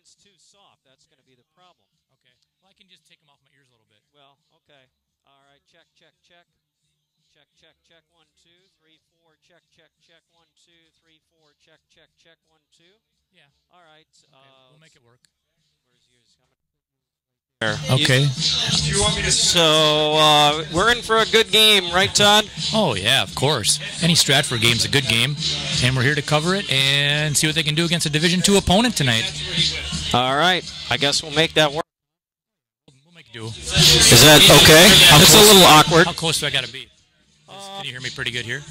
equipment's too soft. That's going to be the problem. Okay. Well, I can just take them off my ears a little bit. Well, okay. All right. Check, check, check. Check, check, check. 1, 2, 3, 4. Check, check, check. 1, 2, 3, 4. Check, check, check. 1, 2. Yeah. All right. Okay. We'll make it work. Where's yours? There. Okay. So we're in for a good game, right, Todd? Oh, yeah, of course. Any Stratford game's a good game, and we're here to cover it and see what they can do against a Division II opponent tonight. All right. I guess we'll make that work. We'll make it do. Is that okay? It's a little awkward. How close do I got to be? Can you hear me pretty good here?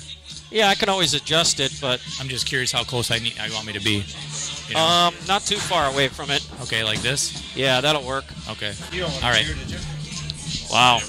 Yeah, I can always adjust it, but I'm just curious how close I want me to be. You know? not too far away from it. Okay, like this? Yeah, that'll work. Okay. All right. Wow.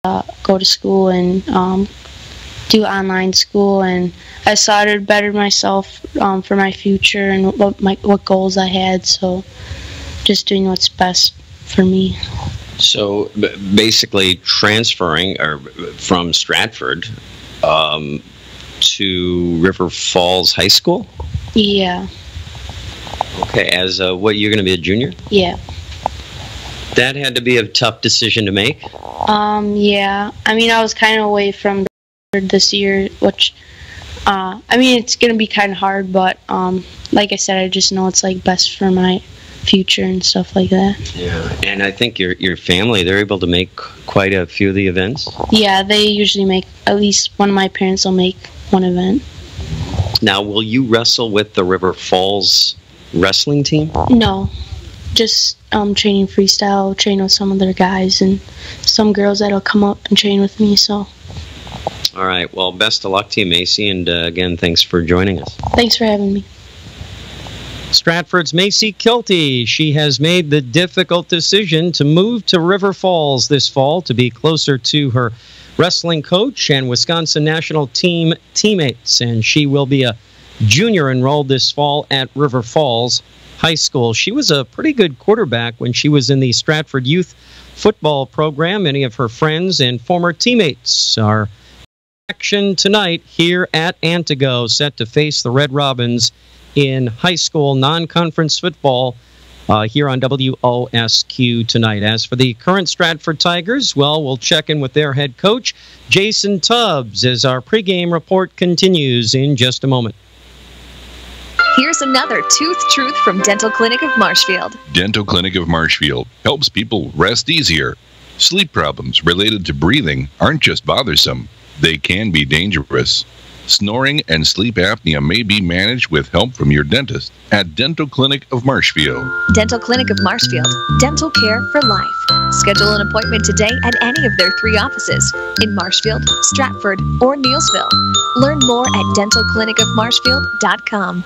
go to school and do online school, and I started better myself for my future and what goals I had. So just doing what's best for me. So basically transferring from Stratford to River Falls High School? Yeah. Okay, as what, you're going to be a junior? Yeah. That had to be a tough decision to make? Yeah. I mean, I was kind of away from this year, which, I mean, it's going to be kind of hard, but like I said, I just know it's like best for my future and stuff like that. Yeah, and I think your family, they're able to make quite a few of the events? Yeah, they usually make, at least one of my parents will make one event. Now, will you wrestle with the River Falls wrestling team? No, just training freestyle, train with some of their guys and some girls that'll come up and train with me. So. All right, well, best of luck to you, Macy, and again, thanks for joining us. Thanks for having me. Stratford's Macy Kilty. She has made the difficult decision to move to River Falls this fall to be closer to her wrestling coach and Wisconsin national team teammates, and she will be a junior enrolled this fall at River Falls High School. She was a pretty good quarterback when she was in the Stratford youth football program. Many of her friends and former teammates are in action tonight here at Antigo, set to face the Red Robins in high school non-conference football here on WOSQ tonight. As for the current Stratford Tigers, well, we'll check in with their head coach, Jason Tubbs, as our pregame report continues in just a moment. Here's another Tooth Truth from Dental Clinic of Marshfield. Dental Clinic of Marshfield helps people rest easier. Sleep problems related to breathing aren't just bothersome, they can be dangerous. Snoring and sleep apnea may be managed with help from your dentist at Dental Clinic of Marshfield. Dental Clinic of Marshfield. Dental care for life. Schedule an appointment today at any of their 3 offices in Marshfield, Stratford, or Neillsville. Learn more at dentalclinicofmarshfield.com.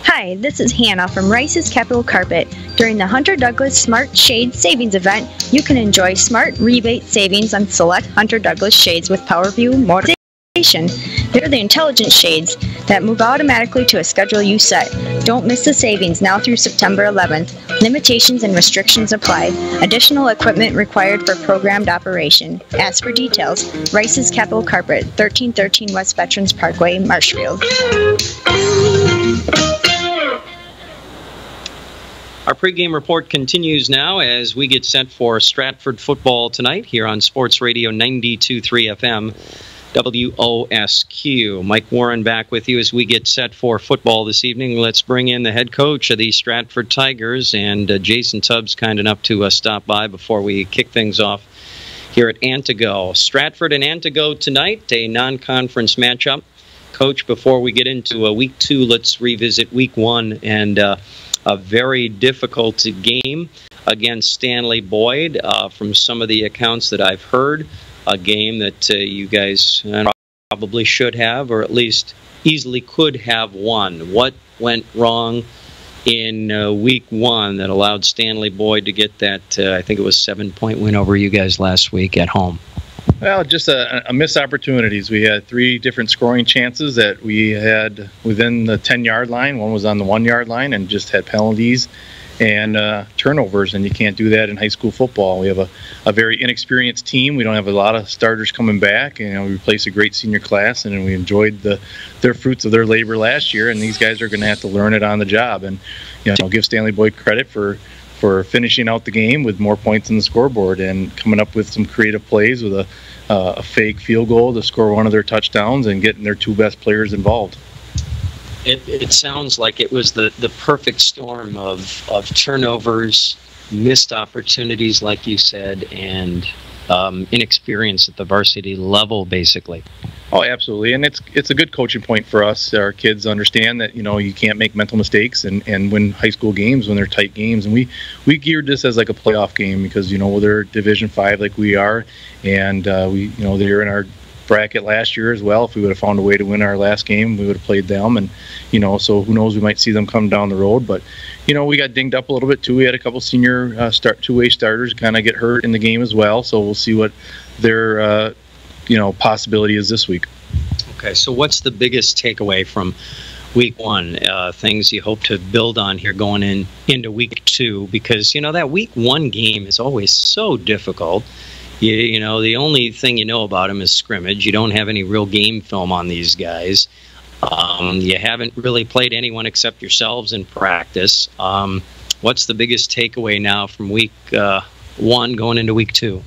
Hi, this is Hannah from Rice's Capital Carpet. During the Hunter Douglas Smart Shade Savings Event, you can enjoy smart rebate savings on select Hunter Douglas shades with PowerView motor. They're the intelligent shades that move automatically to a schedule you set. Don't miss the savings now through September 11th. Limitations and restrictions apply. Additional equipment required for programmed operation. Ask for details. Rice's Capital Carpet, 1313 West Veterans Parkway, Marshfield. Our pregame report continues now as we get set for Stratford football tonight here on Sports Radio 92.3 FM. WOSQ. Mike Warren back with you as we get set for football this evening. Let's bring in the head coach of the Stratford Tigers, and Jason Tubbs kind enough to stop by before we kick things off here at Antigo. Stratford and Antigo tonight, a non-conference matchup. Coach, before we get into week 2, let's revisit week 1 and a very difficult game against Stanley Boyd. From some of the accounts that I've heard, a game that you guys probably should have, or at least easily could have won. What went wrong in week 1 that allowed Stanley Boyd to get that, I think it was 7-point win over you guys last week at home? Well, just a missed opportunities. We had 3 different scoring chances that we had within the 10-yard line. One was on the 1-yard line, and just had penalties and turnovers, and you can't do that in high school football. We have a very inexperienced team. We don't have a lot of starters coming back. You know, we replaced a great senior class, and we enjoyed their fruits of their labor last year, and these guys are going to have to learn it on the job. And give Stanley Boyd credit for finishing out the game with more points on the scoreboard and coming up with some creative plays with a fake field goal to score one of their touchdowns and getting their 2 best players involved. It sounds like it was the perfect storm of turnovers, missed opportunities, like you said, and inexperience at the varsity level, basically. Oh, absolutely, and it's a good coaching point for us. Our kids understand that you can't make mental mistakes and win high school games when they're tight games. And we geared this as like a playoff game because they're Division 5 like we are, and they're in our bracket last year as well. If we would have found a way to win our last game, we would have played them, and so who knows, we might see them come down the road. But we got dinged up a little bit too. We had a couple senior two-way starters kind of get hurt in the game as well, so we'll see what their possibility is this week. Okay, so what's the biggest takeaway from week one? Things you hope to build on here going into week two, because that week one game is always so difficult. You know, the only thing you know about them is scrimmage. You don't have any real game film on these guys. You haven't really played anyone except yourselves in practice. What's the biggest takeaway now from week one going into week two?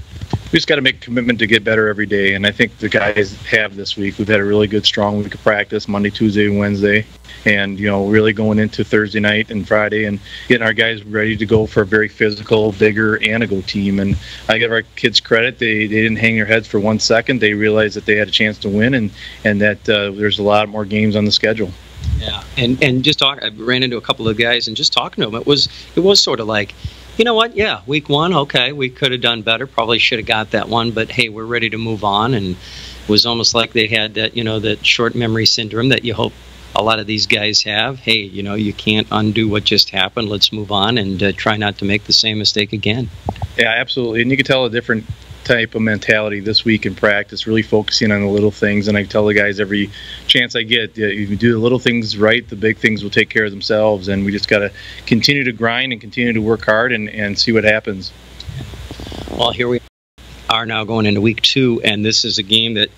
We just got to make a commitment to get better every day, and I think the guys have this week. We've had a really good, strong week of practice, Monday, Tuesday, and Wednesday, and really going into Thursday night and Friday and getting our guys ready to go for a very physical, bigger Antigo team. And I give our kids credit. They didn't hang their heads for 1 second. They realized that they had a chance to win, and that there's a lot more games on the schedule. Yeah, and just I ran into a couple of guys, and just talking to them, it was sort of like, you know what? Yeah, week one, okay, we could have done better. Probably should have got that one, but hey, we're ready to move on. And it was almost like they had that, that short memory syndrome that you hope a lot of these guys have. Hey, you can't undo what just happened. Let's move on and try not to make the same mistake again. Yeah, absolutely. And you can tell a different type of mentality this week in practice, really focusing on the little things. And I tell the guys every chance I get, if you do the little things right, the big things will take care of themselves. And we just got to continue to grind and continue to work hard and see what happens. Well, here we are now going into week two, and this is a game that,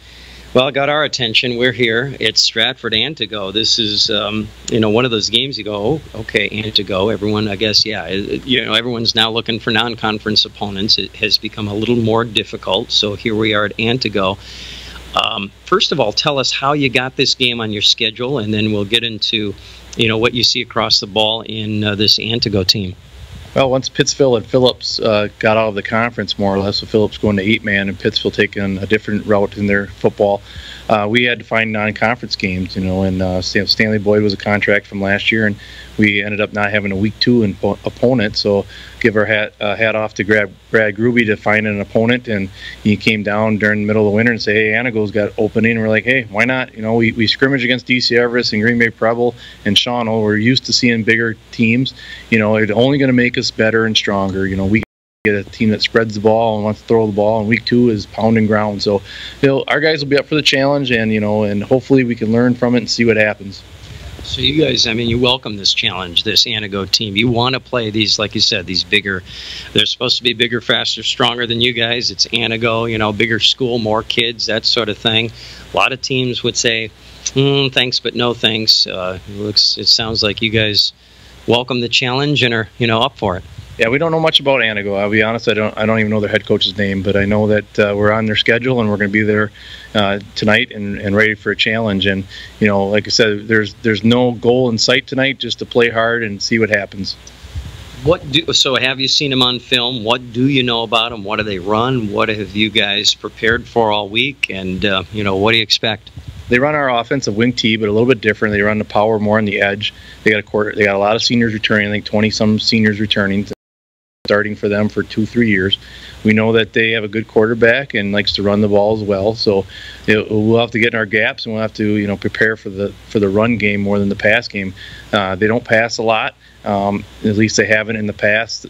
well, got our attention. We're here. It's Stratford Antigo. This is, one of those games you go, oh, okay, Antigo. Everyone, I guess, yeah, everyone's now looking for non-conference opponents. It has become a little more difficult. So here we are at Antigo. First of all, tell us how you got this game on your schedule, and then we'll get into, what you see across the ball in this Antigo team. Well, once Pittsville and Phillips got out of the conference, more or less, so Phillips going to 8-man and Pittsville taking a different route in their football, we had to find non-conference games, and Stanley Boyd was a contract from last year, and we ended up not having a week two opponent, so give our hat off to Brad Gruby to find an opponent, and he came down during the middle of the winter and say, hey, Antigo's got opening, and we're like, hey, why not? We scrimmage against DC Everest and Green Bay Preble and Shawano. We're used to seeing bigger teams. It's only going to make us better and stronger. We get a team that spreads the ball and wants to throw the ball, and week two is pounding ground. So our guys will be up for the challenge, and and hopefully we can learn from it and see what happens. So you guys, you welcome this challenge, this Antigo team. You want to play these, like you said, these bigger, they're supposed to be bigger, faster, stronger than you guys. It's Antigo, bigger school, more kids, that sort of thing. A lot of teams would say, thanks, but no thanks. It sounds like you guys welcome the challenge and are, up for it. Yeah, we don't know much about Antigo. I'll be honest, I don't even know their head coach's name, but I know that we're on their schedule and we're going to be there tonight and ready for a challenge. And like I said, there's no goal in sight tonight, just to play hard and see what happens. So have you seen them on film? What do you know about them? What do they run? What have you guys prepared for all week? And what do you expect? They run our offensive wing tee, but a little bit different. They run the power more on the edge. They got a lot of seniors returning. I think 20-some seniors returning, starting for them for 2-3 years. We know that they have a good quarterback and likes to run the ball as well. So we'll have to get in our gaps, and we'll have to prepare for the run game more than the pass game. They don't pass a lot. At least they haven't in the past.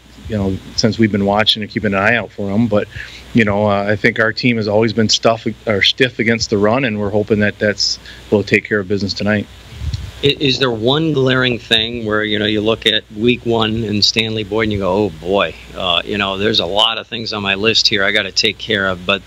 Since we've been watching and keeping an eye out for them. But I think our team has always been stiff against the run, and we're hoping that will take care of business tonight. Is there one glaring thing where you look at week one and Stanley Boyd and you go, oh boy, there's a lot of things on my list here I got to take care of, but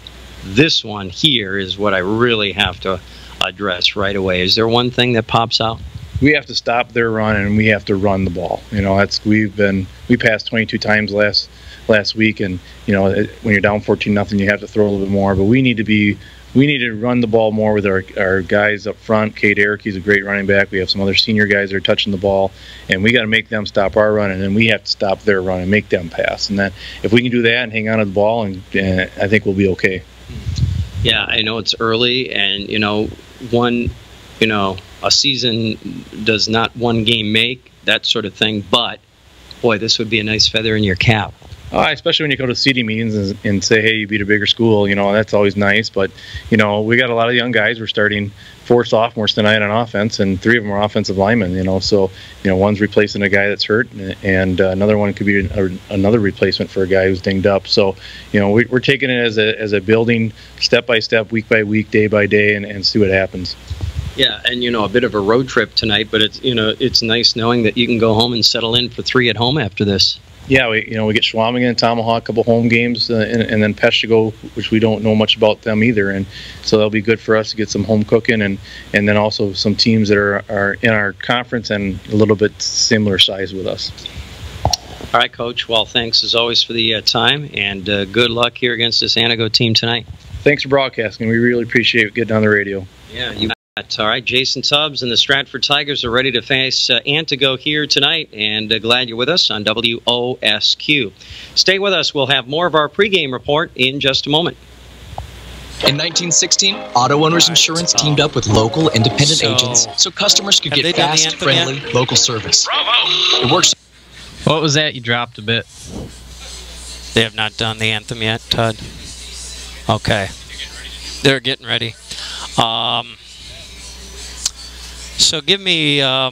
this one here is what I really have to address right away? Is there one thing that pops out? We have to stop their run, and we have to run the ball. We passed 22 times last week, and when you're down 14-0, you have to throw a little bit more. But we need to run the ball more with our guys up front. Cade Eric, he's a great running back. We have some other senior guys that are touching the ball, and we got to make them stop our run, and then we have to stop their run and make them pass. And then if we can do that and hang on to the ball, and I think we'll be okay. Yeah, I know it's early, and a season does not one game make, that sort of thing. But boy, this would be a nice feather in your cap. Especially when you go to CD meetings and say, hey, you beat a bigger school, that's always nice. But, we got a lot of young guys. We're starting 4 sophomores tonight on offense, and 3 of them are offensive linemen, So, one's replacing a guy that's hurt, and another one could be another replacement for a guy who's dinged up. So, we're taking it as a building, step by step, week by week, day by day, and see what happens. Yeah, and a bit of a road trip tonight, but it's nice knowing that you can go home and settle in for 3 at home after this. Yeah, we get Schwamigan and Tomahawk, a couple home games, and then Peshtigo, which we don't know much about them either, and so that'll be good for us to get some home cooking, and then also some teams that are in our conference and a little bit similar size with us. All right, Coach. Well, thanks as always for the time, and good luck here against this Antigo team tonight. Thanks for broadcasting. We really appreciate getting on the radio. Yeah, you. All right, Jason Tubbs and the Stratford Tigers are ready to face Antigo here tonight, and glad you're with us on WOSQ. Stay with us. We'll have more of our pregame report in just a moment. In 1916, Auto Owners Insurance teamed up with local independent agents so customers could get fast, friendly, local service. Bravo! It works. What was that? You dropped a bit. They have not done the anthem yet, Todd. Okay. They're getting ready. So give me... Well,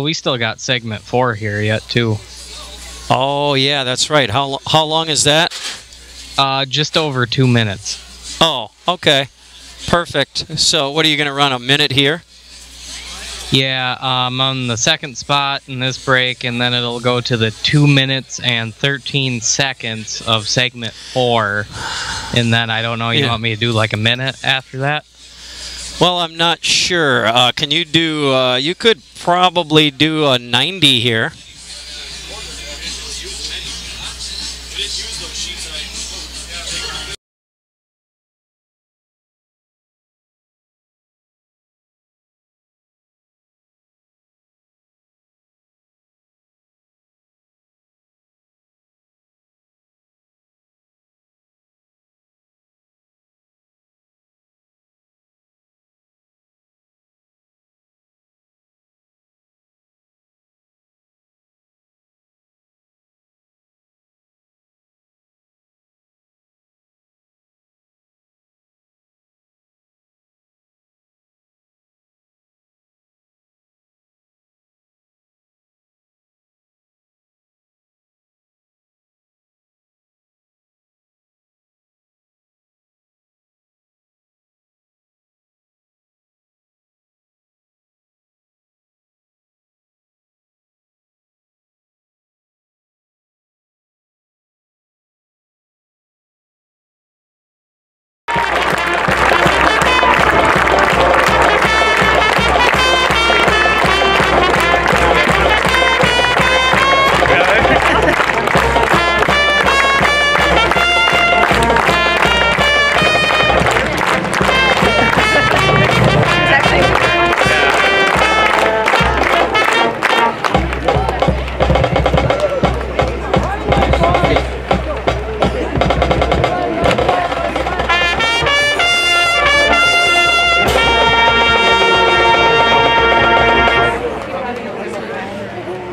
we still got segment 4 here yet, too. Oh, yeah, that's right. How long is that? Just over 2 minutes. Oh, okay. Perfect. So what are you going to run, a minute here? Yeah, I'm on the second spot in this break, and then it'll go to the 2 minutes and 13 seconds of segment 4. And then, I don't know, you want me to do like a minute after that? Well, I'm not sure. Can you do, you could probably do a 90 here.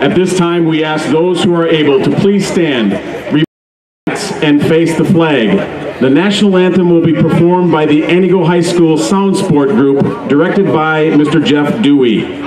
At this time, we ask those who are able to please stand, relax, and face the flag. The national anthem will be performed by the Antigo High School Sound Sport Group, directed by Mr. Jeff Dewey.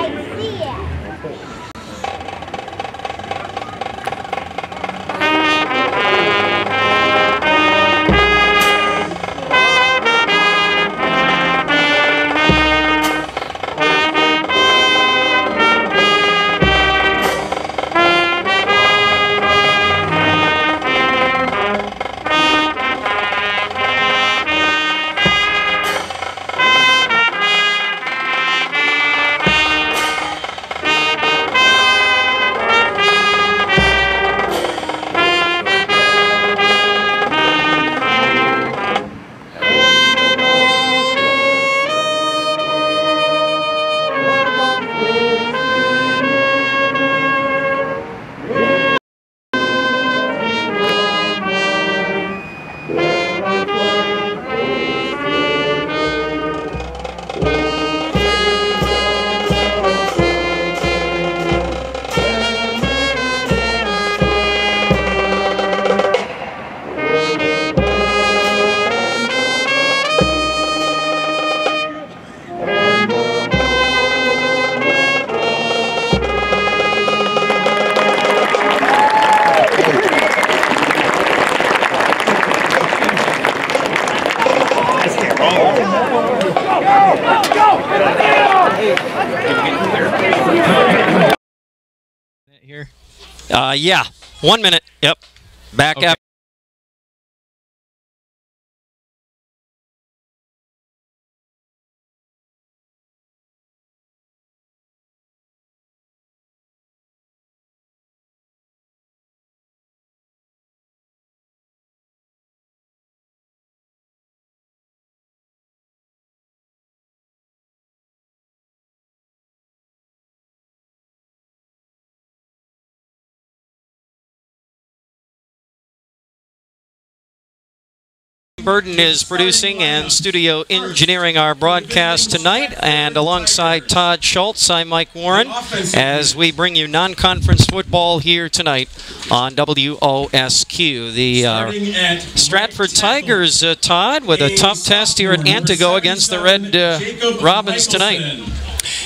Here. Yeah, 1 minute. Yep. Back up. Burden is producing and studio engineering our broadcast tonight, and alongside Todd Schultz, I'm Mike Warren, as we bring you non-conference football here tonight on WOSQ. The Stratford Tigers, Todd, with a tough test here at Antigo against the Red Robins tonight.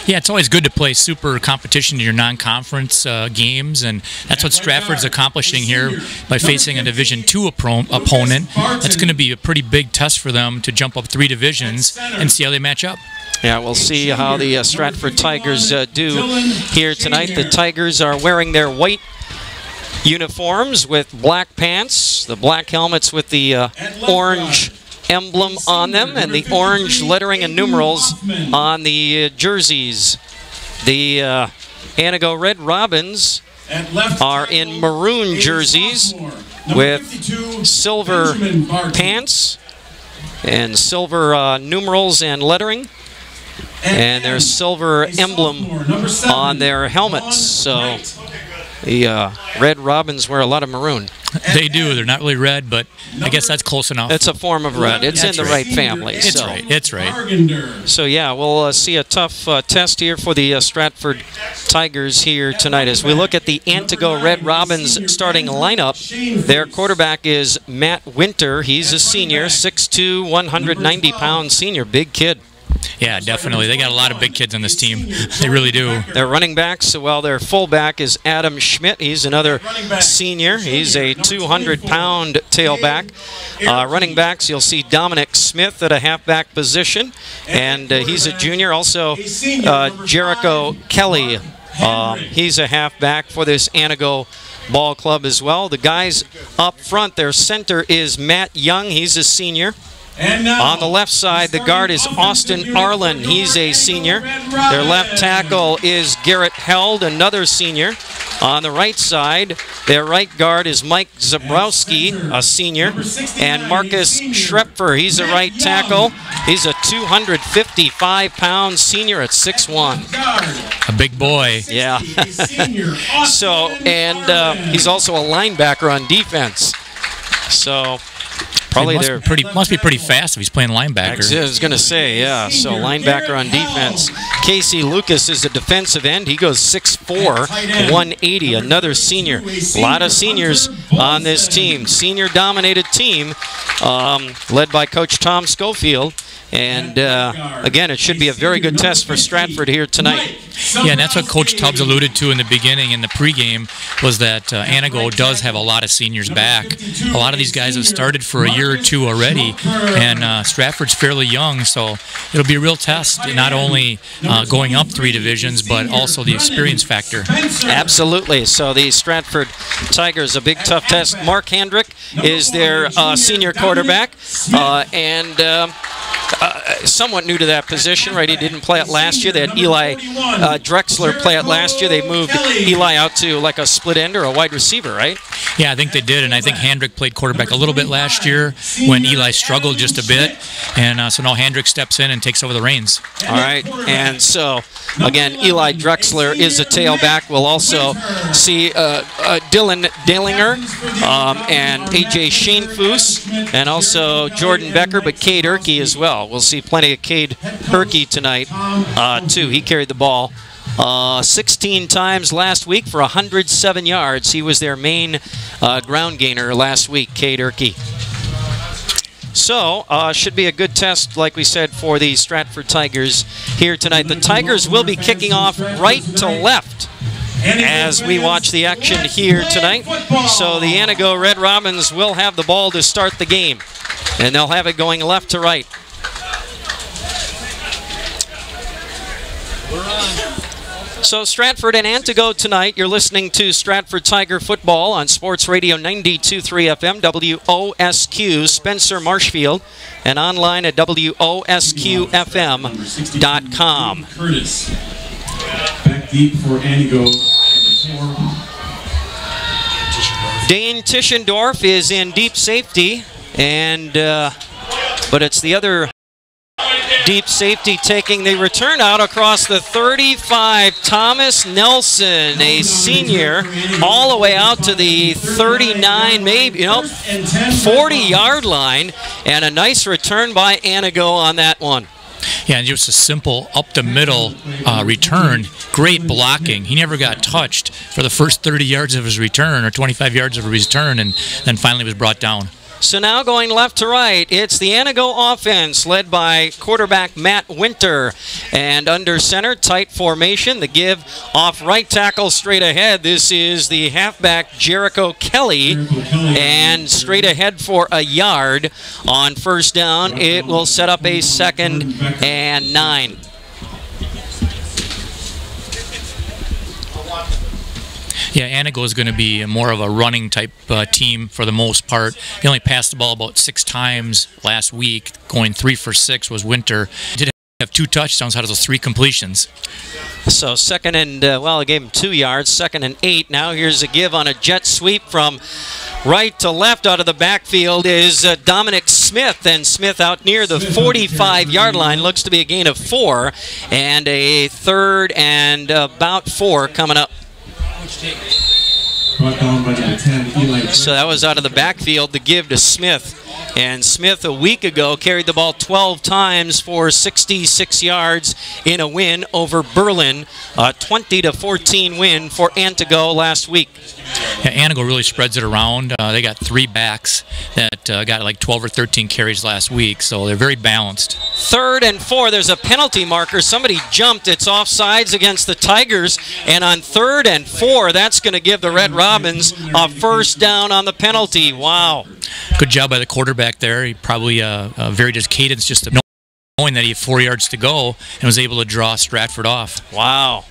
Yeah, it's always good to play super competition in your non-conference games, and that's what Stratford's accomplishing here by facing a Division II opponent. That's going to be a pretty big test for them to jump up 3 divisions and see how they match up. Yeah, we'll see how the Stratford Tigers do here tonight. The Tigers are wearing their white uniforms with black pants, the black helmets with the orange emblem on them, and the orange lettering and numerals on the jerseys. The Antigo Red Robins are in maroon jerseys with silver pants and silver numerals and lettering, and there's silver emblem on their helmets. So the Red Robins wear a lot of maroon. They do. They're not really red, but I guess that's close enough. It's a form of red. It's in the right family. It's right. It's right. So, yeah, we'll see a tough test here for the Stratford Tigers here tonight. As we look at the Antigo Red Robins starting lineup, their quarterback is Matt Winter. He's a senior, 6'2", 190-pound senior. Big kid. Yeah, definitely. They got a lot of big kids on this team. They really do. Their running backs, well, their fullback is Adam Schmidt. He's another senior. He's a 200-pound tailback. Running backs, you'll see Dominic Smith at a halfback position, and he's a junior. Also, Jericho Kelly. He's a halfback for this Antigo ball club as well. The guys up front, their center is Matt Young. He's a senior. On the left side, the guard is Austin Arlen. He's a senior. Their left tackle is Garrett Held, another senior. On the right side, their right guard is Mike Zabrowski, a senior. And Marcus Schrepfer, he's a right tackle. He's a 255-pound senior at 6'1". A big boy. Yeah. So, and he's also a linebacker on defense. So probably must be pretty fast if he's playing linebacker. I was going to say, yeah. So linebacker on defense. Casey Lucas is a defensive end. He goes 6'4", 180. Another senior. A lot of seniors on this team. Senior-dominated team led by Coach Tom Schofield. And again, it should be a very good test for Stratford here tonight. Yeah, and that's what Coach Tubbs alluded to in the beginning, in the pregame, was that Antigo does have a lot of seniors back. A lot of these guys have started for a year or two already, and Stratford's fairly young, so it'll be a real test, not only going up 3 divisions, but also the experience factor. Absolutely. So the Stratford Tigers, a big tough test. Mark Hendrick is their senior quarterback, and somewhat new to that position, right? He didn't play it last year. They had Eli Drexler play it last year. They moved Eli out to like a split end or a wide receiver, right? Yeah, I think they did, and I think Hendrick played quarterback a little bit last year when Eli struggled just a bit, and so now Hendrick steps in and takes over the reins. All right, and so, again, Eli Drexler is a tailback. We'll also see Dylan Dalinger and A.J. Shanefoos, and also Jordan Becker, but Cade Erkey as well. We'll see plenty of Cade Erkey tonight, too. He carried the ball 16 times last week for 107 yards. He was their main ground gainer last week, Cade Erkey. So, should be a good test, like we said, for the Stratford Tigers here tonight. The Tigers will be kicking off right to left as we watch the action here tonight. So the Antigo Red Robins will have the ball to start the game, and they'll have it going left to right. So Stratford and Antigo tonight. You're listening to Stratford Tiger football on Sports Radio 92.3 FM, WOSQ, Spencer Marshfield, and online at WOSQFM.com. Curtis. Back deep for Antigo. Dane Tischendorf is in deep safety, and but it's the other deep safety taking the return out across the 35. Thomas Nelson, a senior, all the way out to the 39, maybe 40-yard line, and a nice return by Antigo on that one. Yeah, and just a simple up-the-middle return. Great blocking. He never got touched for the first 30 yards of his return or 25 yards of his return, and then finally was brought down. So now going left to right, it's the Antigo offense led by quarterback Matt Winter. And under center, tight formation. The give off right tackle straight ahead. This is the halfback Jericho Kelly. And straight ahead for a yard on first down. It will set up a 2nd and 9. Yeah, Antigo is going to be more of a running type team for the most part. He only passed the ball about 6 times last week. Going 3 for 6 was Winter. Did have 2 touchdowns out of those 3 completions. So 2nd and, I gave him 2 yards, 2nd and 8. Now here's a give on a jet sweep from right to left out of the backfield is Dominic Smith. And Smith out near the 45-yard line. Looks to be a gain of 4. And a 3rd and about 4 coming up. So that was out of the backfield, the give to Smith. And Smith a week ago carried the ball 12 times for 66 yards in a win over Berlin. A 20-14 win for Antigo last week. Yeah, Antigo really spreads it around. They got 3 backs that got like 12 or 13 carries last week, so they're very balanced. 3rd and 4, there's a penalty marker. Somebody jumped. It's offsides against the Tigers. And on 3rd and 4, that's going to give the Red Robins a first down on the penalty. Wow. Good job by the quarterback there. He probably varied his cadence just knowing that he had 4 yards to go and was able to draw Stratford off. Wow.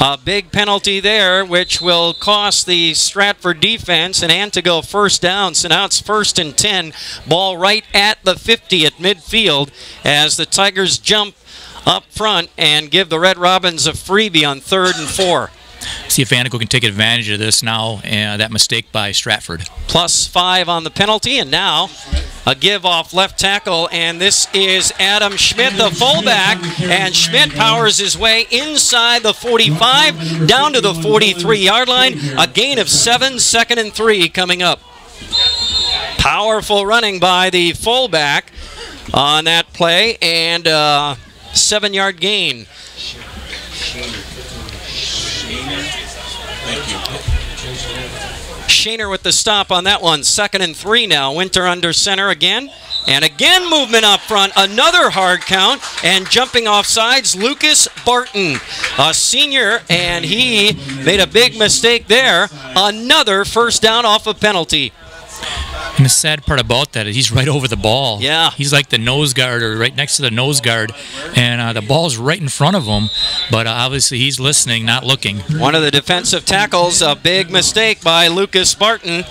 A big penalty there, which will cost the Stratford defense an Antigo first down. So now it's 1st and 10. Ball right at the 50 at midfield as the Tigers jump up front and give the Red Robins a freebie on 3rd and 4. See if Antigo can take advantage of this now, that mistake by Stratford. +5 on the penalty, and now a give off left tackle, and this is Adam Schmidt, the fullback, and Schmidt powers his way inside the 45, down to the 43-yard line, a gain of 7, 2nd and 3 coming up. Powerful running by the fullback on that play, and 7-yard gain. Shaner with the stop on that one. 2nd and 3 now. Winter under center again. And again movement up front. Another hard count. And jumping off sides, Lucas Barton, a senior, and he made a big mistake there. Another first down off a penalty. And the sad part about that is he's right over the ball. Yeah. He's like the nose guard or right next to the nose guard. And the ball's right in front of him. But obviously he's listening, not looking. One of the defensive tackles, a big mistake by Lucas Barton.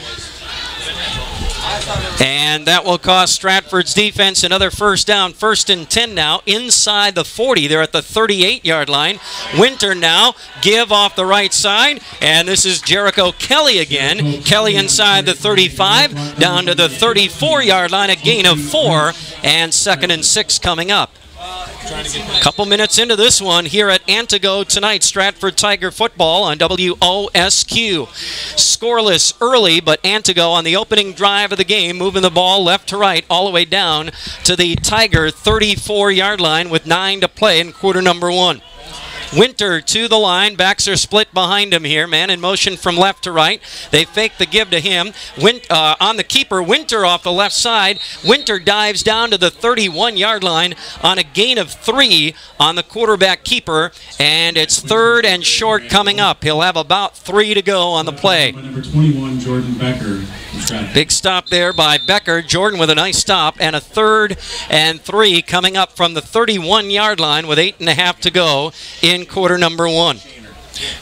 And that will cost Stratford's defense another first down. 1st and 10 now, inside the 40. They're at the 38-yard line. Winter now, give off the right side. And this is Jericho Kelly again. Kelly inside the 35, down to the 34-yard line, a gain of 4. And 2nd and 6 coming up. Couple minutes into this one here at Antigo tonight. Stratford Tiger football on WOSQ. Scoreless early, but Antigo on the opening drive of the game, moving the ball left to right all the way down to the Tiger 34-yard line with 9 to play in quarter number 1. Winter to the line. Backs are split behind him here. Man in motion from left to right. They fake the give to him. On the keeper, Winter off the left side. Winter dives down to the 31-yard line on a gain of 3 on the quarterback keeper. And it's 3rd and short coming up. He'll have about 3 to go on the play. Number 21, Jordan Becker. Big stop there by Becker. Jordan with a nice stop, and a 3rd and 3 coming up from the 31-yard line with 8.5 to go in quarter number 1.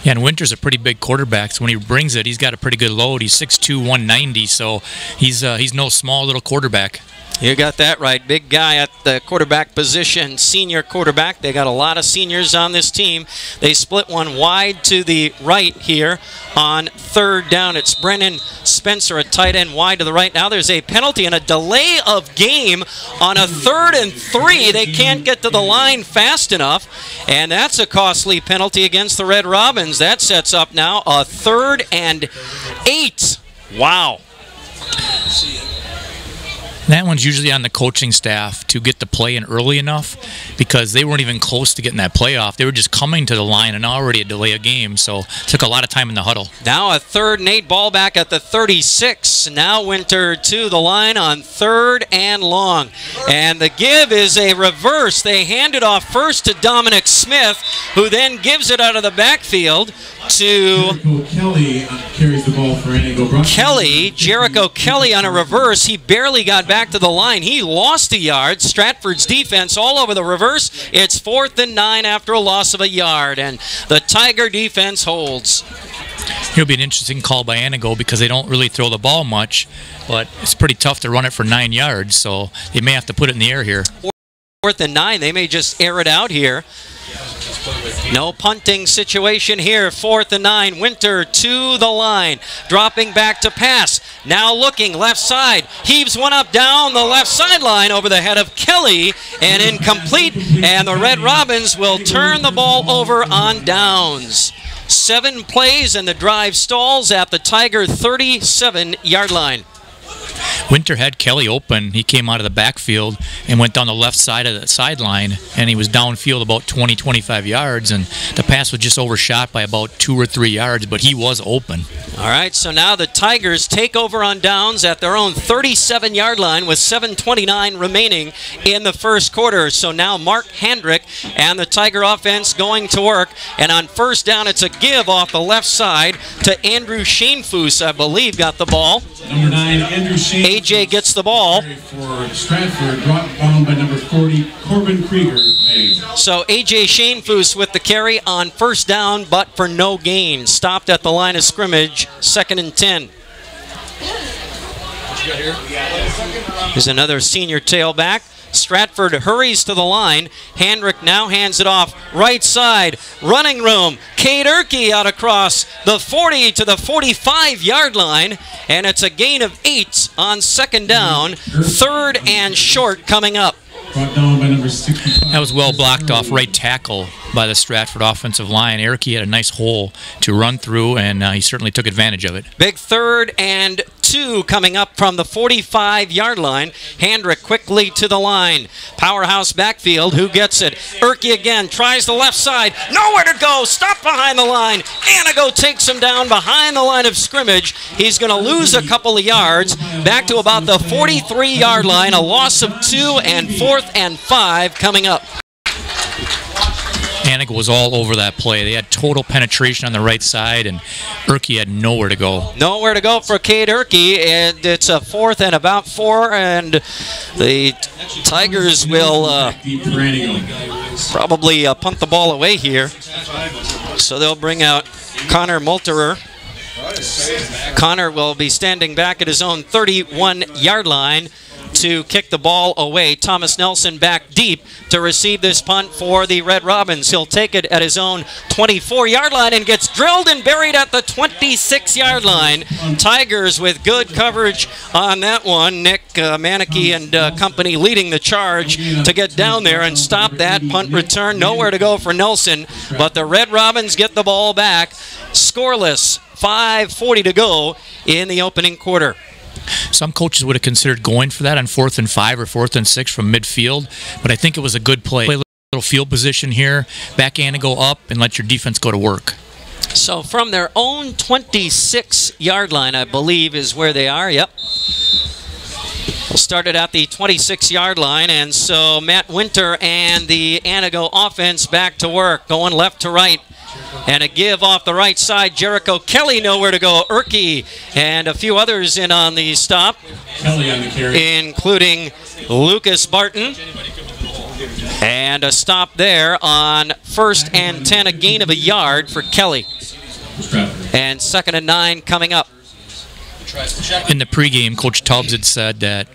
Yeah, and Winter's a pretty big quarterback, so when he brings it, he's got a pretty good load. He's 6'2", 190, so he's no small little quarterback. You got that right. Big guy at the quarterback position, senior quarterback. They got a lot of seniors on this team. They split one wide to the right here on 3rd down. It's Brennan Spencer, a tight end wide to the right. Now there's a penalty and a delay of game on a 3rd and 3. They can't get to the line fast enough, and that's a costly penalty against the Red Robins. That sets up now a 3rd and 8. Wow. That one's usually on the coaching staff to get the play in early enough, because they weren't even close to getting that play off. They were just coming to the line and already a delay of game, so it took a lot of time in the huddle. Now a 3rd and 8, ball back at the 36. Now Winter to the line on 3rd and long. And the give is a reverse. They hand it off first to Dominic Smith, who then gives it out of the backfield to Kelly carries the ball for Antigo. Jericho Kelly on a reverse. He barely got back to the line. He lost a yard. Stratford's defense all over the reverse. It's 4th and 9 after a loss of a yard, and the Tiger defense holds. It'll be an interesting call by Antigo because they don't really throw the ball much, but it's pretty tough to run it for 9 yards, so they may have to put it in the air here. 4th and 9. They may just air it out here. No punting situation here. 4th and 9. Winter to the line. Dropping back to pass. Now looking left side. Heaves one up down the left sideline over the head of Kelly, and incomplete. And the Red Robins will turn the ball over on downs. 7 plays and the drive stalls at the Tiger 37-yard line. Winter had Kelly open. He came out of the backfield and went down the left side of the sideline, and he was downfield about 20, 25 yards, and the pass was just overshot by about 2 or 3 yards, but he was open. All right, so now the Tigers take over on downs at their own 37-yard line with 7:29 remaining in the first quarter. So now Mark Hendrick and the Tiger offense going to work, and on 1st down it's a give off the left side to Andrew Shanefoos, I believe, got the ball. Number 9, Andrew Shane. AJ gets the ball. For Stratford, brought down by number 40, Corbin Krieger. So AJ Shanefoos with the carry on 1st down, but for no gain. Stopped at the line of scrimmage, 2nd and 10. Here's another senior tailback. Stratford hurries to the line. Hendrick now hands it off right side. Running room. Cade Erkey out across the 40 to the 45-yard line. And it's a gain of 8 on 2nd down. 3rd and short coming up. That was well blocked off right tackle by the Stratford offensive line. Erkey had a nice hole to run through, and he certainly took advantage of it. Big 3rd and 2 coming up from the 45-yard line. Hendrick quickly to the line. Powerhouse backfield. Who gets it? Erkey again tries the left side. Nowhere to go. Stop behind the line. Antigo takes him down behind the line of scrimmage. He's going to lose a couple of yards. Back to about the 43-yard line. A loss of 2, and 4th and 5 coming up. Antigo was all over that play. They had total penetration on the right side, and Erkey had nowhere to go. Nowhere to go for Cade Erkey, and it's a 4th and about 4, and the Tigers will probably punt the ball away here. So they'll bring out Connor Multerer. Connor will be standing back at his own 31-yard line to kick the ball away. Thomas Nelson back deep to receive this punt for the Red Robins. He'll take it at his own 24-yard line and gets drilled and buried at the 26-yard line. Tigers with good coverage on that one. Nick Manicky and company leading the charge to get down there and stop that punt return. Nowhere to go for Nelson, but the Red Robins get the ball back. Scoreless, 5:40 to go in the opening quarter. Some coaches would have considered going for that on 4th and 5 or 4th and 6 from midfield, but I think it was a good play. Play a little field position here, back Antigo up, and let your defense go to work. So from their own 26-yard line, I believe, is where they are. Yep. We'll start it at the 26-yard line, and so Matt Winter and the Antigo offense back to work, going left to right. And a give off the right side. Jericho Kelly nowhere to go. Urke and a few others in on the stop, Kelly on the carry, including Lucas Barton. And a stop there on 1st and 10, a gain of a yard for Kelly. And 2nd and 9 coming up. In the pregame, Coach Tubbs had said that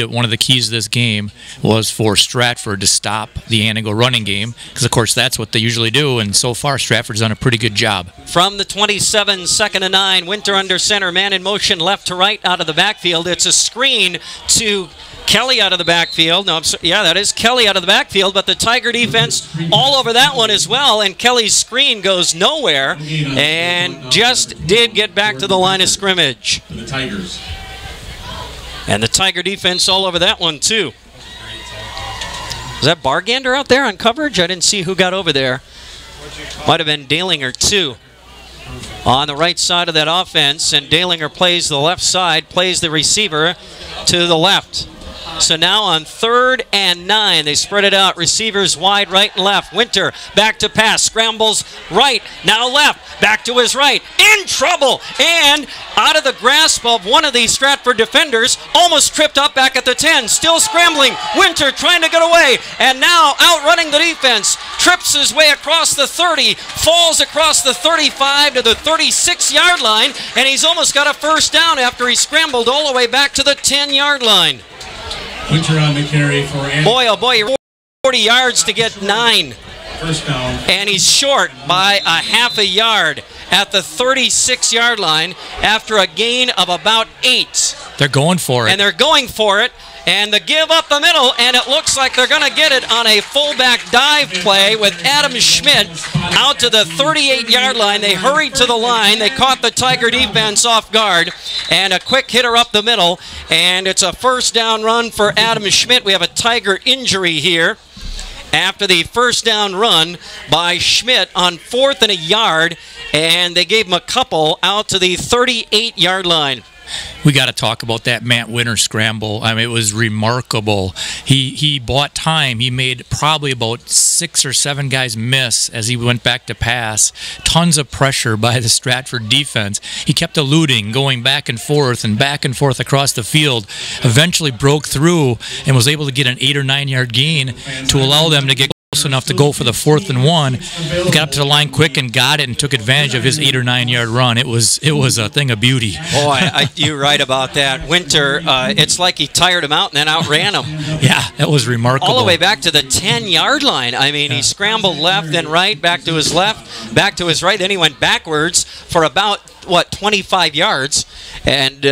one of the keys to this game was for Stratford to stop the Antigo running game, because of course that's what they usually do, and so far Stratford's done a pretty good job. From the 27, 2nd and 9, Winter under center, man in motion left to right out of the backfield. It's a screen to Kelly out of the backfield. No, yeah, that is Kelly out of the backfield, but the Tiger defense all over that one as well, and Kelly's screen goes nowhere and just did get back to the line of scrimmage. the Tigers. And the Tiger defense all over that one too. Was that Bargander out there on coverage? I didn't see who got over there. Might have been Dalinger too. On the right side of that offense, and Dalinger plays the left side, plays the receiver to the left. So now on 3rd and 9, they spread it out. Receivers wide right and left. Winter back to pass, scrambles right, now left, back to his right. In trouble, and out of the grasp of one of these Stratford defenders, almost tripped up back at the 10, still scrambling. Winter trying to get away, and now outrunning the defense. Trips his way across the 30, falls across the 35 to the 36-yard line, and he's almost got a first down after he scrambled all the way back to the 10-yard line. Winter on the carry for Antigo. Boy, oh boy, 40 yards to get 9. First down. And he's short by a half a yard at the 36-yard line after a gain of about 8. They're going for it. And they're going for it. And the give up the middle, and it looks like they're going to get it on a fullback dive play with Adam Schmidt out to the 38-yard line. They hurried to the line. They caught the Tiger defense off guard, and a quick hitter up the middle, and it's a first down run for Adam Schmidt. We have a Tiger injury here after the first down run by Schmidt on 4th and a yard, and they gave him a couple out to the 38-yard line. We got to talk about that Matt Winter scramble. I mean, it was remarkable. He bought time. He made probably about 6 or 7 guys miss as he went back to pass. Tons of pressure by the Stratford defense. He kept eluding, going back and forth across the field. Eventually broke through and was able to get an 8 or 9 yard gain to allow them to get close enough to go for the 4th and 1. Got up to the line quick and got it and took advantage of his 8 or 9 yard run. It was a thing of beauty. Boy, you're right about that. Winter, it's like he tired him out and then outran him. Yeah, that was remarkable. All the way back to the 10-yard line. I mean, he scrambled left, then right, back to his left, back to his right. Then he went backwards for about, 25 yards. And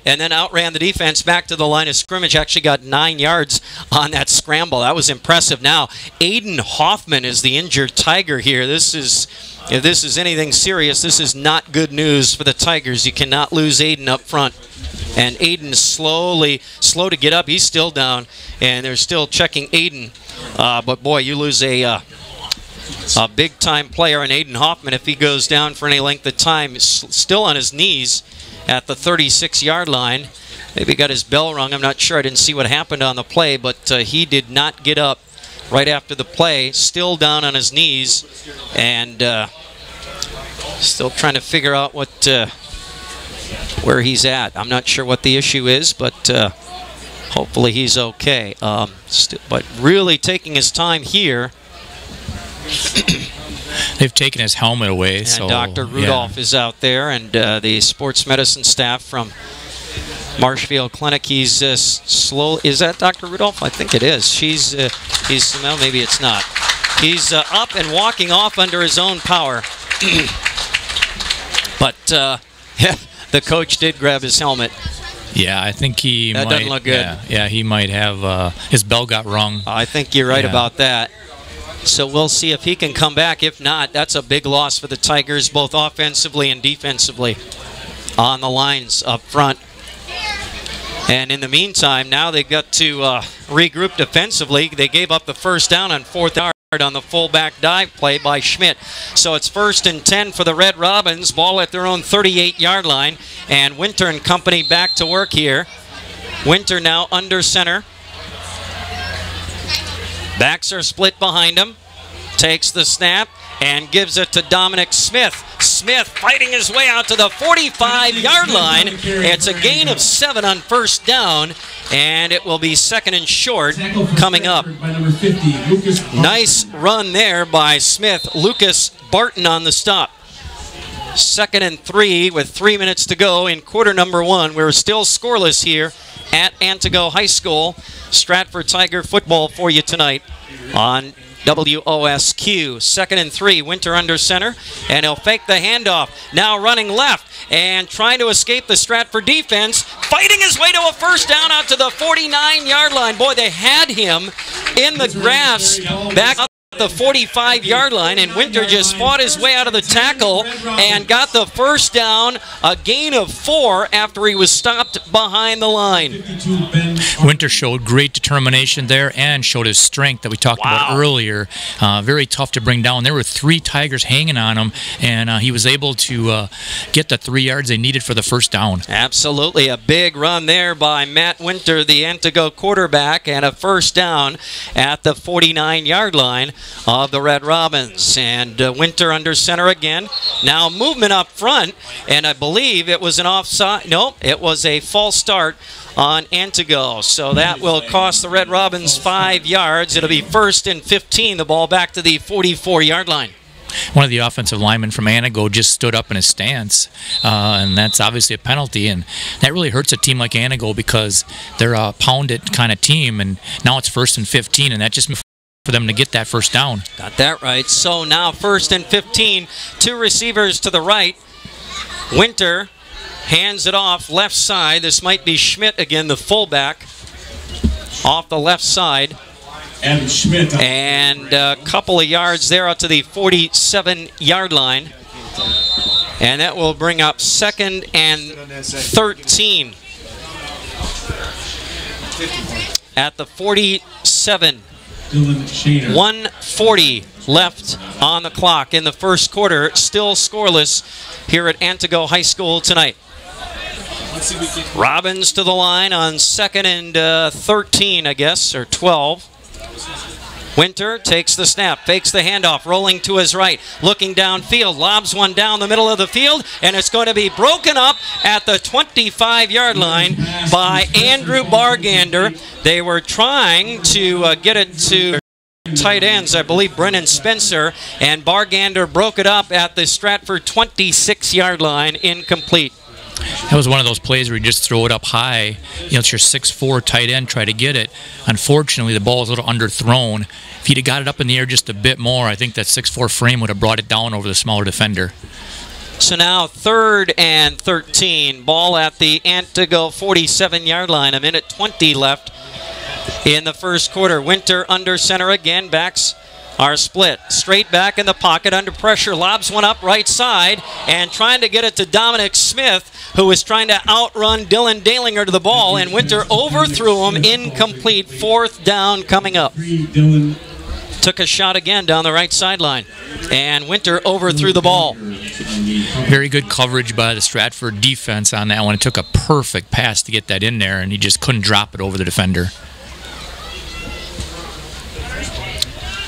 then outran the defense back to the line of scrimmage. Actually got 9 yards on that scramble. That was impressive. Now, Aiden Hoffman is the injured Tiger here. If this is anything serious, this is not good news for the Tigers. You cannot lose Aiden up front. And Aiden's slow to get up. He's still down, and they're still checking Aiden. But boy, you lose a big-time player in Aiden Hoffman if he goes down for any length of time. Still on his knees at the 36-yard line. Maybe got his bell rung. I'm not sure. I didn't see what happened on the play, but he did not get up right after the play. Still down on his knees, and still trying to figure out where he's at. I'm not sure what the issue is, but hopefully he's okay. But really taking his time here. They've taken his helmet away. And so Dr. Rudolph is out there, and the sports medicine staff from Marshfield Clinic. He's slow. Is that Dr. Rudolph? I think it is. Well, maybe it's not. He's up and walking off under his own power. But the coach did grab his helmet. Yeah, I think he that might. Doesn't look good. Yeah, he might have his bell got rung. I think you're right about that. So we'll see if he can come back. If not, that's a big loss for the Tigers, both offensively and defensively on the lines up front. And in the meantime, now they've got to regroup defensively. They gave up the first down on 4th yard on the fullback dive play by Schmidt. So it's 1st and 10 for the Red Robins. Ball at their own 38-yard line. And Winter and company back to work here. Winter now under center. Backs are split behind him. Takes the snap and gives it to Dominic Smith. Smith fighting his way out to the 45-yard line. It's a gain of 7 on first down, and it will be second and short coming up. Nice run there by Smith. Lucas Barton on the stop. 2nd and 3 with 3 minutes to go in quarter number 1. We're still scoreless here at Antigo High School. Stratford Tiger football for you tonight on WOSQ. 2nd and 3, Winter under center, and he'll fake the handoff. Now running left and trying to escape the Stratford defense, fighting his way to a first down out to the 49-yard line. Boy, they had him in the grass back up the 45-yard line, and Winter just fought his way out of the tackle and got the first down, a gain of 4 after he was stopped behind the line. Winter showed great determination there and showed his strength that we talked about earlier. Very tough to bring down. There were 3 Tigers hanging on him, and he was able to get the 3 yards they needed for the first down. Absolutely. A big run there by Matt Winter, the Antigo quarterback, and a first down at the 49-yard line of the Red Robins. And Winter under center again. Now movement up front, and I believe it was an offside. No, it was a false start on Antigo. So that will cost the Red Robins 5 yards. It'll be 1st and 15, the ball back to the 44-yard line. One of the offensive linemen from Antigo just stood up in his stance, and that's obviously a penalty, and that really hurts a team like Antigo because they're a pound-it kind of team, and now it's 1st and 15, and that just for them to get that first down. Got that right. So now 1st and 15, 2 receivers to the right. Winter hands it off left side. This might be Schmidt again, the fullback, off the left side. And Schmidt. And a couple of yards there out to the 47-yard line. And that will bring up 2nd and 13 at the 47. 1:40 left on the clock in the first quarter. Still scoreless here at Antigo High School tonight. Robbins to the line on 2nd and 13, I guess, or 12. Winter takes the snap, fakes the handoff, rolling to his right, looking downfield, lobs one down the middle of the field, and it's going to be broken up at the 25-yard line by Andrew Bargander. They were trying to get it to tight ends, I believe Brennan Spencer, and Bargander broke it up at the Stratford 26-yard line, incomplete. That was one of those plays where you just throw it up high. You know, it's your 6'4" tight end, try to get it. Unfortunately, the ball was a little underthrown. If he'd have got it up in the air just a bit more, I think that 6'4" frame would have brought it down over the smaller defender. So now 3rd and 13. Ball at the Antigo 47-yard line. 1:20 left in the first quarter. Winter under center again. Backs are split. Straight back in the pocket under pressure. Lobs one up right side and trying to get it to Dominic Smith, who is trying to outrun Dylan Dalinger to the ball, and Winter overthrew him. Incomplete. 4th down coming up. Took a shot again down the right sideline, and Winter overthrew the ball. Very good coverage by the Stratford defense on that one. It took a perfect pass to get that in there, and he just couldn't drop it over the defender.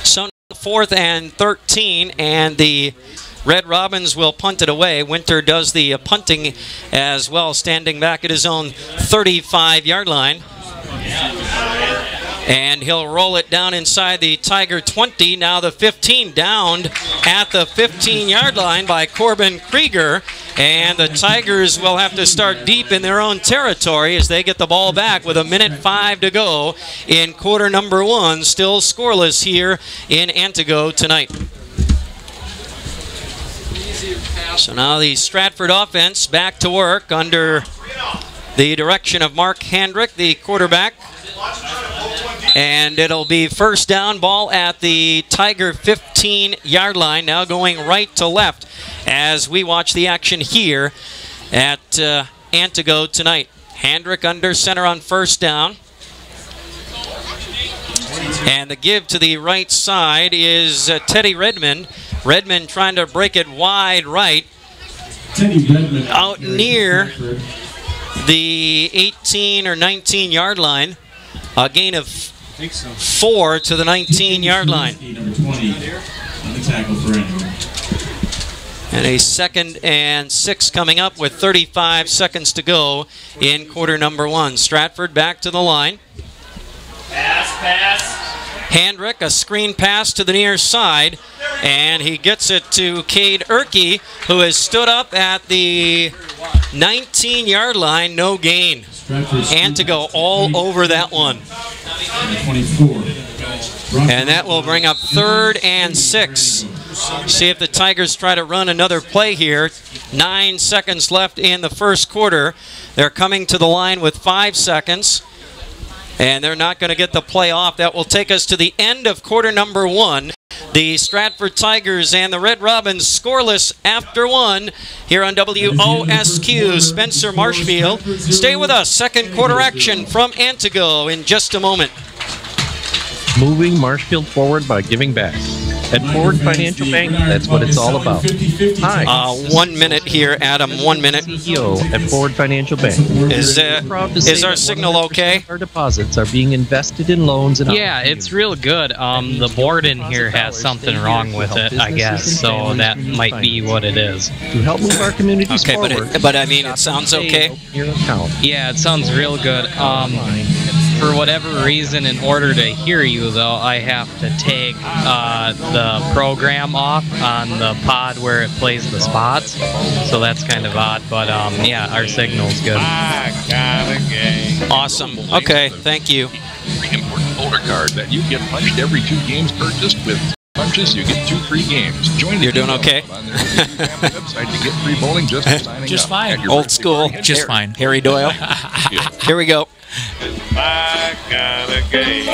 So 4th and 13, and the Red Robins will punt it away. Winter does the punting as well, standing back at his own 35-yard line. And he'll roll it down inside the Tiger 20. Now the 15, downed at the 15-yard line by Corbin Krieger. And the Tigers will have to start deep in their own territory as they get the ball back with 1:05 to go in quarter number 1. Still scoreless here in Antigo tonight. So now the Stratford offense back to work under the direction of Mark Handrick, the quarterback. And it'll be first down, ball at the Tiger 15-yard line, now going right to left as we watch the action here at Antigo tonight. Handrick under center on first down. And the give to the right side is Teddy Redmond. Redmond trying to break it wide right. Out near the 18 or 19-yard line. A gain of 4 to the 19-yard line. on the tackle for Antigo. And a 2nd and 6 coming up with 35 seconds to go in quarter number 1. Stratford back to the line. Pass. Handrick, a screen pass to the near side, and he gets it to Cade Erke, who has stood up at the 19-yard line, no gain. Antigo all over that one. And that will bring up 3rd and 6. See if the Tigers try to run another play here. 9 seconds left in the first quarter. They're coming to the line with 5 seconds. And they're not going to get the play off. That will take us to the end of quarter number 1. The Stratford Tigers and the Red Robins scoreless after 1 here on WOSQ. Spencer Marshfield. Stay with us. Second quarter action from Antigo in just a moment. Moving Marshfield forward by giving back. At Ford Financial Bank, that's what it's all about. Hi. 1 minute here, Adam. 1 minute. CEO at Ford Financial Bank. Is our signal okay? Our deposits are being invested in loans and yeah, it's real good. The board in here has something wrong with it, I guess. So that might be what it is. To help move our communities forward. But I mean, it sounds okay. Yeah, it sounds real good. For whatever reason, in order to hear you, though, I have to take the program off on the pod where it plays the spots. So that's kind of odd, but yeah, our signal's good. Awesome. Okay, thank you. Free important folder card that you get punched every 2 games purchased with. Punches, you get 2 free games. Join the You're doing okay? On their website to get free bowling just for signing just up. Fine. Old school. Just fine. Harry Doyle. Here we go. I got a game.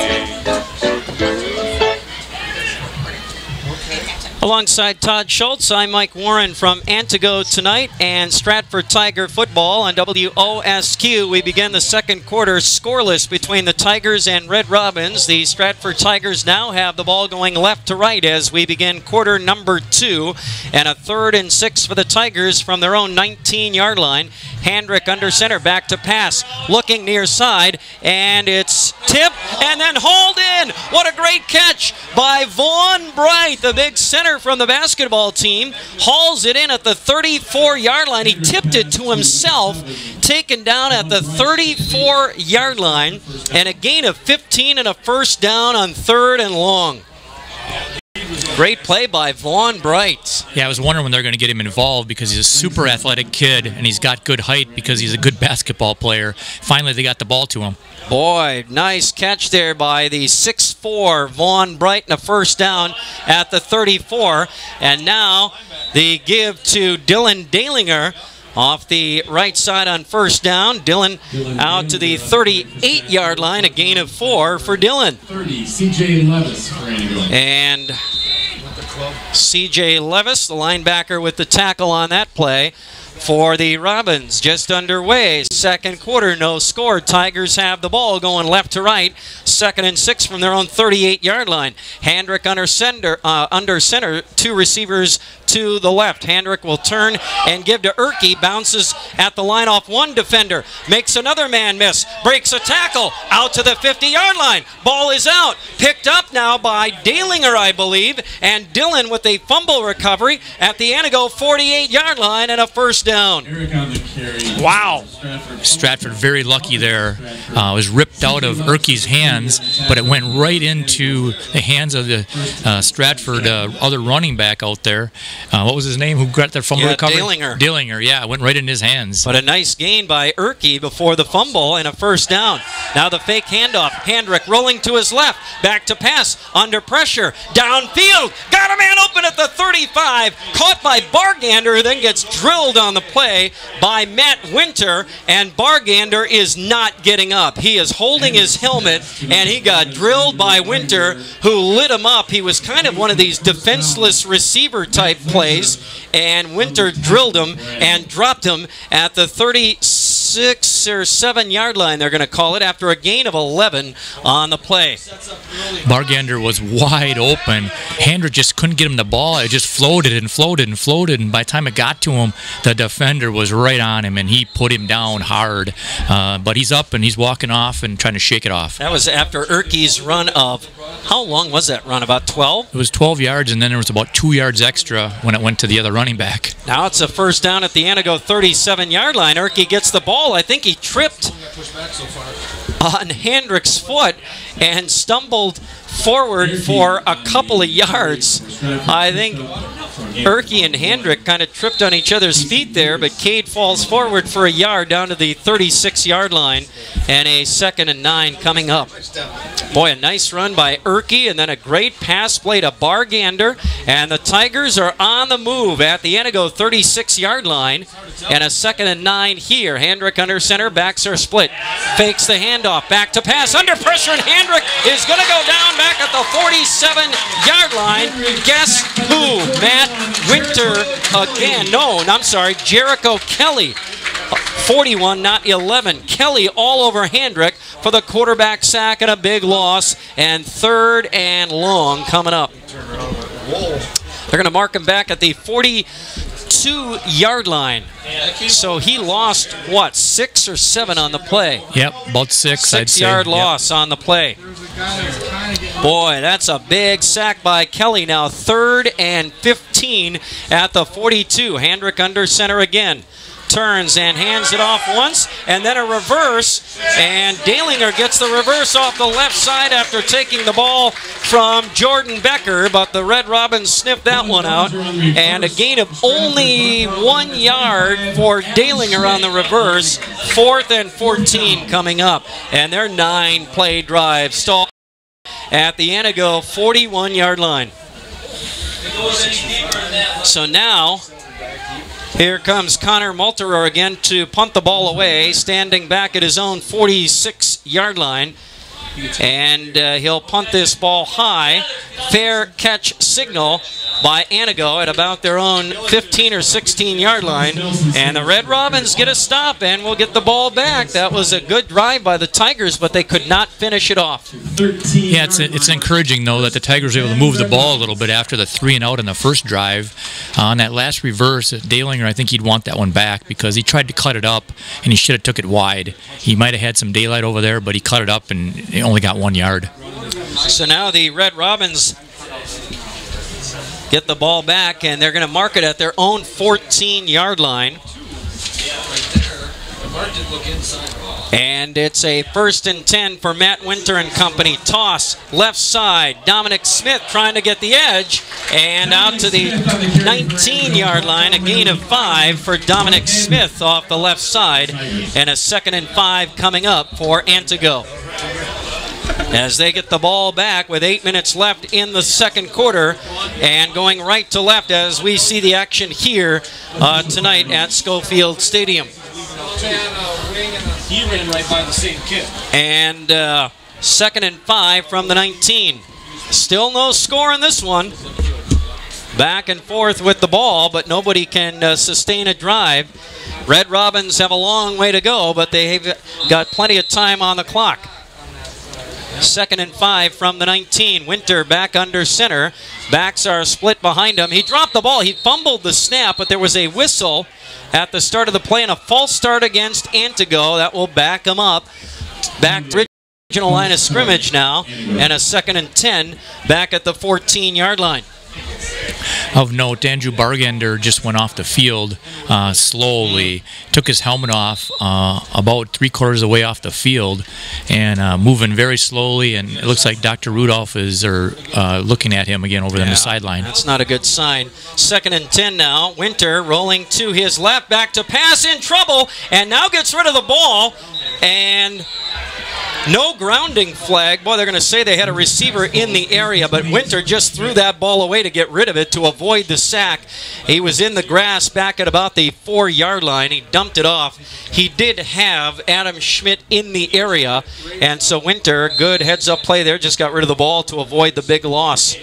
Alongside Todd Schultz, I'm Mike Warren from Antigo tonight and Stratford Tiger football on WOSQ. We begin the second quarter scoreless between the Tigers and Red Robins. The Stratford Tigers now have the ball going left to right as we begin quarter number 2, and a 3rd and 6 for the Tigers from their own 19-yard line. Handrick under center, back to pass, looking near side, and it's tipped and then hauled in. What a great catch by Vaughn Bright, the big center from the basketball team. Hauls it in at the 34-yard line. He tipped it to himself, taken down at the 34-yard line, and a gain of 15 and a first down on 3rd and long. Great play by Vaughn Bright. Yeah, I was wondering when they're going to get him involved because he's a super athletic kid and he's got good height because he's a good basketball player. Finally, they got the ball to him. Boy, nice catch there by the 6'4" Vaughn Bright and a first down at the 34. And now the give to Dylan Dalinger off the right side on first down. Dylan out to the 38-yard line, a gain of 4 for Dylan. 30, C.J. Levis for Antigo. And C.J. Levis, the linebacker, with the tackle on that play for the Robins. Just underway. Second quarter, no score. Tigers have the ball going left to right. 2nd and 6 from their own 38-yard line. Handrick under center, 2 receivers to the left. Handrick will turn and give to Erke. Bounces at the line off 1 defender. Makes another man miss. Breaks a tackle out to the 50-yard line. Ball is out. Picked up now by Dalinger, I believe. And Dylan with a fumble recovery at the Antigo 48-yard line and a first down. Wow. Stratford very lucky there. It was ripped out of Erke's hands, but it went right into the hands of the Stratford other running back out there. What was his name? Who got that fumble recovery? Dalinger. Dalinger, yeah, it went right in his hands. But a nice gain by Erke before the fumble and a first down. Now the fake handoff. Handrick rolling to his left. Back to pass. Under pressure. Downfield. Got a man open at the 35. Caught by Bargander, then gets drilled on the play by Matt Winter. And Bargander is not getting up. He is holding his helmet, and he got drilled by Winter, who lit him up. He was kind of one of these defenseless receiver type plays, and Winter drilled him and dropped him at the 36 or 7-yard line, they're going to call it after a gain of 11 on the play. Bargander was wide open. Hendrick just couldn't get him the ball. It just floated and floated and floated, and by the time it got to him, the defender was right on him, and he put him down hard. But he's up, and he's walking off and trying to shake it off. That was after Erke's run of, how long was that run, about 12? It was 12 yards, and then there was about 2 yards extra when it went to the other running back. Now it's a first down at the Antigo 37-yard line. Erke gets the ball. I think he tripped on Hendrick's foot and stumbled forward for a couple of yards. I think Erke and Hendrick kind of tripped on each other's feet there, but Cade falls forward for a yard down to the 36-yard line, and a 2nd and 9 coming up. Boy, a nice run by Erke, and then a great pass play to Bargander, and the Tigers are on the move at the Antigo 36-yard line, and a 2nd and 9 here. Hendrick under center, backs are split, fakes the handoff, back to pass, under pressure, and Hendrick is going to go down back at the 47-yard line. Guess who? Matt Winter again. No, I'm sorry, Jericho Kelly. 41, not 11. Kelly all over Hendrick for the quarterback sack and a big loss. And 3rd and long coming up. They're going to mark him back at the 42-yard line. So he lost, what, 6 or 7 on the play? Yep, about 6, I'd say. 6-yard loss on the play. Boy, that's a big sack by Kelly now. 3rd and 15 at the 42. Hendrick under center again. Turns and hands it off once, and then a reverse, and Dalinger gets the reverse off the left side after taking the ball from Jordan Becker, but the Red Robins sniffed that one out, and a gain of only 1 yard for Dalinger on the reverse. 4th and 14 coming up, and their 9-play drive stalled at the Antigo 41-yard line. So now here comes Connor Multerer again to punt the ball away, standing back at his own 46-yard line. And he'll punt this ball high. Fair catch signal by Antigo at about their own 15 or 16-yard line. And the Red Robins get a stop and will get the ball back. That was a good drive by the Tigers, but they could not finish it off. Yeah, it's encouraging, though, that the Tigers were able to move the ball a little bit after the 3-and-out in the first drive. On that last reverse, Dalinger, I think he'd want that one back because he tried to cut it up, and he should have took it wide. He might have had some daylight over there, but he cut it up, and he only got 1 yard. So now the Red Robins get the ball back, and they're going to mark it at their own 14-yard line. And it's a 1st and 10 for Matt Winter and company. Toss, left side. Dominic Smith trying to get the edge. And out to the 19-yard line. A gain of 5 for Dominic Smith off the left side. And a 2nd and 5 coming up for Antigo. As they get the ball back with 8 minutes left in the second quarter, and going right to left as we see the action here tonight at Schofield Stadium. He ran right by the same kid. And 2nd and 5 from the 19. Still no score in this one. Back and forth with the ball, but nobody can sustain a drive. Red Robins have a long way to go, but they've got plenty of time on the clock. 2nd and 5 from the 19. Winter back under center. Backs are split behind him. He dropped the ball. He fumbled the snap, but there was a whistle at the start of the play and a false start against Antigo. That will back him up. Back to the original line of scrimmage now. And a 2nd and 10 back at the 14-yard line. Of note, Andrew Bargander just went off the field slowly, took his helmet off about 3/4 of the way off the field, and moving very slowly, and it looks like Dr. Rudolph is looking at him again over on the sideline. That's not a good sign. 2nd and 10 now. Winter rolling to his left, back to pass, in trouble, and now gets rid of the ball, and no grounding flag. Boy, they're going to say they had a receiver in the area, but Winter just threw that ball away to get rid of it to avoid the sack. He was in the grass back at about the 4-yard line. He dumped it off. He did have Adam Schmidt in the area, and so Winter, good heads-up play there, just got rid of the ball to avoid the big loss.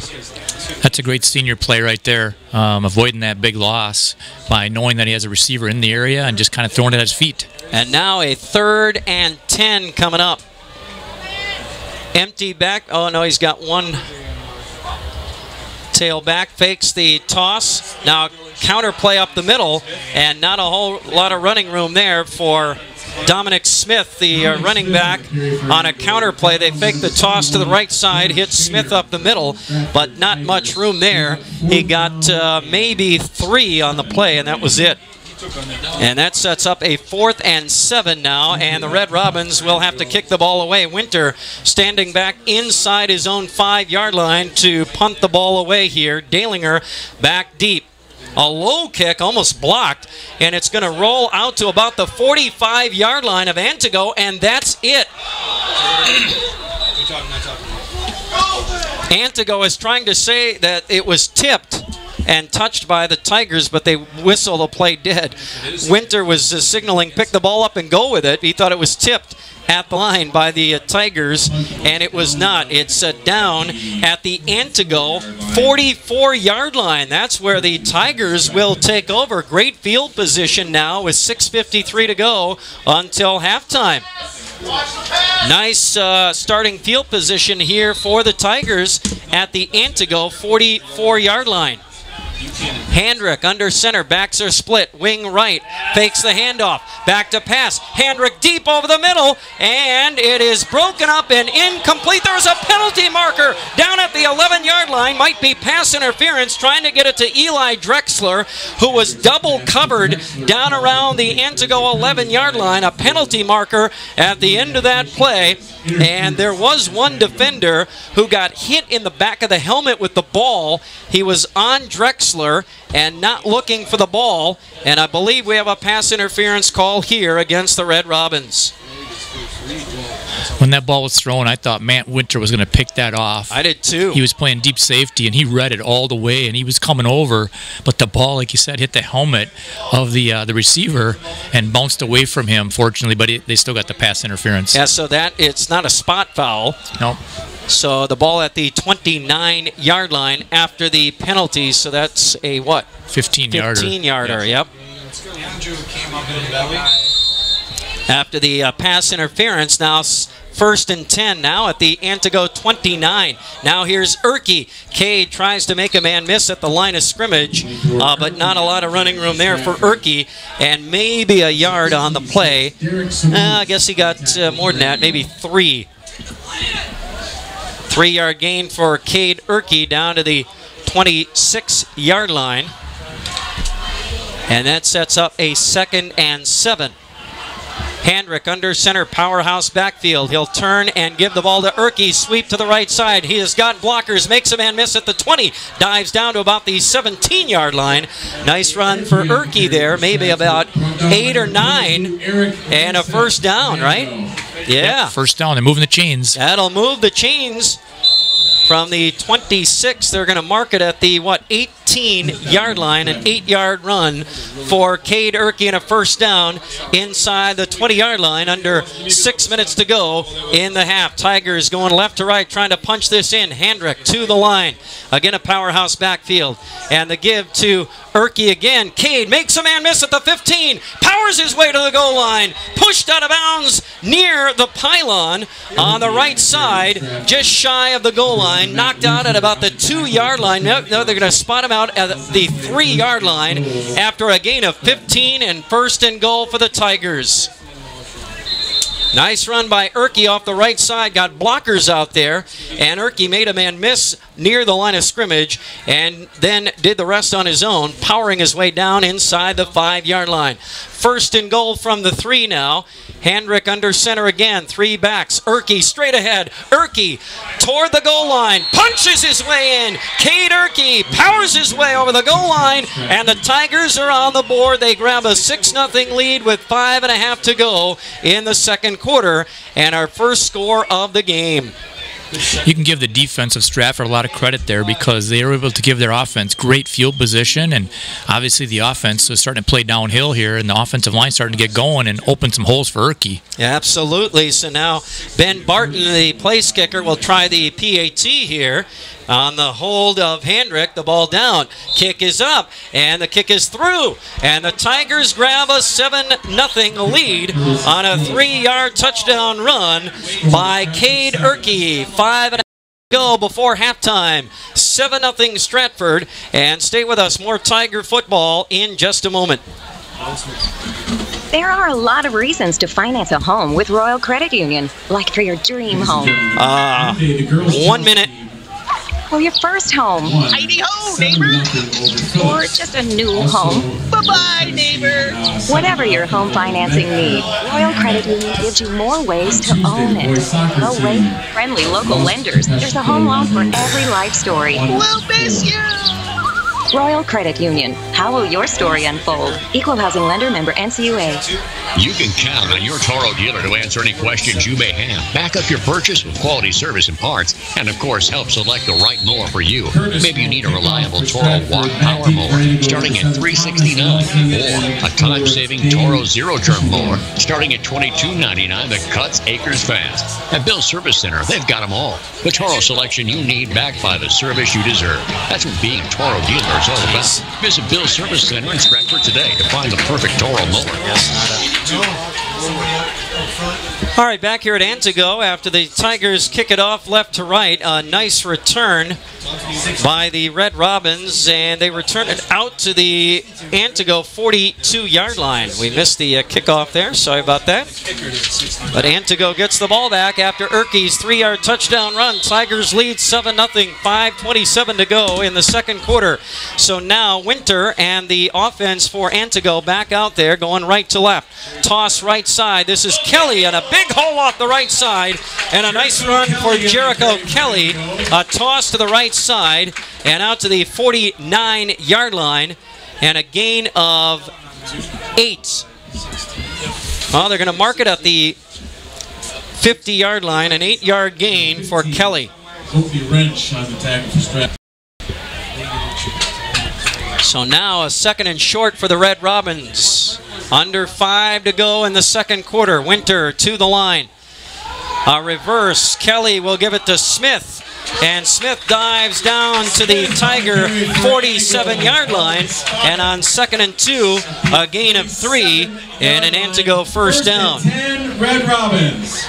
That's a great senior play right there, avoiding that big loss by knowing that he has a receiver in the area and just kind of throwing it at his feet. And now a 3rd and 10 coming up. Empty back. Oh, no, he's got one tail back. Fakes the toss. Now counter play up the middle, and not a whole lot of running room there for Dominic Smith, the running back, on a counter play. They fake the toss to the right side, hit Smith up the middle, but not much room there. He got maybe 3 on the play, and that was it. And that sets up a 4th and 7 now, and the Red Robins will have to kick the ball away. Winter standing back inside his own 5-yard line to punt the ball away here. Dalinger back deep. A low kick, almost blocked, and it's going to roll out to about the 45-yard line of Antigo, and that's it. Antigo is trying to say that it was tipped and touched by the Tigers, but they whistle the play dead. Winter was signaling pick the ball up and go with it. He thought it was tipped at the line by the Tigers, and it was not. It's down at the Antigo 44-yard line. That's where the Tigers will take over. Great field position now with 6:53 to go until halftime. Nice starting field position here for the Tigers at the Antigo 44-yard line. Handrick under center, backs are split, wing right, fakes the handoff, back to pass, Handrick deep over the middle, and it is broken up and incomplete. There's a penalty marker down at the 11-yard line, might be pass interference, trying to get it to Eli Drexler, who was double covered down around the Antigo 11-yard line. A penalty marker at the end of that play, and there was one defender who got hit in the back of the helmet with the ball. He was on Drexler and not looking for the ball, and I believe we have a pass interference call here against the Red Robins. When that ball was thrown, I thought Matt Winter was going to pick that off. I did too. He was playing deep safety, and he read it all the way, and he was coming over, but the ball, like you said, hit the helmet of the receiver and bounced away from him, fortunately, but they still got the pass interference. Yeah, so that it's not a spot foul. Nope. So the ball at the 29-yard line after the penalty, so that's a what? 15-yarder. 15-yarder, yep. After the pass interference, now 1st and 10 now at the Antigo 29. Now here's Erkey. Cade tries to make a man miss at the line of scrimmage, but not a lot of running room there for Erkey, and maybe a yard on the play. I guess he got more than that, maybe 3. 3-yard gain for Cade Erkey down to the 26-yard line. And that sets up a 2nd and 7. Handrick under center, powerhouse backfield. He'll turn and give the ball to Erkey. Sweep to the right side. He has got blockers. Makes a man miss at the 20. Dives down to about the 17-yard line. Nice run for Erkey there. Maybe about 8 or 9. And a first down, right? Yeah. Yep, first down. They're moving the chains. That'll move the chains. From the 26, they're going to mark it at the, 18-yard line, an 8-yard run for Cade Erkey and a first down inside the 20-yard line, under 6 minutes to go in the half. Tigers going left to right, trying to punch this in. Handrick to the line. Again, a powerhouse backfield. And the give to Erkey again. Cade makes a man miss at the 15. Powers his way to the goal line. Pushed out of bounds near the pylon on the right side, just shy of the goal line. Knocked out at about the 2-yard line. No, they're going to spot him out at the 3-yard line after a gain of 15 and 1st and goal for the Tigers. Nice run by Erkey off the right side. Got blockers out there, and Erkey made a man miss near the line of scrimmage and then did the rest on his own, powering his way down inside the 5-yard line. 1st and goal from the 3 now. Handrick under center again. 3 backs. Erkey straight ahead. Erkey toward the goal line. Punches his way in. Cade Erkey powers his way over the goal line, and the Tigers are on the board. They grab a 6-0 lead with 5.5 to go in the second quarter, and our first score of the game. You can give the defense of Stratford a lot of credit there, because they were able to give their offense great field position, and obviously the offense was starting to play downhill here, and the offensive line starting to get going and open some holes for Erkey. Yeah, absolutely. So now Ben Barton, the place kicker, will try the PAT here. on the hold of Hendrick. The ball down. Kick is up, and the kick is through. And the Tigers grab a 7-0 lead on a 3-yard touchdown run by Cade Erkey. 5.5 go before halftime. 7-0 Stratford. And stay with us. More Tiger football in just a moment. There are a lot of reasons to finance a home with Royal Credit Union, like for your dream home. 1 minute. Or your first home. Heidi-ho, neighbor! Or just a new home. Bye-bye, neighbor! Whatever your home financing need, Royal Credit Union gives you more ways to own it. Low rate, friendly local lenders. There's a home loan for every life story. We'll miss you! Royal Credit Union. How will your story unfold? Equal housing lender, member NCUA. You can count on your Toro dealer to answer any questions you may have. Back up your purchase with quality service and parts, and of course help select the right mower for you. Maybe you need a reliable Toro walk power mower starting at $369, or a time-saving Toro zero-turn mower starting at $22.99 that cuts acres fast. At Bill's Service Center, they've got them all. The Toro selection you need, backed by the service you deserve. That's what being a Toro dealer is all about. Visit Bill's Service Center in Stratford today to find the perfect Toro mower. All right, back here at Antigo after the Tigers kick it off left to right. A nice return by the Red Robins, and they return it out to the Antigo 42-yard line. We missed the kickoff there. Sorry about that. But Antigo gets the ball back after Erkey's 3-yard touchdown run. Tigers lead 7-0, 5:27 to go in the second quarter. So now Winter and the offense for Antigo back out there going right to left. Toss right side. This is Kelly, and a big hole off the right side, and a nice run for Jericho Kelly. A toss to the right side and out to the 49-yard line, and a gain of 8. Well, they're going to mark it at the 50-yard line, an 8-yard gain for Kelly. So now a second and short for the Red Robins. Under 5 to go in the second quarter. Winter to the line. A reverse. Kelly will give it to Smith. And Smith dives down to the Tiger 47-yard line. And on 2nd and 2, a gain of 3 and an Antigo first down. 10 Red Robins.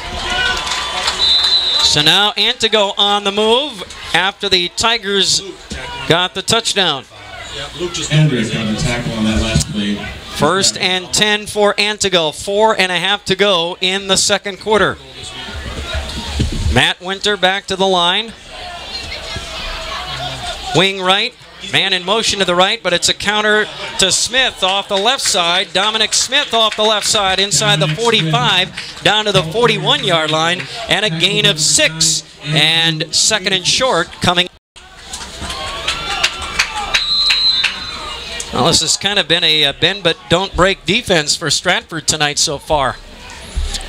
So now Antigo on the move after the Tigers got the touchdown. Andrews got a tackle on that last play. 1st and 10 for Antigo. 4.5 to go in the second quarter. Matt Winter back to the line. Wing right. Man in motion to the right, but it's a counter to Smith off the left side. Dominic Smith off the left side inside the 45 down to the 41-yard line, and a gain of 6. And 2nd and short coming. Well, this has kind of been a bend but don't break defense for Stratford tonight so far.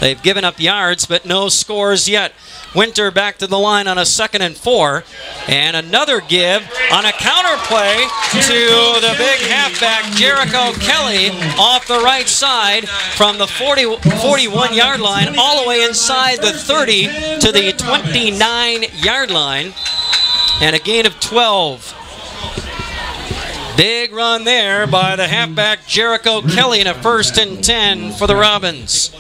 They've given up yards, but no scores yet. Winter back to the line on a 2nd and 4. And another give on a counter play to the big halfback, Jericho Kelly, off the right side from the 41-yard line all the way inside the 30 to the 29-yard line. And a gain of 12. Big run there by the halfback Jericho Kelly, and a 1st and 10 for the Robins.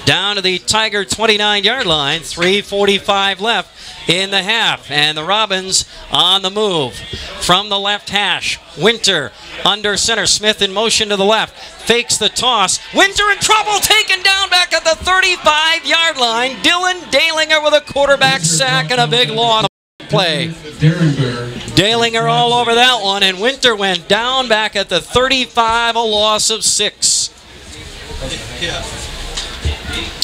Down to the Tiger 29-yard line, 3:45 left in the half, and the Robins on the move. From the left hash, Winter under center, Smith in motion to the left, fakes the toss. Winter in trouble, taken down back at the 35-yard line. Dylan Dalinger with a quarterback sack and a big loss. Play. Dalinger all over that one, and Winter went down back at the 35, a loss of 6.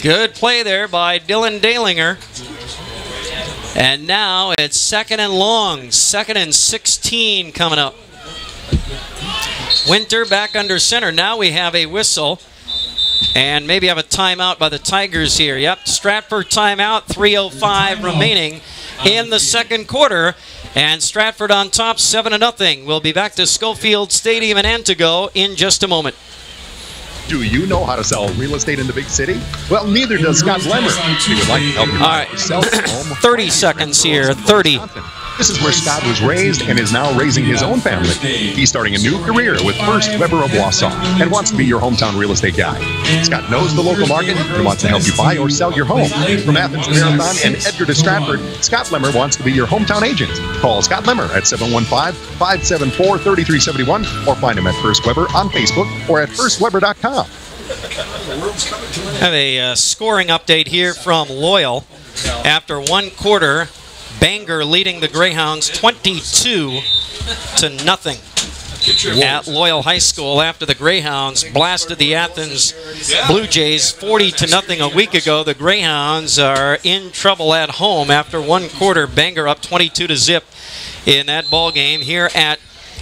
Good play there by Dylan Dalinger. And now it's 2nd and long, 2nd and 16 coming up. Winter back under center. Now we have a whistle. And maybe have a timeout by the Tigers here. Yep, Stratford timeout, 3:05 remaining in the second quarter. And Stratford on top, 7-0. We'll be back to Schofield Stadium in Antigo in just a moment. Do you know how to sell real estate in the big city? Well, neither does Scott Lemmer. We would like to help you sell home. 30 seconds here, 30. This is where Scott was raised and is now raising his own family. He's starting a new career with First Weber of Wausau and wants to be your hometown real estate guy. Scott knows the local market and wants to help you buy or sell your home. From Athens to Marathon and Edgar to Stratford, Scott Lemmer wants to be your hometown agent. Call Scott Lemmer at 715-574-3371 or find him at First Weber on Facebook or at firstweber.com. Have a scoring update here from Loyal. After one quarter, Bangor leading the Greyhounds 22-0 at Loyal High School after the Greyhounds blasted the Athens Blue Jays 40-0 a week ago. The Greyhounds are in trouble at home after one quarter. Bangor up 22-0 in that ball game here at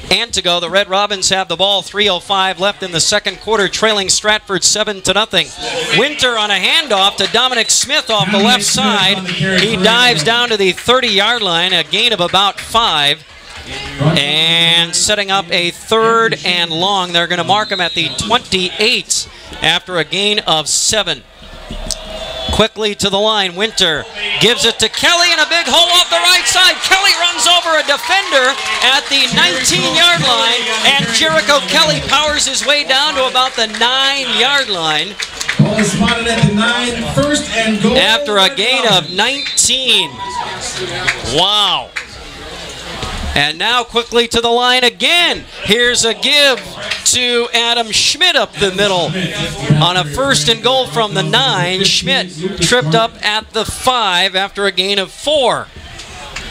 Antigo. The Red Robins have the ball, 3:05 left in the second quarter, trailing Stratford 7-0. Winter on a handoff to Dominic Smith off the left side. He dives down to the 30-yard line, a gain of about 5. And setting up a 3rd and long. They're going to mark him at the 28 after a gain of 7. Quickly to the line, Winter gives it to Kelly in a big hole off the right side. Kelly runs over a defender at the 19-yard line, and Jericho Kelly powers his way down to about the 9-yard line. Ball is spotted at the 9, 1st and goal. After a gain of 19. Wow. And now quickly to the line again. Here's a give to Adam Schmidt up the middle. On a 1st and goal from the 9, Schmidt tripped up at the 5 after a gain of 4.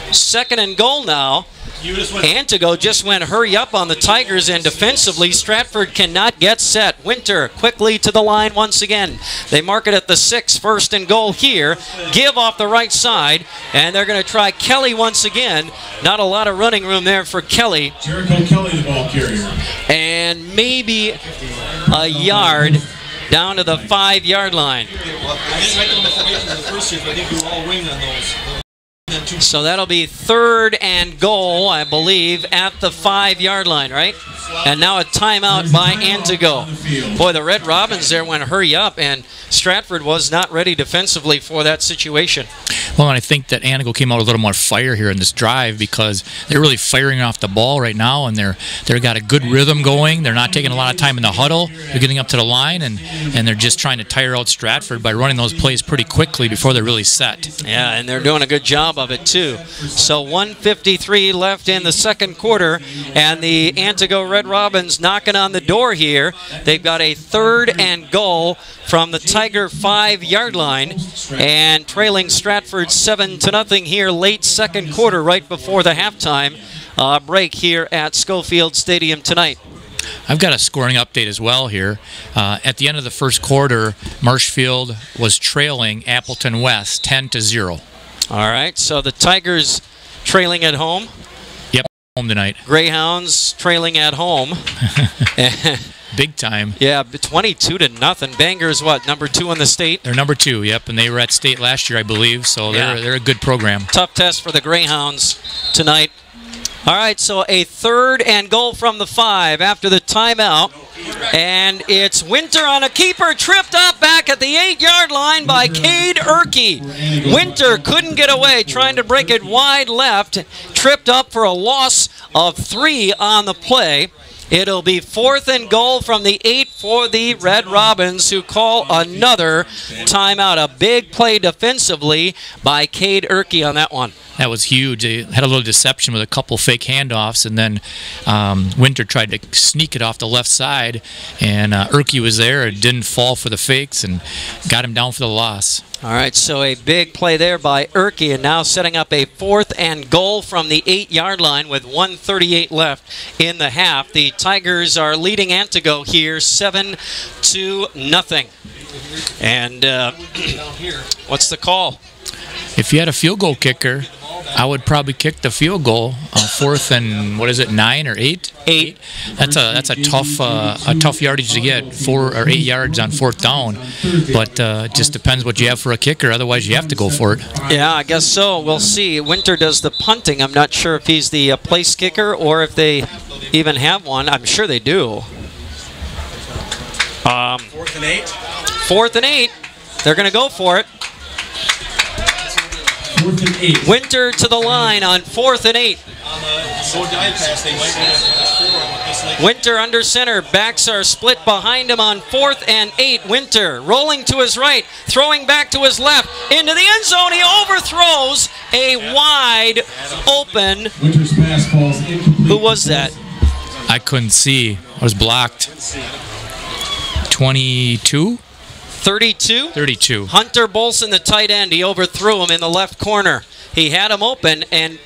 2nd and goal now. Antigo just went hurry up on the Tigers, and defensively Stratford cannot get set. Winter quickly to the line once again. They mark it at the 6, 1st and goal here. Give off the right side, and they're going to try Kelly once again. Not a lot of running room there for Kelly. Jericho Kelly, the ball carrier. And maybe a yard down to the 5-yard line. So that'll be 3rd and goal, I believe, at the 5-yard line, right? And now a timeout by Antigo. Boy, the Red Robins there went hurry up, and Stratford was not ready defensively for that situation. Well, and I think that Antigo came out a little more fire here in this drive because they're really firing off the ball right now, and they've got a good rhythm going. They're not taking a lot of time in the huddle. They're getting up to the line, and they're just trying to tire out Stratford by running those plays pretty quickly before they're really set. Yeah, and they're doing a good job of it too. So 1:53 left in the second quarter, and the Antigo Red Robins knocking on the door here. They've got a 3rd and goal from the Tiger 5-yard line, and trailing Stratford 7-0 here late second quarter, right before the halftime break here at Schofield Stadium tonight. I've got a scoring update as well here. At the end of the first quarter, Marshfield was trailing Appleton West 10-0. All right, so the Tigers trailing at home. Yep, home tonight. Greyhounds trailing at home. Big time. Yeah, 22-0. Bangor's what, number 2 in the state? They're number 2, yep, and they were at state last year, I believe, so they're a good program. Tough test for the Greyhounds tonight. All right, so a 3rd and goal from the 5 after the timeout. And it's Winter on a keeper, tripped up back at the 8-yard line by Cade Erkey. Winter couldn't get away, trying to break it wide left, tripped up for a loss of 3 on the play. It'll be 4th and goal from the 8 for the Red Robins, who call another timeout. A big play defensively by Cade Erkey on that one. That was huge. They had a little deception with a couple fake handoffs, and then Winter tried to sneak it off the left side, and Erkey was there. It didn't fall for the fakes and got him down for the loss. All right, so a big play there by Erkey, and now setting up a 4th and goal from the 8-yard line with 1:38 left in the half. The Tigers are leading Antigo here 7-0. And what's the call? If you had a field goal kicker, I would probably kick the field goal on 4th and, what is it, 9 or 8? 8. That's a tough yardage to get, 4 or 8 yards on 4th down. But it just depends what you have for a kicker. Otherwise, you have to go for it. Yeah, I guess so. We'll see. Winter does the punting. I'm not sure if he's the place kicker or if they even have one. I'm sure they do. 4th and 8. 4th and 8. They're going to go for it. Winter to the line on 4th and 8. Winter under center. Backs are split behind him on 4th and 8. Winter rolling to his right, throwing back to his left. Into the end zone. He overthrows a wide open. Who was that? I couldn't see. I was blocked. 22? 32? 32. Hunter Bolson, the tight end. He overthrew him in the left corner. He had him open, and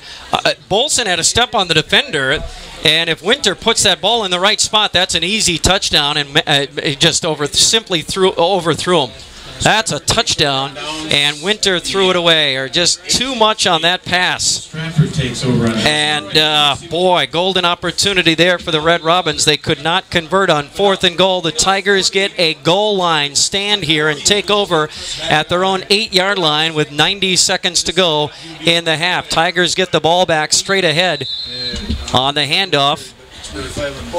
Bolson had a step on the defender. And if Winter puts that ball in the right spot, that's an easy touchdown, and he just simply overthrew him. That's a touchdown, and Winter threw it away, or just too much on that pass. And, boy, golden opportunity there for the Red Robins. They could not convert on 4th and goal. The Tigers get a goal line stand here and take over at their own 8-yard line with 90 seconds to go in the half. Tigers get the ball back straight ahead on the handoff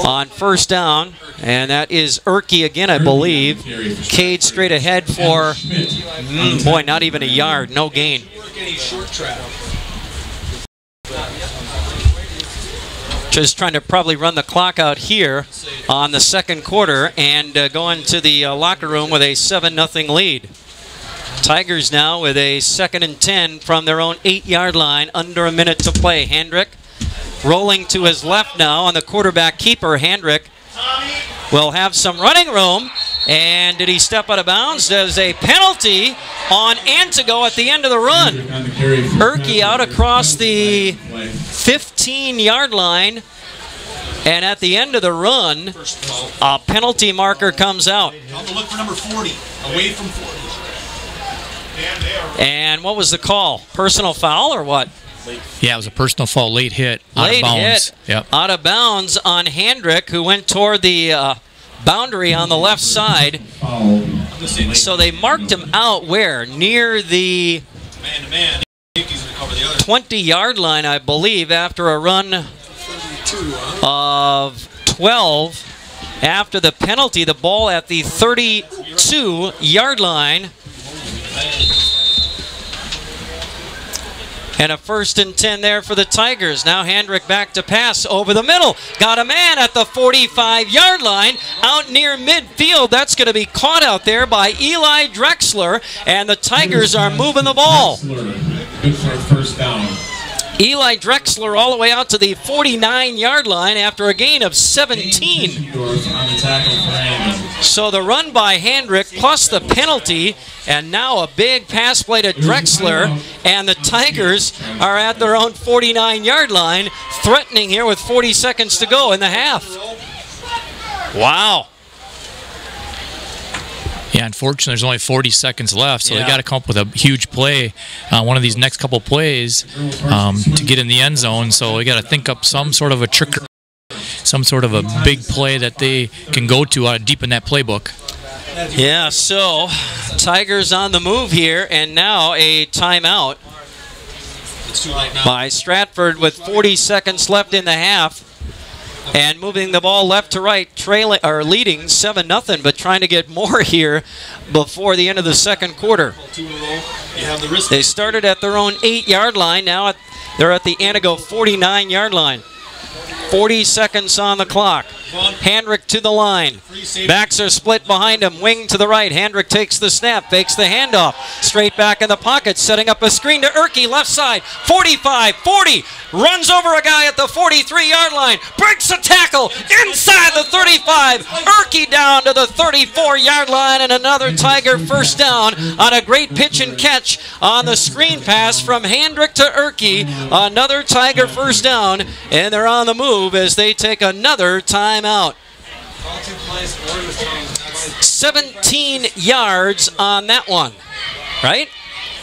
on 1st down, and that is Erke again, I believe. Cade straight ahead for, boy, not even a yard, no gain. Just trying to probably run the clock out here on the second quarter and go into the locker room with a 7-0 lead. Tigers now with a 2nd and 10 from their own 8-yard line, under a minute to play. Hendrick rolling to his left now on the quarterback keeper. Hendrick will have some running room. And did he step out of bounds? There's a penalty on Antigo at the end of the run. Erke out across the 15-yard line. And at the end of the run, a penalty marker comes out. On the look for number 40, away from 40. And what was the call? Personal foul or what? Yeah, it was a personal foul, late hit, out of bounds. Yep. Out of bounds on Hendrick, who went toward the boundary on the left side. So they marked him out where? Near the 20-yard line, I believe, after a run of 12. After the penalty, the ball at the 32-yard line. And a 1st and 10 there for the Tigers. Now Hendrick back to pass over the middle. Got a man at the 45-yard line out near midfield. That's going to be caught out there by Eli Drexler. And the Tigers are moving the ball. Good for a 1st down. Eli Drexler all the way out to the 49-yard line after a gain of 17. So the run by Hendrick plus the penalty, and now a big pass play to Drexler, and the Tigers are at their own 49-yard line, threatening here with 40 seconds to go in the half. Wow. Yeah, unfortunately, there's only 40 seconds left, so they got to come up with a huge play, one of these next couple plays, to get in the end zone. So they got to think up some sort of a trick, some sort of a big play that they can go to deep in that playbook. Yeah, so Tigers on the move here, and now a timeout by Stratford with 40 seconds left in the half. And moving the ball left to right, trailing or leading 7-0, but trying to get more here before the end of the second quarter. They started at their own 8-yard line. Now they're at the Antigo 49-yard line. 40 seconds on the clock. Hendrick to the line. Backs are split behind him. Wing to the right. Hendrick takes the snap. Fakes the handoff. Straight back in the pocket. Setting up a screen to Erke. Left side. 45. 40. Runs over a guy at the 43-yard line. Breaks a tackle. Inside the 35. Erke down to the 34-yard line. And another Tiger 1st down on a great pitch and catch on the screen pass from Hendrick to Erke. Another Tiger 1st down. And they're on the move as they take another time out. 17 yards on that one, right?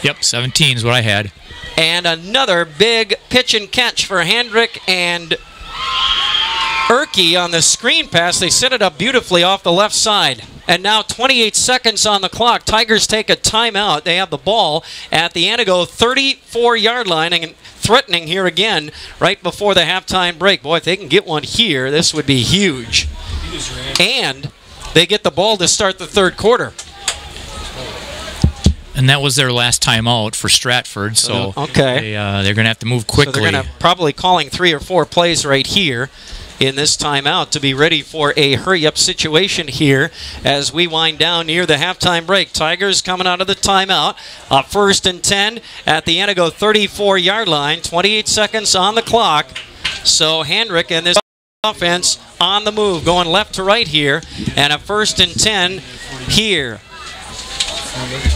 Yep, 17 is what I had. And another big pitch and catch for Hendrick and Erke on the screen pass. They set it up beautifully off the left side. And now 28 seconds on the clock. Tigers take a timeout. They have the ball at the Antigo 34-yard line and threatening here again right before the halftime break. Boy, if they can get one here, this would be huge. And they get the ball to start the third quarter. And that was their last timeout for Stratford, so okay. they're going to have to move quickly. So they're going to probably calling 3 or 4 plays right here in this timeout to be ready for a hurry-up situation here as we wind down near the halftime break. Tigers coming out of the timeout. 1st and 10 at the Antigo 34-yard line. 28 seconds on the clock. So Hendrick and this offense on the move, going left to right here. And a 1st and 10 here.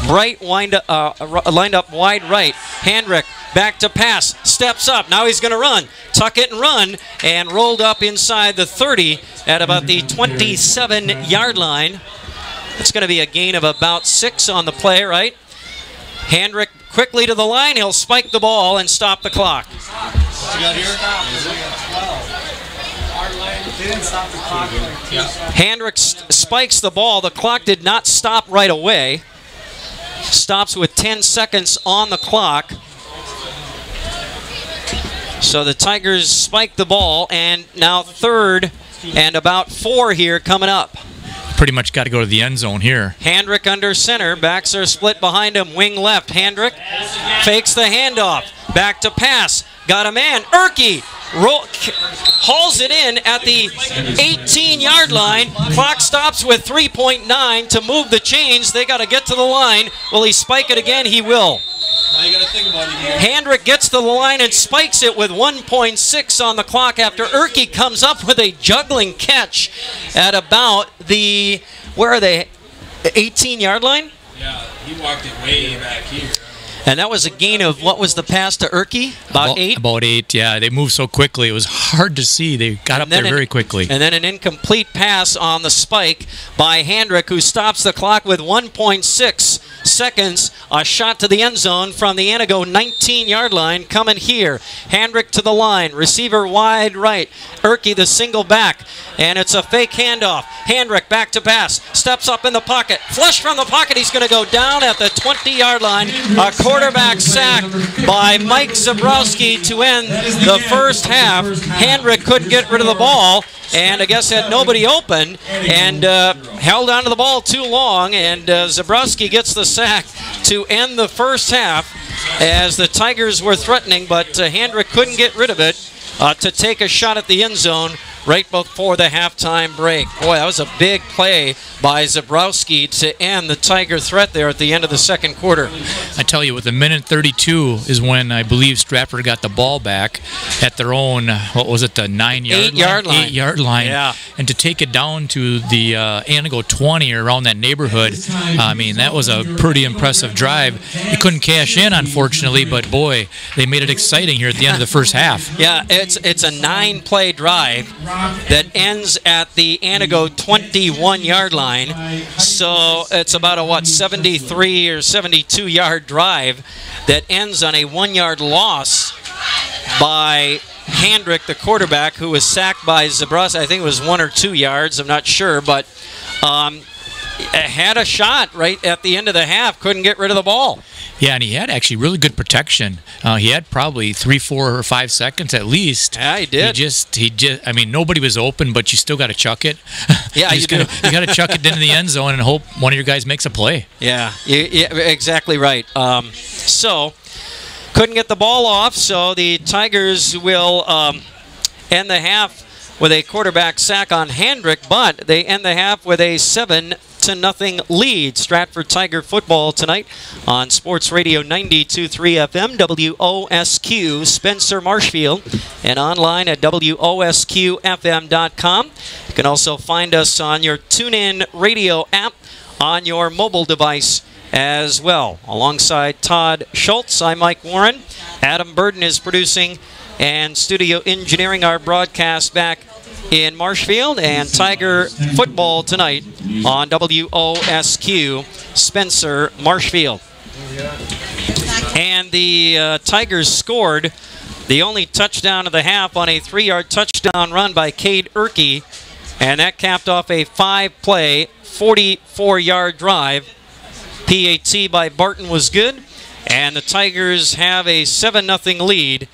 Bright lined up wide right. Hendrick back to pass, steps up, now he's going to run, tuck it and run, and rolled up inside the 30 at about the 27-yard line. It's going to be a gain of about 6 on the play, right? Hendrick quickly to the line, he'll spike the ball and stop the clock. Hendrick spikes the ball, the clock did not stop right away. Stops with 10 seconds on the clock. So the Tigers spike the ball, and now 3rd and about 4 here coming up. Pretty much got to go to the end zone here. Hendrick under center. Backs are split behind him. Wing left. Hendrick fakes the handoff. Back to pass. Got a man. Erke hauls it in at the 18-yard line. Clock stops with 3.9 to move the chains. They got to get to the line. Will he spike it again? He will. Now you got to think about it here. Hendrick gets to the line and spikes it with 1.6 on the clock after Erke comes up with a juggling catch at about the, where are they, 18-yard line? Yeah, he walked it way back here. And that was a gain of, what was the pass to Erke? About 8? About 8, yeah. They moved so quickly. It was hard to see. They got up there very quickly. And then an incomplete pass on the spike by Hendrick, who stops the clock with 1.6 seconds. A shot to the end zone from the Antigo 19-yard line coming here. Hendrick to the line. Receiver wide right. Erke the single back. And it's a fake handoff. Hendrick back to pass. Steps up in the pocket. Flush from the pocket. He's going to go down at the 20-yard line. A quarterback sack by Mike Zabrowski to end the first half. Hendrick couldn't get rid of the ball, and I guess had nobody open, and held onto the ball too long, and Zabrowski gets the sack to end the first half as the Tigers were threatening, but Hendrick couldn't get rid of it to take a shot at the end zone right before the halftime break. Boy, that was a big play by Zabrowski to end the Tiger threat there at the end of the second quarter. I tell you, with a minute 32 is when I believe Stratford got the ball back at their own, what was it, the 9-yard line? 8-yard line. Yeah. And to take it down to the Antigo 20 or around that neighborhood, I mean, that was a pretty impressive drive. They couldn't cash in, unfortunately, but boy, they made it exciting here at the end of the first half. Yeah, it's a 9-play drive that ends at the Antigo 21-yard line. So it's about a, 73 or 72-yard drive that ends on a 1-yard loss by Hendrick, the quarterback, who was sacked by Zabrowski. I think it was 1 or 2 yards. I'm not sure, but had a shot right at the end of the half. Couldn't get rid of the ball. Yeah, and he had actually really good protection. He had probably 3, 4, or 5 seconds at least. Yeah, he did. He just. I mean, nobody was open, but you still got to chuck it. Yeah, you got to chuck it into the end zone and hope one of your guys makes a play. Yeah, exactly right. So couldn't get the ball off. So the Tigers will end the half with a quarterback sack on Hendrick, but they end the half with a 7-0 lead. Stratford Tiger football tonight on Sports Radio 92.3 FM, WOSQ, Spencer Marshfield, and online at WOSQFM.com. You can also find us on your TuneIn radio app on your mobile device as well. Alongside Todd Schultz, I'm Mike Warren. Adam Burden is producing and studio engineering our broadcast back in Marshfield, and Tiger football tonight on WOSQ, Spencer Marshfield. And the Tigers scored the only touchdown of the half on a 3-yard touchdown run by Cade Erke, and that capped off a 5-play, 44-yard drive. PAT by Barton was good, and the Tigers have a 7-0 lead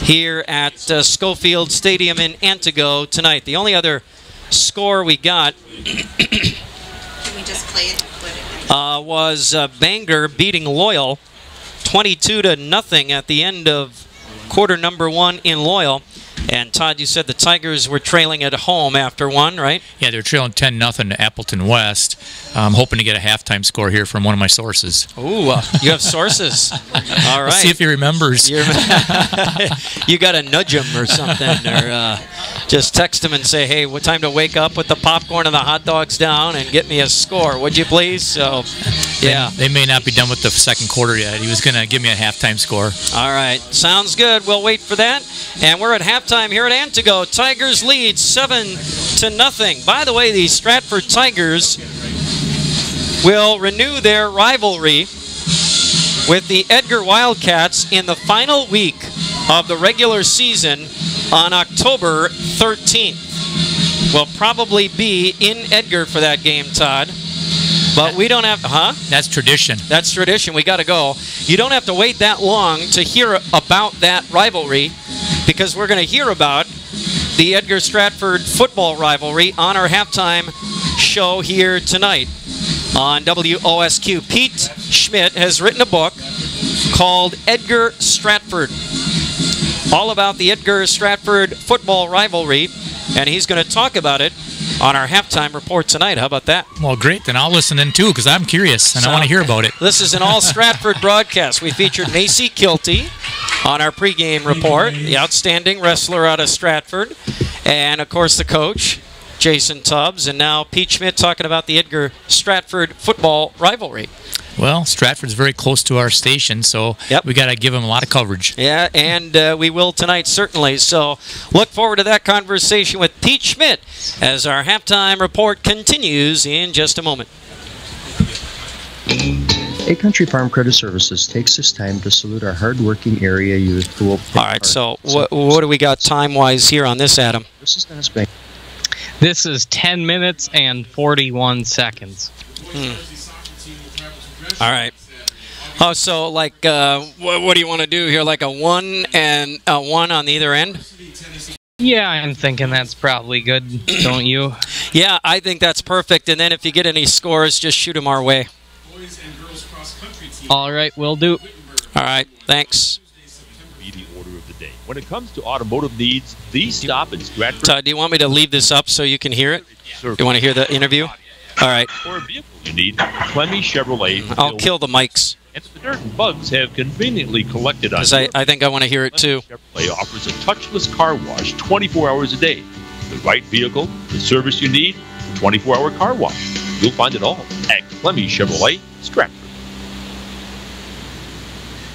here at Schofield Stadium in Antigo tonight. The only other score we got. Can we just play it? was Bangor beating Loyal 22-0 at the end of quarter number 1 in Loyal. And Todd, you said the Tigers were trailing at home after one, right? Yeah, they're trailing 10-0 to Appleton West. I'm hoping to get a halftime score here from one of my sources. Ooh, you have sources. All right. Let's see if he remembers. You got to nudge him or something, or just text him and say, hey, what time to wake up, put the popcorn and the hot dogs down, and get me a score, would you please? So, yeah. They may not be done with the second quarter yet. He was going to give me a halftime score. All right. Sounds good. We'll wait for that. And we're at halftime here at Antigo. Tigers lead 7-0. By the way, the Stratford Tigers will renew their rivalry with the Edgar Wildcats in the final week of the regular season on October 13th. We'll probably be in Edgar for that game, Todd. But we don't have, That's tradition. That's tradition. We got to go. You don't have to wait that long to hear about that rivalry, because we're going to hear about the Edgar Stratford football rivalry on our halftime show here tonight on WOSQ. Pete Schmidt has written a book called Edgar Stratford, all about the Edgar Stratford football rivalry, and he's going to talk about it on our halftime report tonight. How about that? Well, great. Then I'll listen in too, because I'm curious and I want to hear about it. This is an all Stratford broadcast. We featured Macy Kilty on our pregame report, the outstanding wrestler out of Stratford, and of course the coach, Jason Tubbs, and now Pete Schmidt talking about the Edgar Stratford football rivalry. Well, Stratford's very close to our station, so we got to give them a lot of coverage. Yeah, and we will tonight, certainly. So look forward to that conversation with Pete Schmidt as our halftime report continues in just a moment. A Country Farm Credit Services takes this time to salute our hardworking area youth who will take All right, so what do we got time-wise here on this, Adam? This is Dennis Bank. This is 10 minutes and 41 seconds. All right. Oh, so like, what do you want to do here? Like a 1 and a 1 on either end? Yeah, I'm thinking that's probably good, don't you? Yeah, I think that's perfect. And then if you get any scores, just shoot them our way. All right, will do. All right, thanks. The order of the day. When it comes to automotive needs, these stop in Stratford. Todd, do you want me to leave this up so you can hear it? You want to hear the interview? All right. For a vehicle you need, Clemmy Chevrolet. I'll kill the mics. And the dirt and bugs have conveniently collected on. Because I think I want to hear it too. Chevrolet offers a touchless car wash 24 hours a day. The right vehicle, the service you need, 24-hour car wash. You'll find it all at Clemmy Chevrolet, Stratford.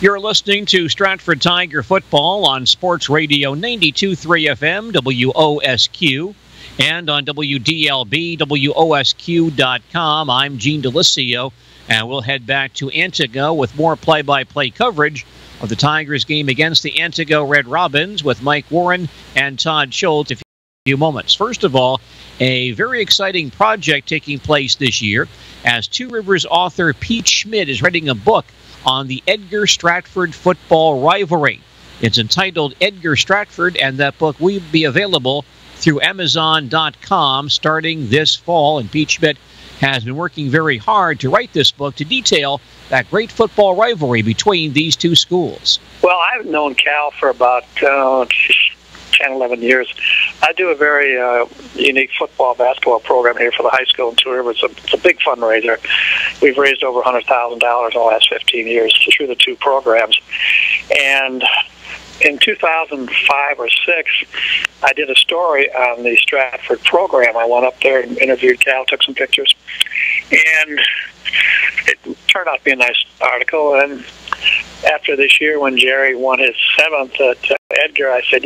You're listening to Stratford Tiger Football on Sports Radio 92.3 FM, WOSQ, and on WDLB, WOSQ.com. I'm Gene Delisio, and we'll head back to Antigo with more play-by-play coverage of the Tigers game against the Antigo Red Robins with Mike Warren and Todd Schultz in a few moments. First of all, a very exciting project taking place this year as Two Rivers author Pete Schmidt is writing a book on the Edgar Stratford football rivalry. It's entitled Edgar Stratford, and that book will be available through Amazon.com starting this fall. And Pete Schmidt has been working very hard to write this book to detail that great football rivalry between these two schools. Well, I've known Cal for about 10, 11 years. I do a very unique basketball program here for the high school in Two Rivers. It's a big fundraiser. We've raised over $100,000 in the last 15 years through the two programs. And in 2005 or 6, I did a story on the Stratford program. I went up there and interviewed Cal, took some pictures, and it turned out to be a nice article. And after this year, when Jerry won his 7th at Edgar, I said,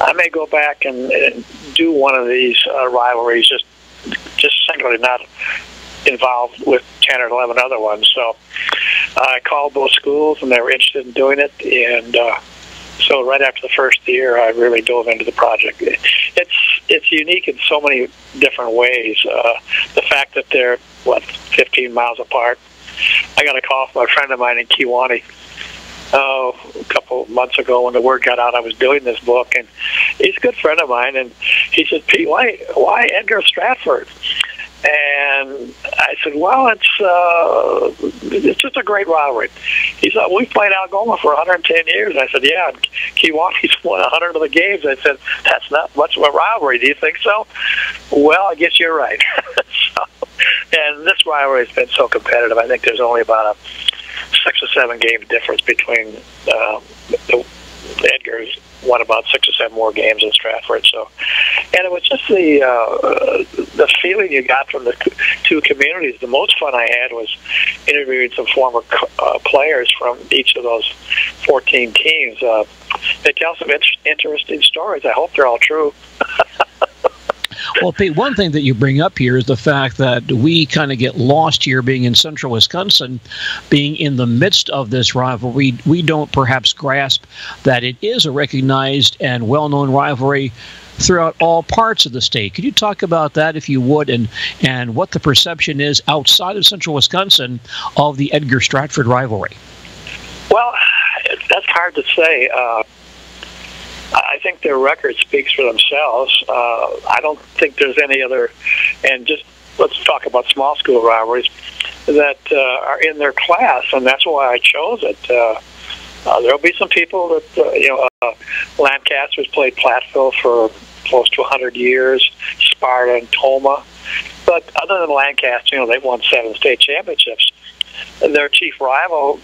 I may go back and do one of these rivalries, just singularly, not involved with 10 or 11 other ones. So I called both schools, and they were interested in doing it. And so right after the first year, I really dove into the project. It's unique in so many different ways. The fact that they're 15 miles apart. I got a call from a friend of mine in Kewanee a couple months ago when the word got out I was doing this book, and he's a good friend of mine, and he said, Pete, why Edgar Stratford? And I said, well, it's just a great rivalry. He said, we've played Algoma for 110 years. I said, yeah, Kewaukkee's won 100 of the games. I said, that's not much of a rivalry. Do you think so? Well, I guess you're right. And this rivalry has been so competitive. I think there's only about a 6 or 7 game difference between Edgar's won about 6 or 7 more games in Stratford. So, and it was just the feeling you got from the two communities. The most fun I had was interviewing some former players from each of those 14 teams. They tell some interesting stories. I hope they're all true. Well, Pete, one thing that you bring up here is the fact that we kind of get lost here being in central Wisconsin, being in the midst of this rivalry. We don't perhaps grasp that it is a recognized and well-known rivalry throughout all parts of the state. Could you talk about that, if you would, and what the perception is outside of central Wisconsin of the Edgar-Stratford rivalry? Well, that's hard to say. I think their record speaks for themselves. I don't think there's any other, and just let's talk about small school rivalries that are in their class, and that's why I chose it. There'll be some people that, Lancaster's played Platteville for close to 100 years, Sparta and Toma. But other than Lancaster, they've won 7 state championships. And their chief rival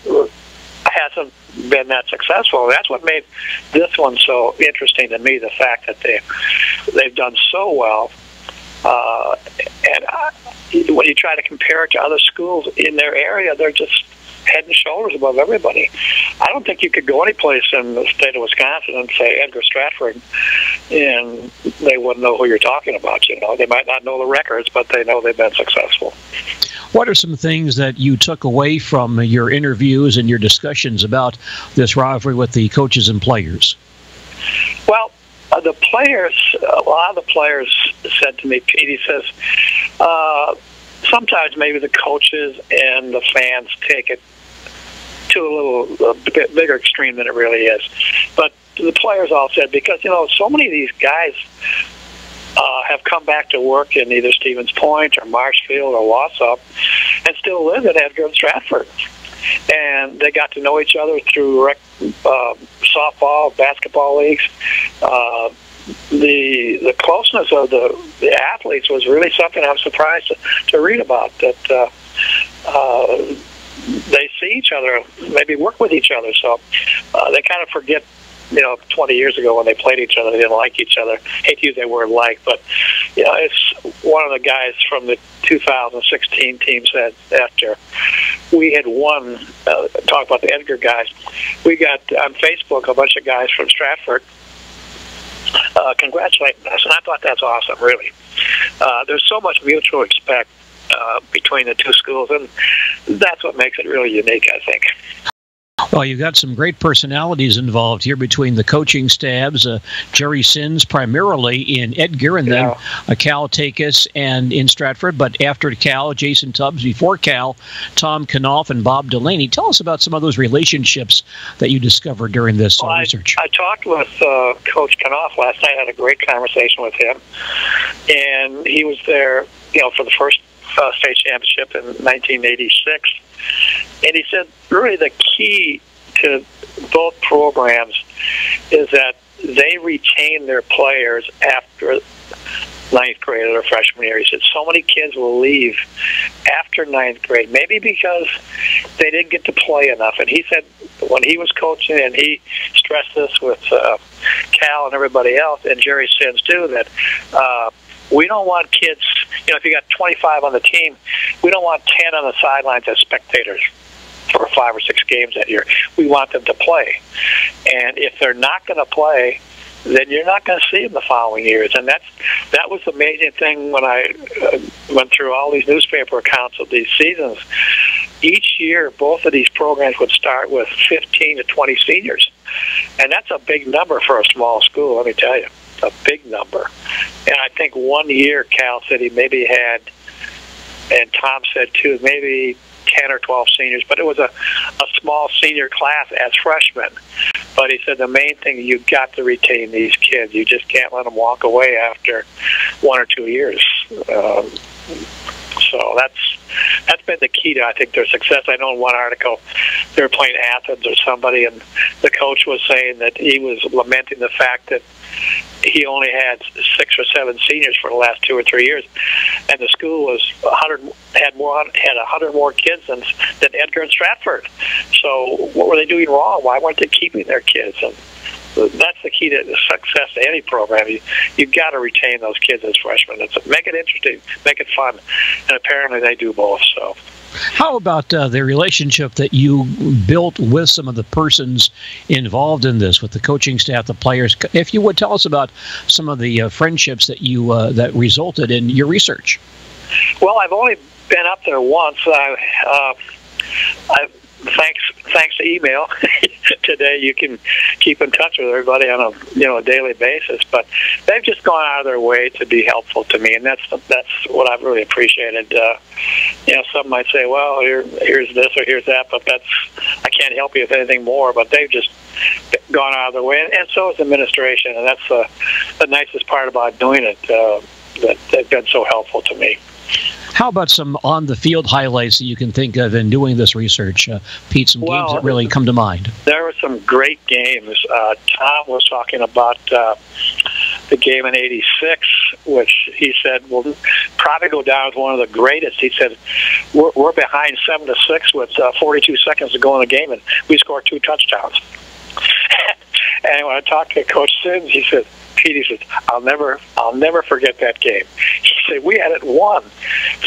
hasn't been that successful. That's what made this one so interesting to me, the fact that they've done so well. And when you try to compare it to other schools in their area, they're just head and shoulders above everybody. I don't think you could go any place in the state of Wisconsin and say Edgar Stratford, and they wouldn't know who you're talking about. They might not know the records, but they know they've been successful. What are some things that you took away from your interviews and your discussions about this rivalry with the coaches and players? Well, the players, a lot of the players said to me, Pete, he says, sometimes maybe the coaches and the fans take it to a bit bigger extreme than it really is. But the players all said, because, so many of these guys have come back to work in either Stevens Point or Marshfield or Wausau and still live in Edgar and Stratford. And they got to know each other through softball, basketball leagues. The closeness of the athletes was really something I was surprised to read about, that they see each other, maybe work with each other. So they kind of forget, 20 years ago when they played each other, they didn't like ech other. Hate to use that word like, but it's one of the guys from the 2016 team said after we had won, talk about the Edgar guys, we got on Facebook a bunch of guys from Stratford congratulating us, and I thought that's awesome, really. There's so much mutual respect between the two schools, and that's what makes it really unique, I think. Well, you've got some great personalities involved here between the coaching staffs. Jerry Sins primarily in Edgar, and then Cal Takis and in Stratford. But after Cal, Jason Tubbs. Before Cal, Tom Knopf and Bob Delaney. Tell us about some of those relationships that you discovered during this research. I talked with Coach Knopf last night. I had a great conversation with him, and he was there, for the first state championship in 1986. And he said, really the key to both programs is that they retain their players after ninth grade or their freshman year. He said so many kids will leave after ninth grade, maybe because they didn't get to play enough. And he said when he was coaching, and he stressed this with Cal and everybody else, and Jerry Sins too, that we don't want kids, if you got 25 on the team, we don't want 10 on the sidelines as spectators for 5 or 6 games that year. We want them to play. And if they're not going to play, then you're not going to see them the following years. And that was the amazing thing when I went through all these newspaper accounts of these seasons. Each year, both of these programs would start with 15 to 20 seniors. And that's a big number for a small school, let me tell you. A big number. And I think one year Cal said he maybe had, and Tom said too, maybe 10 or 12 seniors, but it was a small senior class as freshmen. But he said the main thing, you've got to retain these kids. You just can't let them walk away after 1 or 2 years. So that's been the key to, I think, their success. I know in one article they were playing Athens or somebody, and the coach was saying that he was lamenting the fact that he only had 6 or 7 seniors for the last 2 or 3 years, and the school was 100 more kids than Edgar and Stratford. So what were they doing wrong? Why weren't they keeping their kids? And that's the key to success to any program. You've got to retain those kids as freshmen. Make it interesting, make it fun, and apparently they do both. So. How about the relationship that you built with some of the persons involved in this, with the coaching staff, the players? If you would tell us about some of the friendships that you that resulted in your research. Well, I've only been up there once. Thanks to email today, you can keep in touch with everybody on a daily basis. But they've just gone out of their way to be helpful to me, and that's what I've really appreciated. Some might say, well, here's this or here's that, but I can't help you with anything more. But they've just gone out of their way, and so is administration, and that's the nicest part about doing it. That they've been so helpful to me. How about some on-the-field highlights that you can think of in doing this research, Pete? Some games that really come to mind. There were some great games. Tom was talking about the game in '86, which he said will probably go down as one of the greatest. He said we're behind 7-6 with 42 seconds to go in the game, and we scored 2 touchdowns. And when I talked to Coach Sims, he said, Pete, he said, I'll never forget that game. He said, we had it won,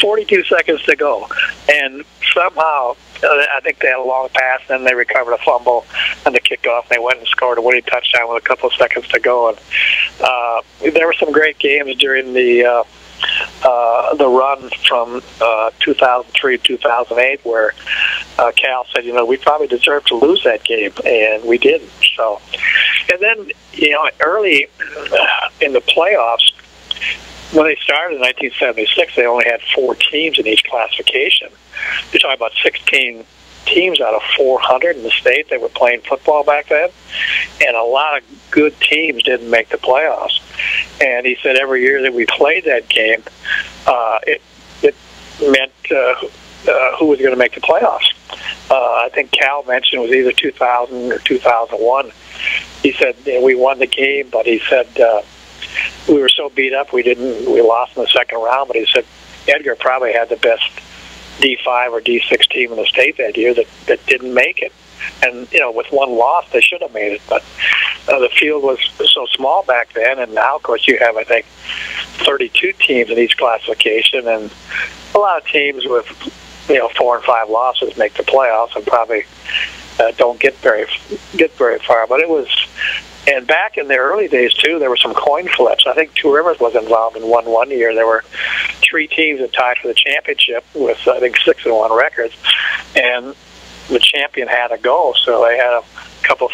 42 seconds to go, and somehow I think they had a long pass, then they recovered a fumble and the kickoff, and they went and scored a winning touchdown with a couple of seconds to go. And there were some great games during the run from 2003 to 2008 where Cal said, we probably deserved to lose that game, and we didn't. So, and then, early in the playoffs, when they started in 1976, they only had 4 teams in each classification. You're talking about 16 teams out of 400 in the state that were playing football back then, and a lot of good teams didn't make the playoffs. And he said every year that we played that game, it meant who was going to make the playoffs. I think Cal mentioned it was either 2000 or 2001. He said we won the game, but he said we were so beat up we lost in the second round. But he said Edgar probably had the best D5 or D6 team in the state that year that didn't make it. And, with one loss, they should have made it. But the field was so small back then, and now, of course, you have, I think, 32 teams in each classification, and a lot of teams with, 4 and 5 losses make the playoffs and probably don't get very far. But it was, and back in the early days, too, there were some coin flips. I think Two Rivers was involved in one year. There were 3 teams that tied for the championship with, I think, 6-1 records, and the champion had to go, so they had a couple of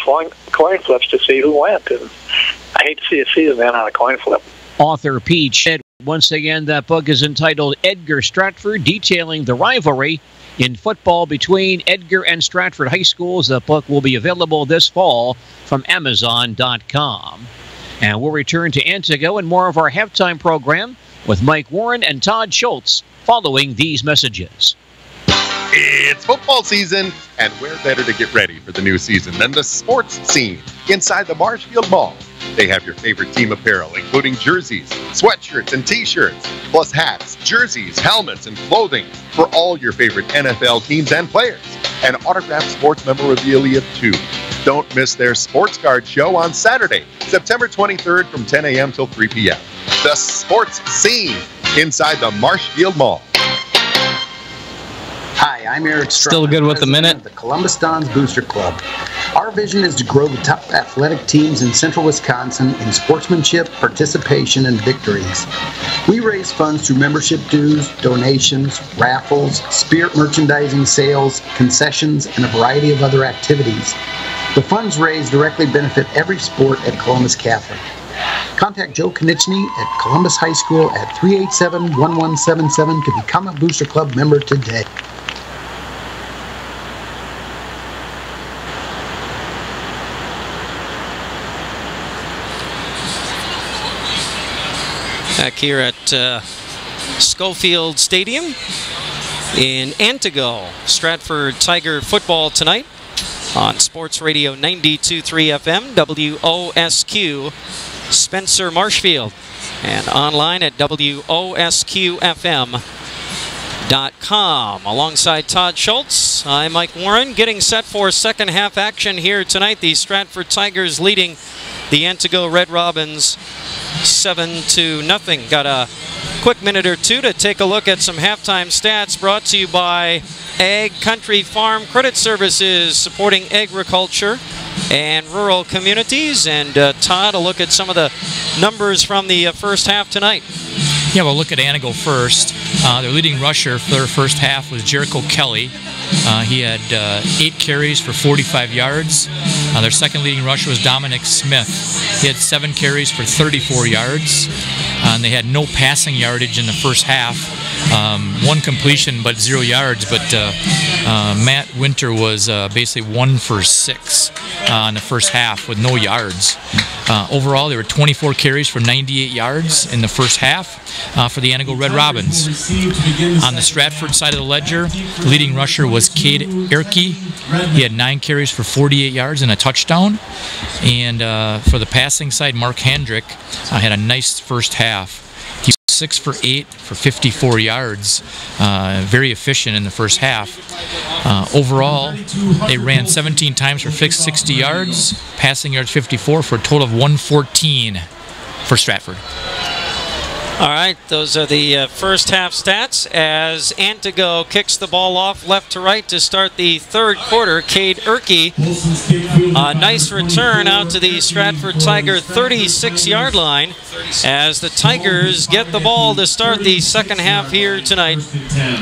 coin flips to see who went. And I hate to see a season end on a coin flip. Author Pete Shedd. Once again, that book is entitled Edgar Stratford, detailing the rivalry in football between Edgar and Stratford High Schools. The book will be available this fall from Amazon.com. And we'll return to Antigo and more of our halftime program with Mike Warren and Todd Schultz following these messages. It's football season, and where better to get ready for the new season than the sports scene inside the Marshfield Mall. They have your favorite team apparel, including jerseys, sweatshirts, and t-shirts, plus hats, jerseys, helmets, and clothing for all your favorite NFL teams and players, and autographed sports memorabilia, too. Don't miss their Sports Card show on Saturday, September 23rd from 10 a.m. till 3 p.m. The sports scene inside the Marshfield Mall. Hi, I'm Eric Stratford, Still good with the minute. Of the Columbus Dons Booster Club. Our vision is to grow the top athletic teams in central Wisconsin in sportsmanship, participation, and victories. We raise funds through membership dues, donations, raffles, spirit merchandising sales, concessions, and a variety of other activities. The funds raised directly benefit every sport at Columbus Catholic. Contact Joe Konieczny at Columbus High School at 387-1177 to become a Booster Club member today. Back here at Schofield Stadium in Antigo. Stratford Tiger football tonight on Sports Radio 92.3 FM, WOSQ, Spencer Marshfield, and online at WOSQFM.com. Alongside Todd Schultz, I'm Mike Warren, getting set for second half action here tonight. The Stratford Tigers leading the Antigo Red Robins 7-0. Got a quick minute or two to take a look at some halftime stats brought to you by Ag Country Farm Credit Services, supporting agriculture and rural communities. And Todd, a look at some of the numbers from the first half tonight. Yeah, we'll look at Antigo first. Their leading rusher for their first half was Jericho Kelly. He had 8 carries for 45 yards. Their second leading rusher was Dominic Smith. He had 7 carries for 34 yards. And they had no passing yardage in the first half. 1 completion, but 0 yards. But Matt Winter was basically 1 for 6 in the first half with no yards. Overall, there were 24 carries for 98 yards in the first half for the Antigo Red Robins. On the Stratford side of the ledger, the leading rusher was Cade Erke. He had 9 carries for 48 yards and a touchdown. And for the passing side, Mark Hendrick had a nice first half. He was 6 for 8 for 54 yards. Very efficient in the first half. Overall, they ran 17 times for 60 yards, passing yards 54 for a total of 114 for Stratford. All right, those are the first half stats as Antigo kicks the ball off left to right to start the third quarter. Cade Erke, a nice return out to the Stratford Tiger 36-yard line as the Tigers get the ball to start the second half here tonight.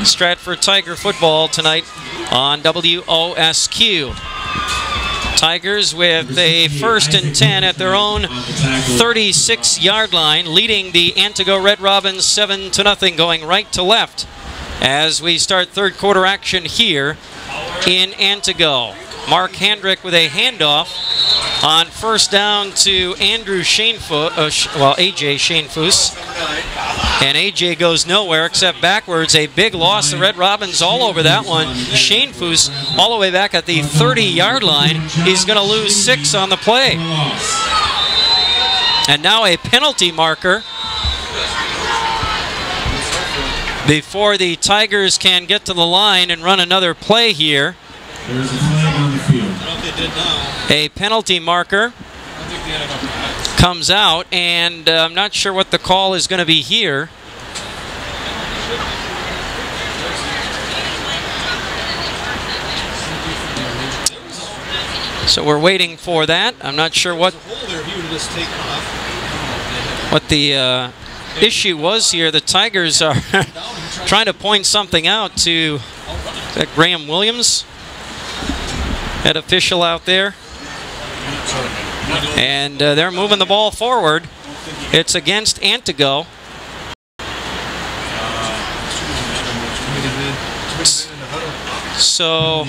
Stratford Tiger football tonight on WOSQ. Tigers with a 1st and 10 at their own 36-yard line, leading the Antigo Red Robins 7-0, going right to left as we start third quarter action here in Antigo. Mark Hendrick with a handoff on first down to Andrew AJ Shanefoos. And AJ goes nowhere except backwards. A big loss. The Red Robins all over that one. Shanefoos all the way back at the 30-yard line. He's going to lose 6 on the play. And now a penalty marker before the Tigers can get to the line and run another play here. There's a flag on the field. A penalty marker comes out, and I'm not sure what the call is going to be here. So we're waiting for that. I'm not sure what the issue was here. The Tigers are trying to point something out to Graham Williams, head official out there. And they're moving the ball forward. It's against Antigo. So,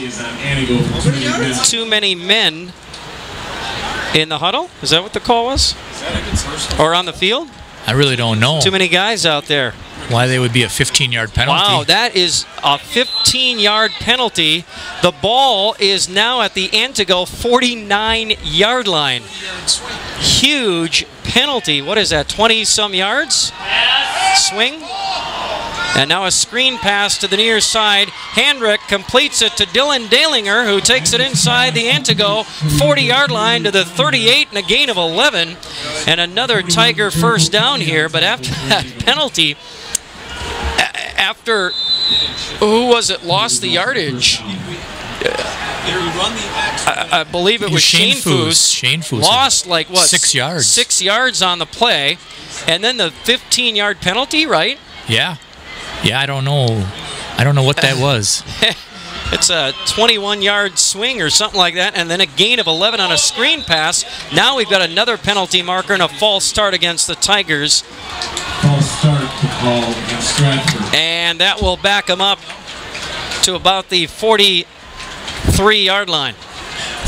too many men in the huddle? Is that what the call was? Or on the field? I really don't know. Too many guys out there. Why they would be a 15-yard penalty. Wow, that is a 15-yard penalty. The ball is now at the Antigo 49-yard line. Huge penalty. What is that, 20-some yards? Swing. And now a screen pass to the near side. Hendrick completes it to Dylan Dalinger, who takes it inside the Antigo 40-yard line to the 38 and a gain of 11. And another Tiger first down here, but after that penalty, after, who was it, lost the yardage? I believe it was Shanefoos. Lost like what? 6 yards. 6 yards on the play. And then the 15-yard penalty, right? Yeah. Yeah, I don't know. I don't know what that was. It's a 21-yard swing or something like that, and then a gain of 11 on a screen pass. Now we've got another penalty marker and a false start against the Tigers. False start to call against Stratford. And that will back them up to about the 43-yard line.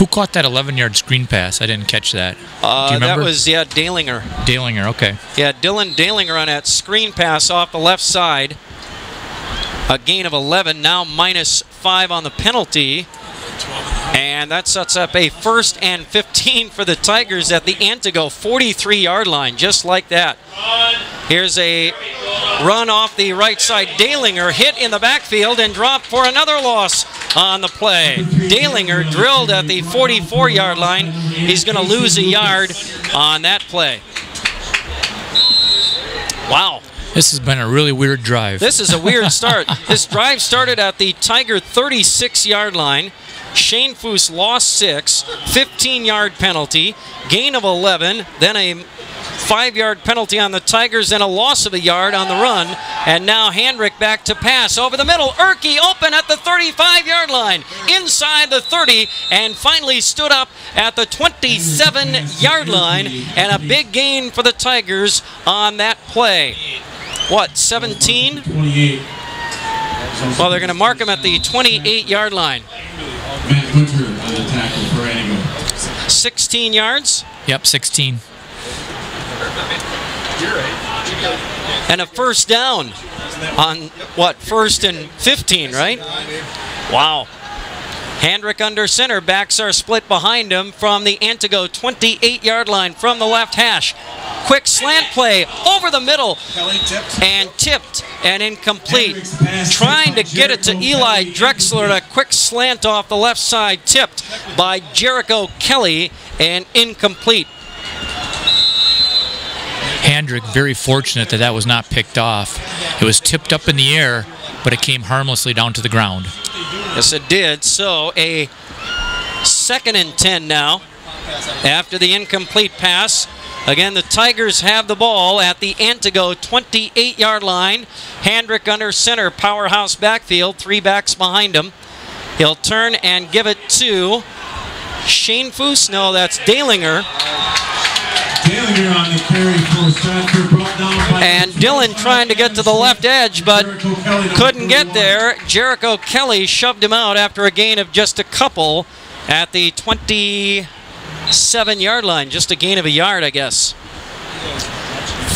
Who caught that 11-yard screen pass? I didn't catch that. Do you remember? That was, Dalinger. Dalinger, okay. Yeah, Dylan Dalinger on that screen pass off the left side. A gain of 11, now -5 on the penalty. And that sets up a 1st and 15 for the Tigers at the Antigo 43-yard line, just like that. Here's a run off the right side. Dalinger hit in the backfield and dropped for another loss on the play. Dalinger drilled at the 44-yard line. He's going to lose a yard on that play. Wow. This has been a really weird drive. This is a weird start. This drive started at the Tiger 36-yard line. Shane Foose lost 6, 15-yard penalty, gain of 11, then a 5-yard penalty on the Tigers and a loss of a yard on the run. And now Handrick back to pass over the middle. Erke open at the 35-yard line, inside the 30, and finally stood up at the 27-yard line. And a big gain for the Tigers on that play. What, 17? 28. Well, they're going to mark him at the 28-yard line. 16 yards? Yep, 16. And a first down on, what, 1st and 15, right? Wow. Handrick under center. Backs are split behind him from the Antigo 28-yard line from the left hash. Quick slant play over the middle and tipped and incomplete. Trying to get it to Eli Drexler. A quick slant off the left side, tipped by Jericho Kelly and incomplete. Handrick very fortunate that that was not picked off. It was tipped up in the air, but it came harmlessly down to the ground. Yes, it did. So a 2nd and 10 now after the incomplete pass. Again, the Tigers have the ball at the Antigo 28-yard line. Handrick under center, powerhouse backfield, 3 backs behind him. He'll turn and give it to Shane Foose. No, that's Dalinger. Dalinger on the carry for Stratford, brought down by and Dillon trying to get to the left edge, but couldn't get there. Jericho Kelly shoved him out after a gain of just a couple at the 27-yard line. Just a gain of a yard, I guess.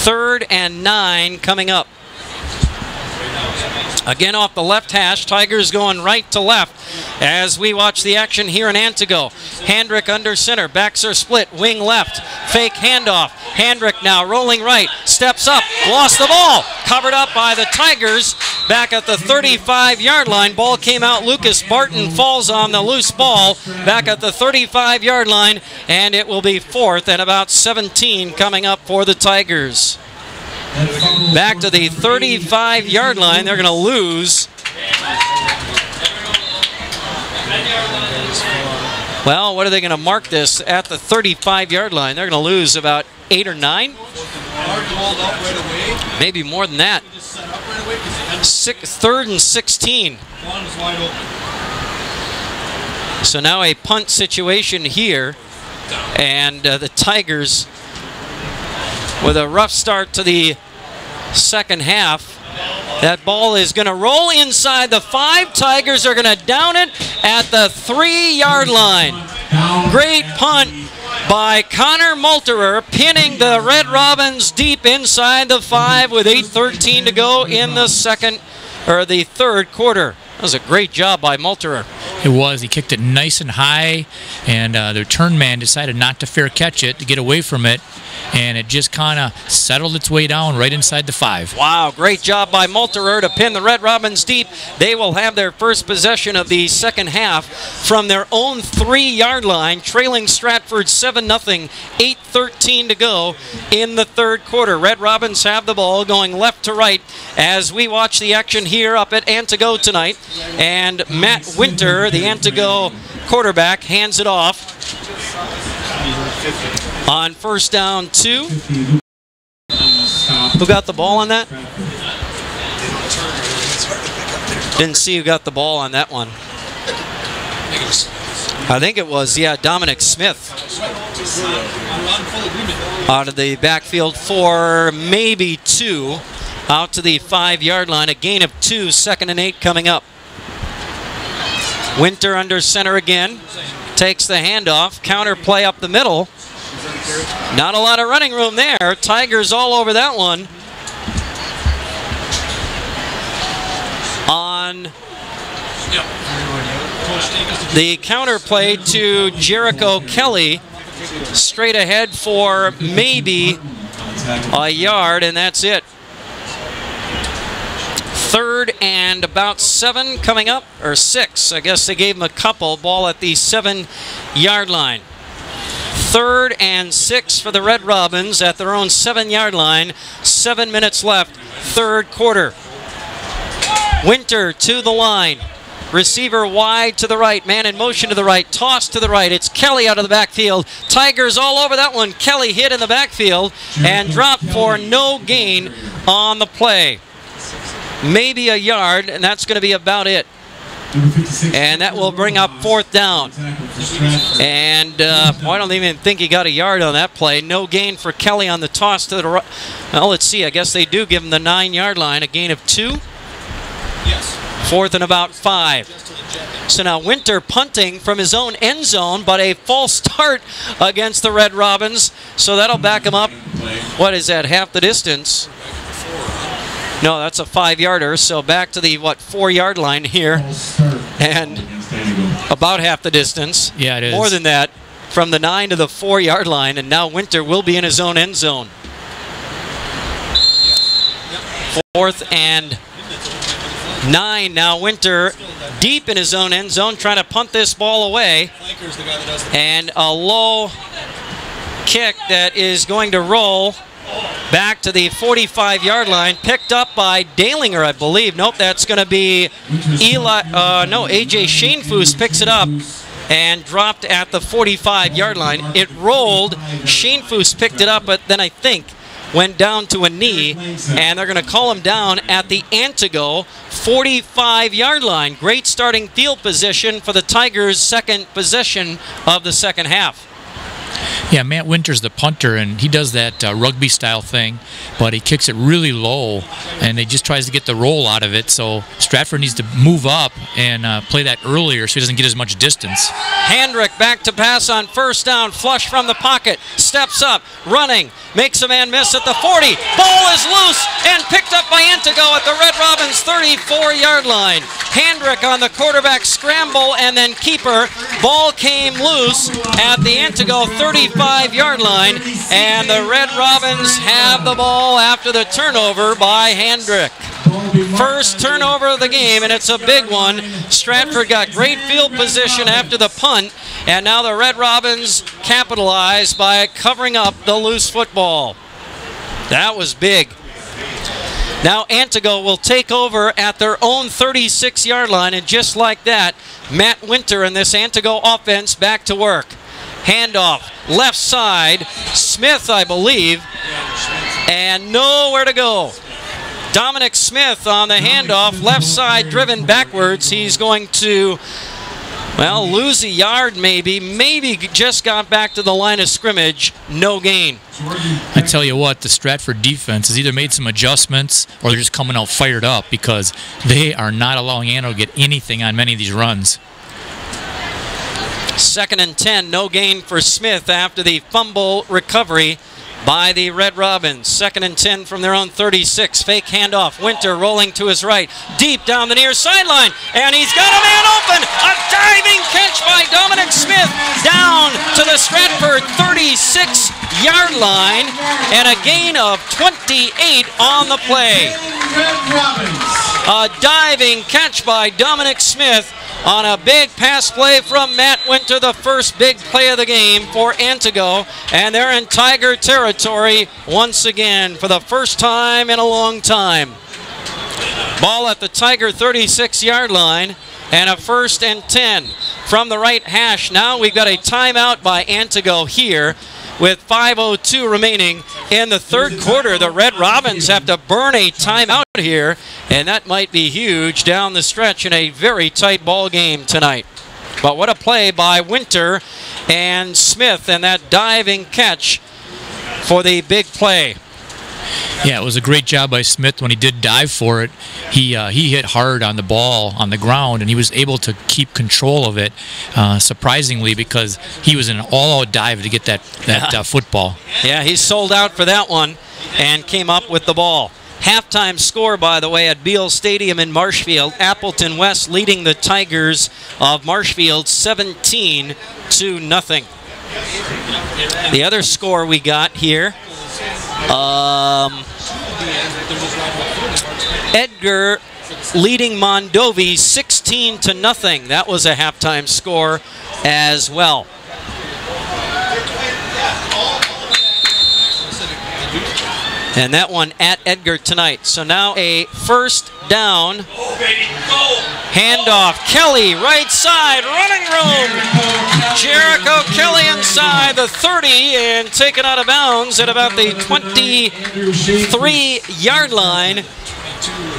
3rd and 9 coming up. Again off the left hash, Tigers going right to left as we watch the action here in Antigo. Handrick under center, backs are split, wing left, fake handoff. Handrick now rolling right, steps up, lost the ball, covered up by the Tigers back at the 35-yard line. Ball came out, Lucas Barton falls on the loose ball back at the 35-yard line, and it will be 4th and about 17 coming up for the Tigers. Back to the 35-yard line. They're going to lose. Well, what are they going to mark this at the 35-yard line? They're going to lose about 8 or 9. Maybe more than that. 3rd and 16. So now a punt situation here. And the Tigers with a rough start to the second half. That ball is going to roll inside the 5. Tigers are going to down it at the 3-yard line. Great punt by Connor Malterer, pinning the Red Robins deep inside the 5 with 8:13 to go in the third quarter. That was a great job by Malterer. It was. He kicked it nice and high, and the return man decided not to fair catch it, to get away from it, and it just kind of settled its way down right inside the 5. Wow, great job by Malterer to pin the Red Robins deep. They will have their first possession of the second half from their own 3-yard line, trailing Stratford 7-0, 8:13 to go in the third quarter. Red Robins have the ball going left to right as we watch the action here up at Antigo tonight. And Matt Winter, the Antigo quarterback, hands it off on 1st down 2. Who got the ball on that? Didn't see who got the ball on that one. I think it was, Dominic Smith. Out of the backfield for maybe 2. Out to the 5-yard line. A gain of 2, 2nd and 8 coming up. Winter under center again. takes the handoff. Counter play up the middle. Not a lot of running room there. Tigers all over that one. On the counter play to Jericho Kelly. Straight ahead for maybe a yard, and that's it. 3rd and about 7 coming up, or 6. I guess they gave him a couple. Ball at the 7-yard line. 3rd and 6 for the Red Robins at their own 7-yard line. 7 minutes left, 3rd quarter. Winter to the line. Receiver wide to the right. Man in motion to the right. Toss to the right. It's Kelly out of the backfield. Tigers all over that one. Kelly hit in the backfield and dropped for no gain on the play. Maybe a yard, and that's going to be about it. And that will bring up 4th down. And I don't even think he got a yard on that play. No gain for Kelly on the toss to the right. Well, let's see. I guess they do give him the 9-yard line. A gain of 2. Yes. 4th and about 5. So now Winter punting from his own end zone, but a false start against the Red Robins. So that'll back him up. What is that, half the distance? No, that's a 5-yarder. So back to the, 4-yard line here. And about half the distance. Yeah, it is. More than that, from the 9 to the 4-yard line. And now Winter will be in his own end zone. 4th and 9 now. Winter deep in his own end zone, trying to punt this ball away. And a low kick that is going to roll back to the 45-yard line, picked up by Dalinger, I believe. Nope, that's going to be AJ Shanefoos picks it up and dropped at the 45-yard line. It rolled. Shanefoos picked it up, but then I think went down to a knee, and they're going to call him down at the Antigo 45-yard line. Great starting field position for the Tigers' second possession of the second half. Yeah, Matt Winter's the punter, and he does that rugby-style thing, but he kicks it really low, and he just tries to get the roll out of it. So Stratford needs to move up and play that earlier so he doesn't get as much distance. Handrick back to pass on 1st down, flush from the pocket, steps up, running, makes a man miss at the 40. Ball is loose and picked up by Antigo at the Red Robins 34-yard line. Handrick on the quarterback scramble and then keeper. Ball came loose at the Antigo 35-yard line, and the Red Robins have the ball after the turnover by Handrick. First turnover of the game, and it's a big one. Stratford got great field position after the punt, and now the Red Robins capitalize by covering up the loose football. That was big. Now Antigo will take over at their own 36-yard line, and just like that, Matt Winter and this Antigo offense back to work. Handoff, left side, Smith, I believe, and nowhere to go. Dominic Smith on the handoff, left side driven backwards. He's going to, well, lose a yard maybe just got back to the line of scrimmage, no gain. I tell you what, the Stratford defense has either made some adjustments or they're just coming out fired up because they are not allowing Antigo to get anything on many of these runs. 2nd and 10, no gain for Smith after the fumble recovery by the Red Robins. 2nd and 10 from their own 36. Fake handoff. Winter rolling to his right. Deep down the near sideline. And he's got a man open. A diving catch by Dominic Smith down to the Stratford 36-yard line. And a gain of 28 on the play. A diving catch by Dominic Smith on a big pass play from Matt Winter, the first big play of the game for Antigo, and they're in Tiger territory once again for the first time in a long time. Ball at the Tiger 36-yard line, and a 1st and 10 from the right hash. Now we've got a timeout by Antigo here with 5:02 remaining in the 3rd quarter. The Red Robins have to burn a timeout here, and that might be huge down the stretch in a very tight ball game tonight. But what a play by Winter and Smith, and that diving catch for the big play. Yeah, it was a great job by Smith when he did dive for it. He hit hard on the ball on the ground, and he was able to keep control of it, surprisingly, because he was in an all-out dive to get that football. Yeah, he sold out for that one and came up with the ball. Halftime score, by the way, at Beal Stadium in Marshfield. Appleton West leading the Tigers of Marshfield 17-0. The other score we got here, Edgar leading Mondovi 16-0. That was a halftime score as well. And that one at Edgar tonight. So now a first down. Handoff. Kelly, right side, running room. Jericho Kelly inside the 30 and taken out of bounds at about the 23-yard line.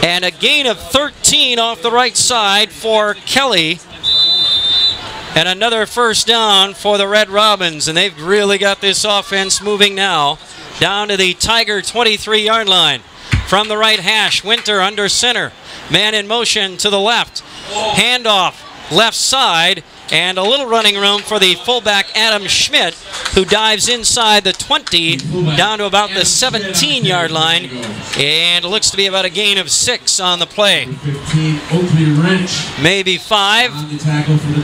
And a gain of 13 off the right side for Kelly. And another first down for the Red Robins. And they've really got this offense moving now. Down to the Tiger 23-yard line. From the right hash, Winter under center. Man in motion to the left. Handoff, left side. And a little running room for the fullback Adam Schmidt, who dives inside the 20 down to about the 17-yard line. And it looks to be about a gain of 6 on the play. Maybe 5.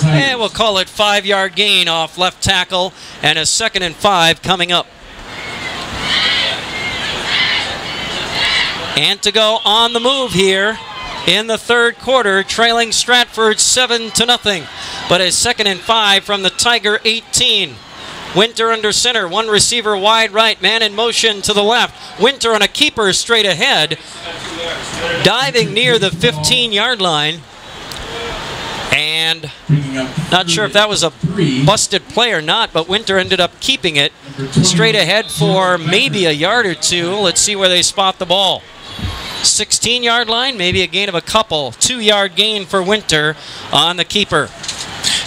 And we'll call it 5-yard gain off left tackle. And a 2nd and 5 coming up. Antigo on the move here in the third quarter, trailing Stratford 7-0. But a 2nd and 5 from the Tiger 18. Winter under center, one receiver wide right, man in motion to the left. Winter on a keeper straight ahead, diving near the 15-yard line. And not sure if that was a busted play or not, but Winter ended up keeping it straight ahead for maybe a yard or two. Let's see where they spot the ball. 16-yard line, maybe a gain of a couple. 2-yard gain for Winter on the keeper.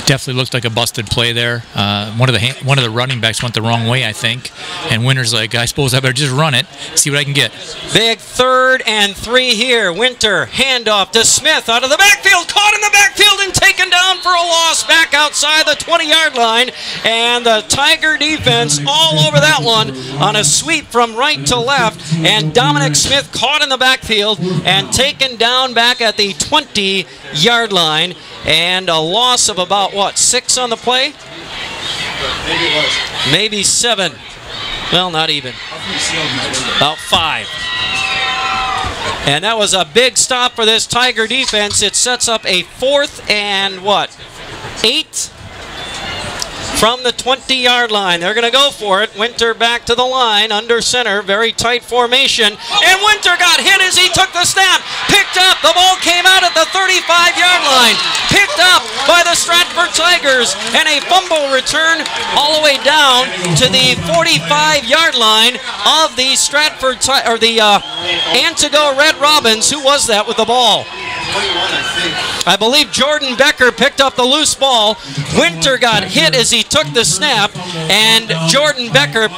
Definitely looked like a busted play there. One of the running backs went the wrong way, I think. And Winter's like, I suppose I better just run it, see what I can get. Big 3rd and 3 here. Winter, handoff to Smith out of the backfield. Caught in the backfield and taken down for a loss back outside the 20-yard line. And the Tiger defense all over that one on a sweep from right to left. And Dominic Smith caught in the backfield and taken down back at the 20-yard line. And a loss of about, what, 6 on the play? Maybe 7. Well, not even. About 5. And that was a big stop for this Tiger defense. It sets up a 4th and, what, 8? From the 20-yard line. They're going to go for it. Winter back to the line, under center, very tight formation. And Winter got hit as he took the snap. Picked up. The ball came out at the 35-yard line. Picked up by the Stratford Tigers. And a fumble return all the way down to the 45-yard line of the Stratford, or the Antigo Red Robins. Who was that with the ball? I believe Jordan Becker picked up the loose ball. Winter got hit as he took the snap, and Jordan Becker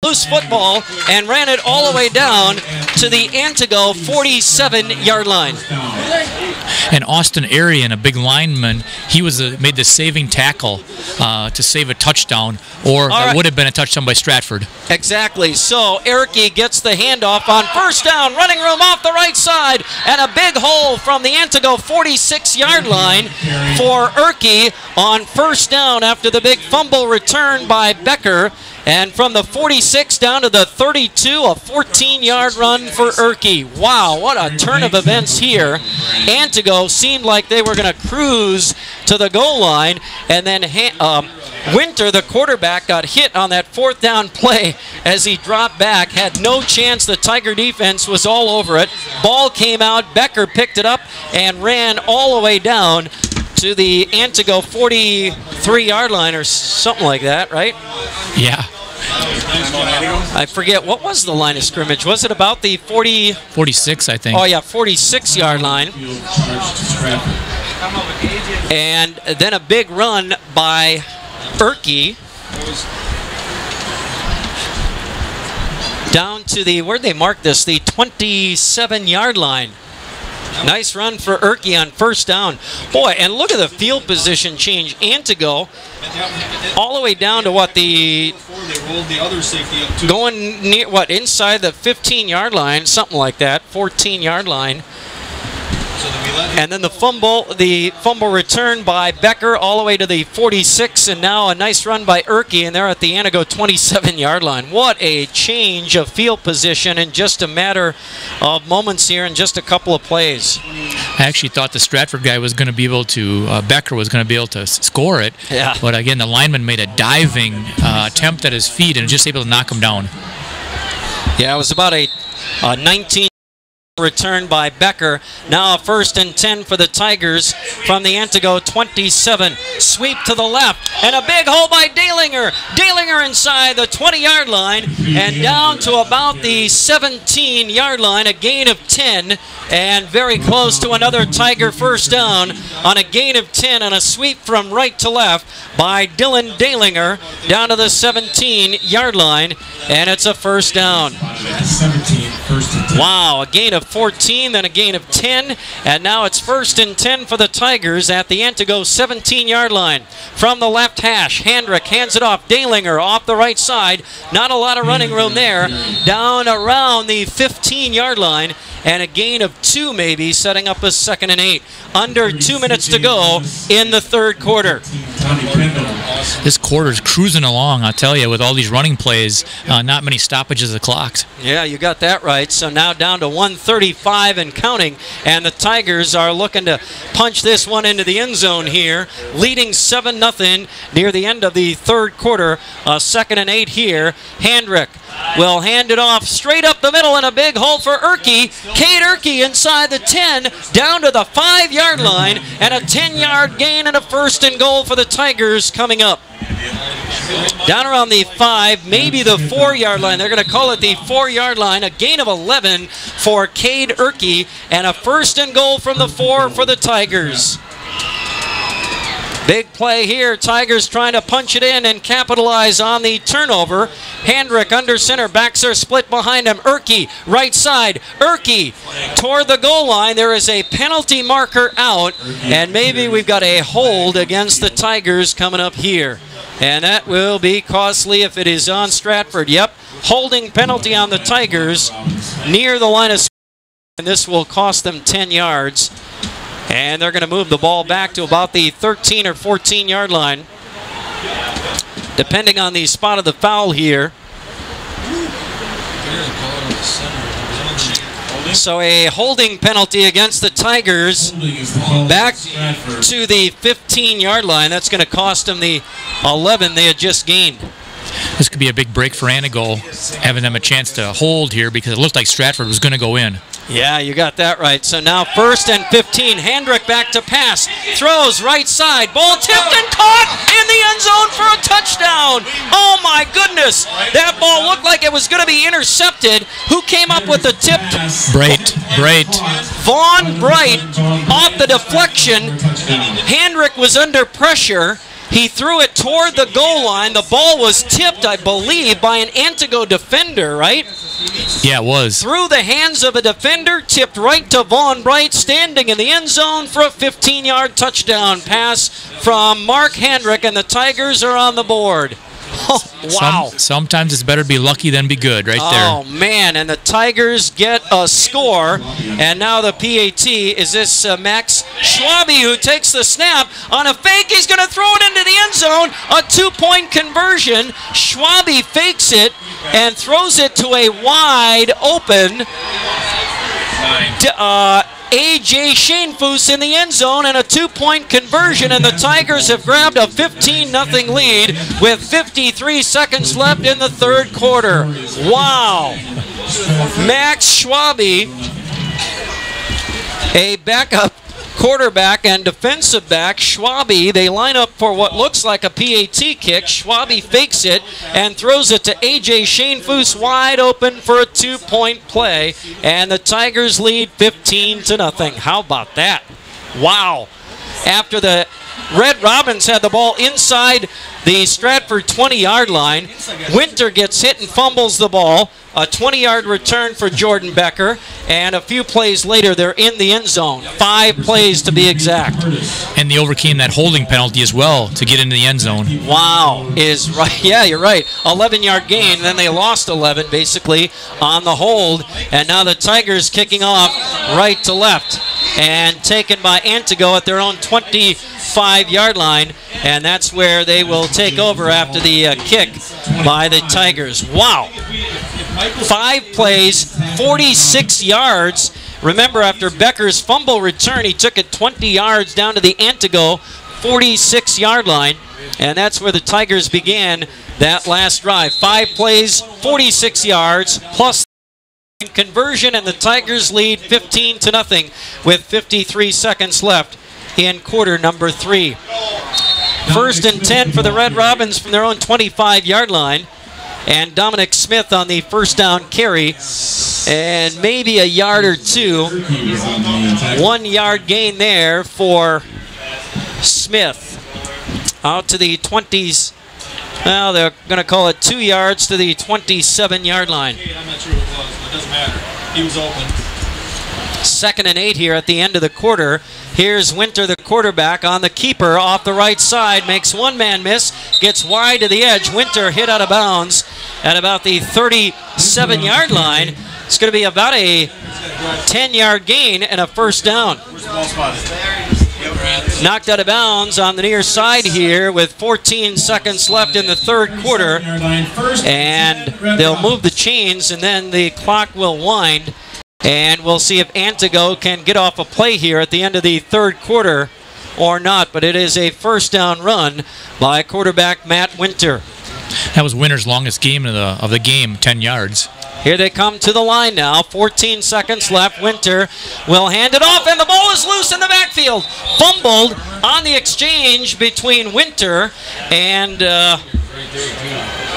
loose football and ran it all the way down to the Antigo 47-yard line. And Austin Arian, a big lineman, he was made the saving tackle to save a touchdown, or that would have been a touchdown by Stratford. Exactly. So Erke gets the handoff on first down, running room off the right side, and a big hole from the Antigo 46-yard line for Erke on first down after the big fumble return by Becker. And from the 46 down to the 32, a 14-yard run for Erke. Wow, what a turn of events here. Antigo seemed like they were going to cruise to the goal line, and then Winter, the quarterback, got hit on that 4th down play as he dropped back. Had no chance. The Tiger defense was all over it. Ball came out. Becker picked it up and ran all the way down to the Antigo 43-yard line or something like that, right? Yeah. I forget, what was the line of scrimmage? Was it about the 46, I think. Oh, yeah, 46-yard line. And then a big run by Erke. down to the, where'd they mark this? The 27-yard line. Nice run for Erke on first down. Boy, and look at the field position change. Antigo all the way down to what, the going near what, inside the 15-yard line, something like that, 14-yard line. And then the fumble return by Becker all the way to the 46, and now a nice run by Erke, and they're at the Antigo 27-yard line. What a change of field position in just a matter of moments here in just a couple of plays. I actually thought the Stratford guy was going to be able to, Becker was going to be able to score it. Yeah. But again, the lineman made a diving attempt at his feet and just able to knock him down. Yeah, it was about a 19 return by Becker. Now a 1st and 10 for the Tigers from the Antigo 27. Sweep to the left and a big hole by Dalinger. Dalinger inside the 20-yard line and down to about the 17-yard line. A gain of 10 and very close to another Tiger first down on a gain of 10 on a sweep from right to left by Dylan Dalinger down to the 17-yard line, and it's a first down. Wow, a gain of 14, then a gain of 10, and now it's 1st and 10 for the Tigers at the Antigo 17-yard line. From the left hash, Handrick hands it off. Dalinger off the right side. Not a lot of running room there. Down around the 15-yard line, and a gain of 2 maybe, setting up a 2nd and 8. Under 2 minutes to go in the third quarter. This quarter's cruising along, I'll tell you, with all these running plays. Not many stoppages of clocks. Yeah, you got that right. So now down to 1:35 and counting, and the Tigers are looking to punch this one into the end zone here, leading 7-0 near the end of the third quarter. 2nd and 8 here. Handrick will hand it off straight up the middle in a big hole for Erke. Cade Erke inside the 10, down to the 5-yard line, and a 10-yard gain and a 1st and goal for the Tigers coming up. Down around the 5, maybe the 4-yard line. They're going to call it the 4-yard line. A gain of 11 for Cade Erke, and a 1st and goal from the 4 for the Tigers. Big play here. Tigers trying to punch it in and capitalize on the turnover. Handrick under center. Backs are split behind him. Erke, right side. Erke toward the goal line. There is a penalty marker out, and maybe we've got a hold against the Tigers coming up here. And that will be costly if it is on Stratford. Yep, holding penalty on the Tigers near the line of scrimmage, and this will cost them 10 yards. And they're going to move the ball back to about the 13 or 14-yard line, depending on the spot of the foul here. So a holding penalty against the Tigers back to the 15-yard line. That's going to cost them the 11 they had just gained. This could be a big break for Antigo, having them a chance to hold here, because it looked like Stratford was going to go in. Yeah, you got that right. So now 1st and 15. Handrick back to pass. Throws right side. Ball tipped and caught in the end zone for a touchdown. Oh, my goodness. That ball looked like it was going to be intercepted. Who came up with the tip? Bright. Vaughn Bright off the deflection. Handrick was under pressure. He threw it toward the goal line. The ball was tipped, I believe, by an Antigo defender, right? Yeah, it was. Through the hands of a defender, tipped right to Vaughn Bright, standing in the end zone for a 15-yard touchdown pass from Mark Handrick, and the Tigers are on the board. Oh, wow. Sometimes it's better to be lucky than be good right there. Oh, man, and the Tigers get a score. And now the PAT is this Max Schwabe, who takes the snap. On a fake, he's going to throw it into the end zone. A 2-point conversion. Schwabe fakes it and throws it to a wide open A.J. Shanefoos in the end zone, and a 2-point conversion, and the Tigers have grabbed a 15-0 lead with 53 seconds left in the third quarter. Wow. Max Schwabe, a backup quarterback and defensive back. Schwabe, they line up for what looks like a PAT kick. Schwabe fakes it and throws it to A.J. Shanefoos wide open for a 2-point play, and the Tigers lead 15-0. How about that? Wow. After the Red Robins had the ball inside the Stratford 20-yard line. Winter gets hit and fumbles the ball. A 20-yard return for Jordan Becker, and a few plays later, they're in the end zone. 5 plays to be exact. And they overcame that holding penalty as well to get into the end zone. Wow, is right. Yeah, you're right. 11-yard gain, then they lost 11 basically on the hold, and now the Tigers kicking off right to left and taken by Antigo at their own 25-yard line, and that's where they will take over after the kick by the Tigers. Wow. 5 plays, 46 yards. Remember, after Becker's fumble return, he took it 20 yards down to the Antigo 46-yard line, and that's where the Tigers began that last drive. 5 plays, 46 yards, plus conversion, and the Tigers lead 15-0 with 53 seconds left in quarter number 3. 1st and 10 for the Red Robins from their own 25-yard line. And Dominic Smith on the first down carry, and maybe a yard or two. 1 yard gain there for Smith. Out to the 20s. Well, they're going to call it 2 yards to the 27-yard line. I'm not sure what it was, but it doesn't matter. He was open. 2nd and 8 here at the end of the quarter. Here's Winter, the quarterback, on the keeper off the right side. Makes one-man miss. Gets wide to the edge. Winter hit out of bounds at about the 37-yard line. It's going to be about a 10-yard gain and a first down. Knocked out of bounds on the near side here with 14 seconds left in the 3rd quarter. And they'll move the chains, and then the clock will wind. And we'll see if Antigo can get off a play here at the end of the 3rd quarter or not. But it is a first down run by quarterback Matt Winter. That was Winter's longest game of the game, 10 yards. Here they come to the line now. 14 seconds left. Winter will hand it off, and the ball is loose in the backfield. Fumbled on the exchange between Winter and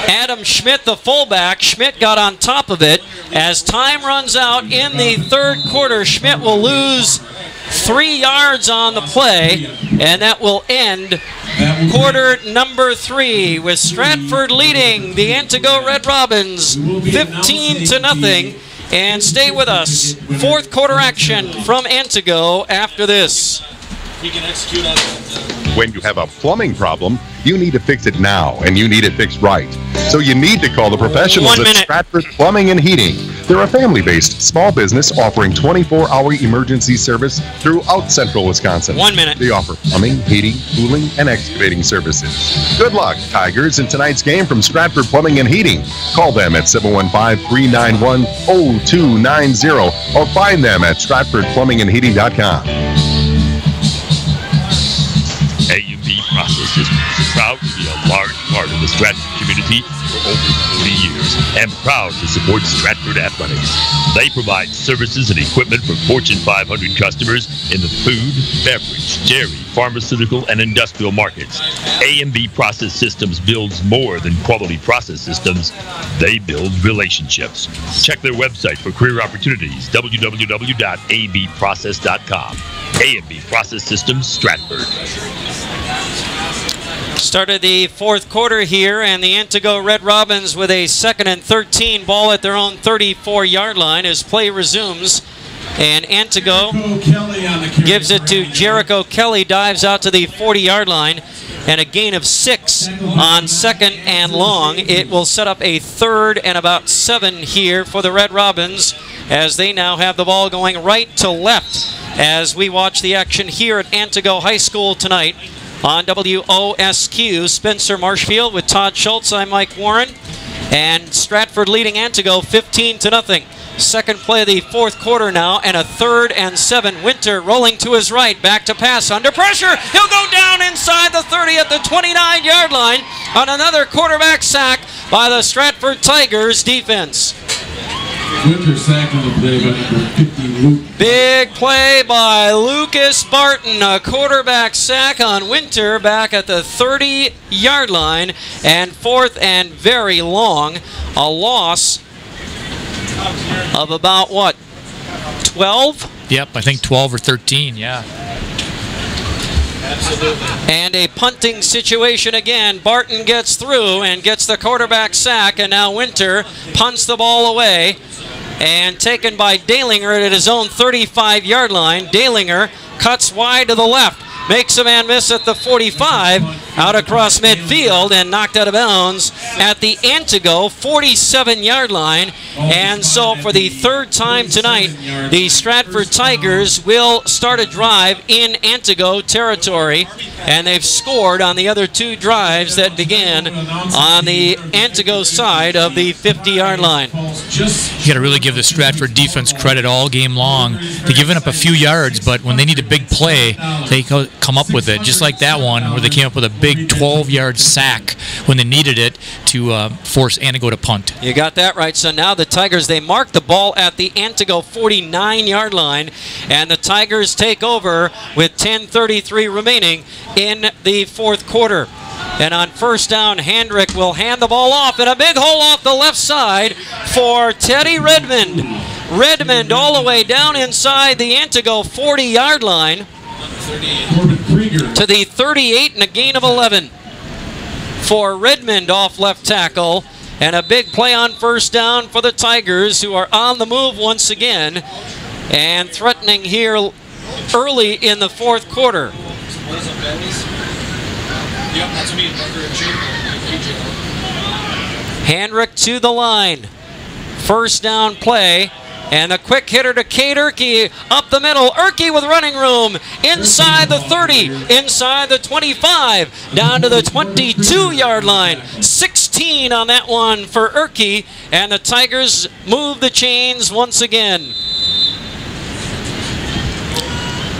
Adam Schmidt, the fullback. Schmidt got on top of it. As time runs out in the 3rd quarter, Schmidt will lose 3 yards on the play, and that will end quarter number 3 with Stratford leading the Antigo Red Robins 15-0. And stay with us. 4th quarter action from Antigo after this. He can execute on it. When you have a plumbing problem, you need to fix it now, and you need it fixed right. So you need to call the professionals at Stratford Plumbing and Heating. They're a family-based small business offering 24-hour emergency service throughout central Wisconsin. 1 minute. They offer plumbing, heating, cooling, and excavating services. Good luck, Tigers, in tonight's game from Stratford Plumbing and Heating. Call them at 715-391-0290 or find them at stratfordplumbingandheating.com. A&B Process Systems is proud to be a large part of the Stratford community for over 40 years and proud to support Stratford Athletics. They provide services and equipment for Fortune 500 customers in the food, beverage, dairy, pharmaceutical, and industrial markets. A&B Process Systems builds more than quality process systems. They build relationships. Check their website for career opportunities, www.abprocess.com. A&B Process Systems, Stratford. Started the 4th quarter here, and the Antigo Red Robins with a 2nd and 13 ball at their own 34-yard line as play resumes. And Antigo gives it to Jericho Kelly, dives out to the 40-yard line, and a gain of 6 on 2nd and long. It will set up a 3rd and about 7 here for the Red Robins, as they now have the ball going right to left as we watch the action here at Antigo High School tonight on WOSQ. Spencer Marshfield with Todd Schultz. I'm Mike Warren. And Stratford leading Antigo 15-0. Second play of the 4th quarter now, and a 3rd and 7. Winter rolling to his right, back to pass, under pressure. He'll go down inside the 30 at the 29-yard line on another quarterback sack by the Stratford Tigers defense. Winter sack on the play by number 50, Luke. Big play by Lucas Barton, a quarterback sack on Winter back at the 30-yard line, and 4th and very long, a loss of about, what, 12? Yep, I think 12 or 13, yeah. And a punting situation again. Barton gets through and gets the quarterback sack, and now Winter punts the ball away and taken by Dalinger at his own 35-yard line. Dalinger cuts wide to the left, makes a man miss at the 45, out across midfield and knocked out of bounds at the Antigo 47-yard line. And so for the third time tonight, the Stratford Tigers will start a drive in Antigo territory, and they've scored on the other two drives that began on the Antigo side of the 50-yard line. You got to really give the Stratford defense credit all game long. They've given up a few yards, but when they need a big play, they come up with it, just like that one where they came up with a big 12-yard sack when they needed it to force Antigo to punt. You got that right. So now the Tigers, they mark the ball at the Antigo 49-yard line, and the Tigers take over with 10:33 remaining in the fourth quarter. And on first down, Handrick will hand the ball off, and a big hole off the left side for Teddy Redmond. Redmond all the way down inside the Antigo 40-yard line to the 38 and a gain of 11 for Redmond off left tackle. And a big play on first down for the Tigers, who are on the move once again and threatening here early in the fourth quarter. Handrick to the line. First down play. And a quick hitter to Cade Erkey up the middle. Erkey with running room inside the 30, inside the 25, down to the 22-yard line. 16 on that one for Erkey, and the Tigers move the chains once again.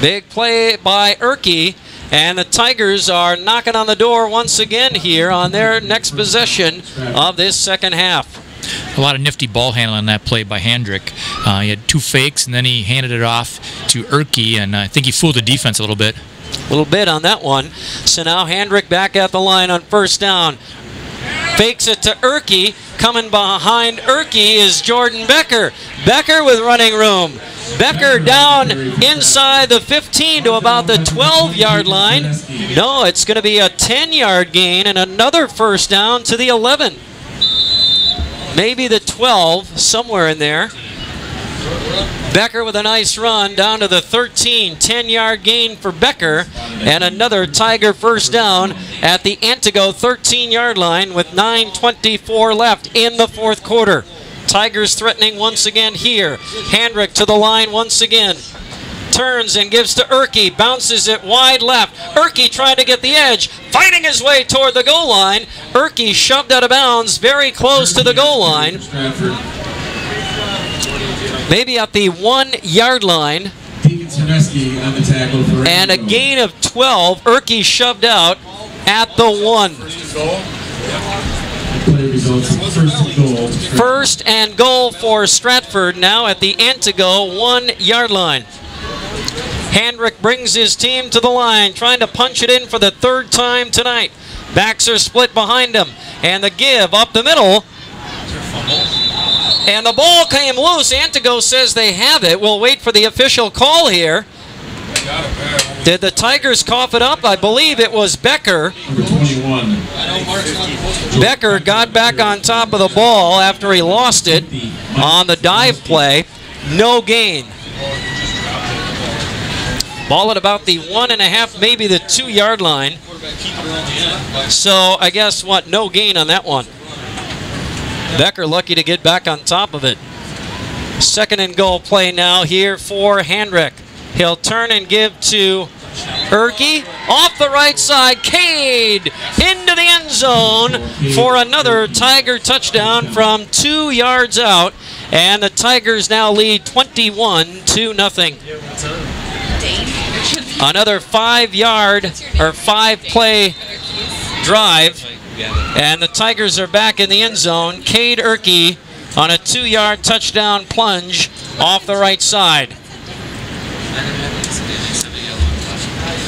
Big play by Erkey, and the Tigers are knocking on the door once again here on their next possession of this second half. A lot of nifty ball handling on that play by Handrick. He had two fakes, and then he handed it off to Erkey, and I think he fooled the defense a little bit. A little bit on that one. So now Handrick back at the line on first down. Fakes it to Erkey. Coming behind Erkey is Jordan Becker. Becker with running room. Becker down inside the 15 to about the 12-yard line. No, it's going to be a 10-yard gain and another first down to the 11. Maybe the 12, somewhere in there. Becker with a nice run down to the 13, 10-yard gain for Becker, and another Tiger first down at the Antigo 13-yard line with 9:24 left in the fourth quarter. Tigers threatening once again here. Handrick to the line once again. Turns and gives to Erkey, bounces it wide left. Erkey trying to get the edge, fighting his way toward the goal line. Erkey shoved out of bounds very close to the goal line. Maybe at the 1-yard line. And a gain of 12. Erkey shoved out at the 1. First and goal for Stratford now at the Antigo 1-yard line. Handrick brings his team to the line, trying to punch it in for the third time tonight. Backs are split behind him, and the give up the middle. And the ball came loose. Antigo says they have it. We'll wait for the official call here. Did the Tigers cough it up? I believe it was Becker. Becker got back on top of the ball after he lost it on the dive play. No gain. Ball at about the 1.5, maybe the 2-yard line. So I guess what? No gain on that one. Becker lucky to get back on top of it. Second and goal play now here for Handrick. He'll turn and give to Erkey. Off the right side, Cade into the end zone for another Tiger touchdown from 2 yards out. And the Tigers now lead 21-0. Another 5-yard or 5-play drive. And the Tigers are back in the end zone. Cade Erkey on a 2-yard touchdown plunge off the right side.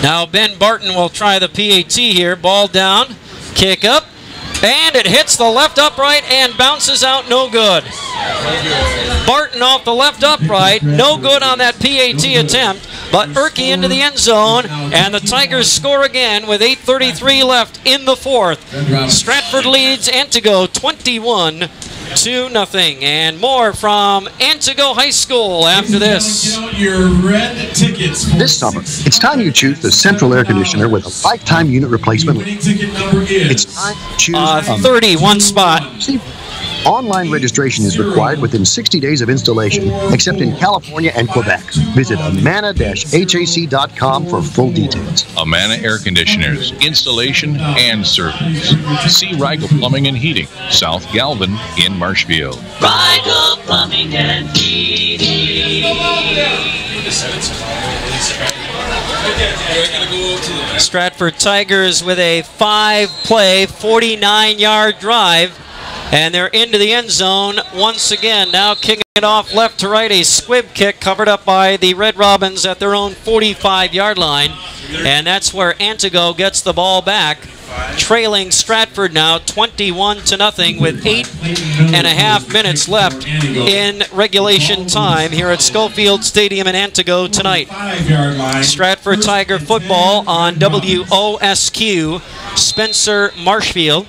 Now Ben Barton will try the PAT here. Ball down, kick up, and it hits the left upright and bounces out, no good. Barton off the left upright, no good on that PAT attempt, but Erkey into the end zone, and the Tigers score again with 8:33 left in the fourth. Stratford leads Antigo 21-0, and more from Antigo High School after this. This summer, it's time you choose the central air conditioner with a lifetime unit replacement. It's time to choose 31 spot. See, online registration is required within 60 days of installation, except in California and Quebec. Visit amana-hac.com for full details. Amana Air Conditioners, installation and service. See Rigel Plumbing and Heating, South Galvin in Marshfield. Rigel Plumbing and Heating. Stratford Tigers with a 5-play, 49-yard drive. And they're into the end zone once again. Now kicking it off left to right, a squib kick covered up by the Red Robins at their own 45-yard line. And that's where Antigo gets the ball back, trailing Stratford now 21-0 with 8.5 minutes left in regulation time here at Schofield Stadium in Antigo tonight. Stratford Tiger football on WOSQ, Spencer Marshfield.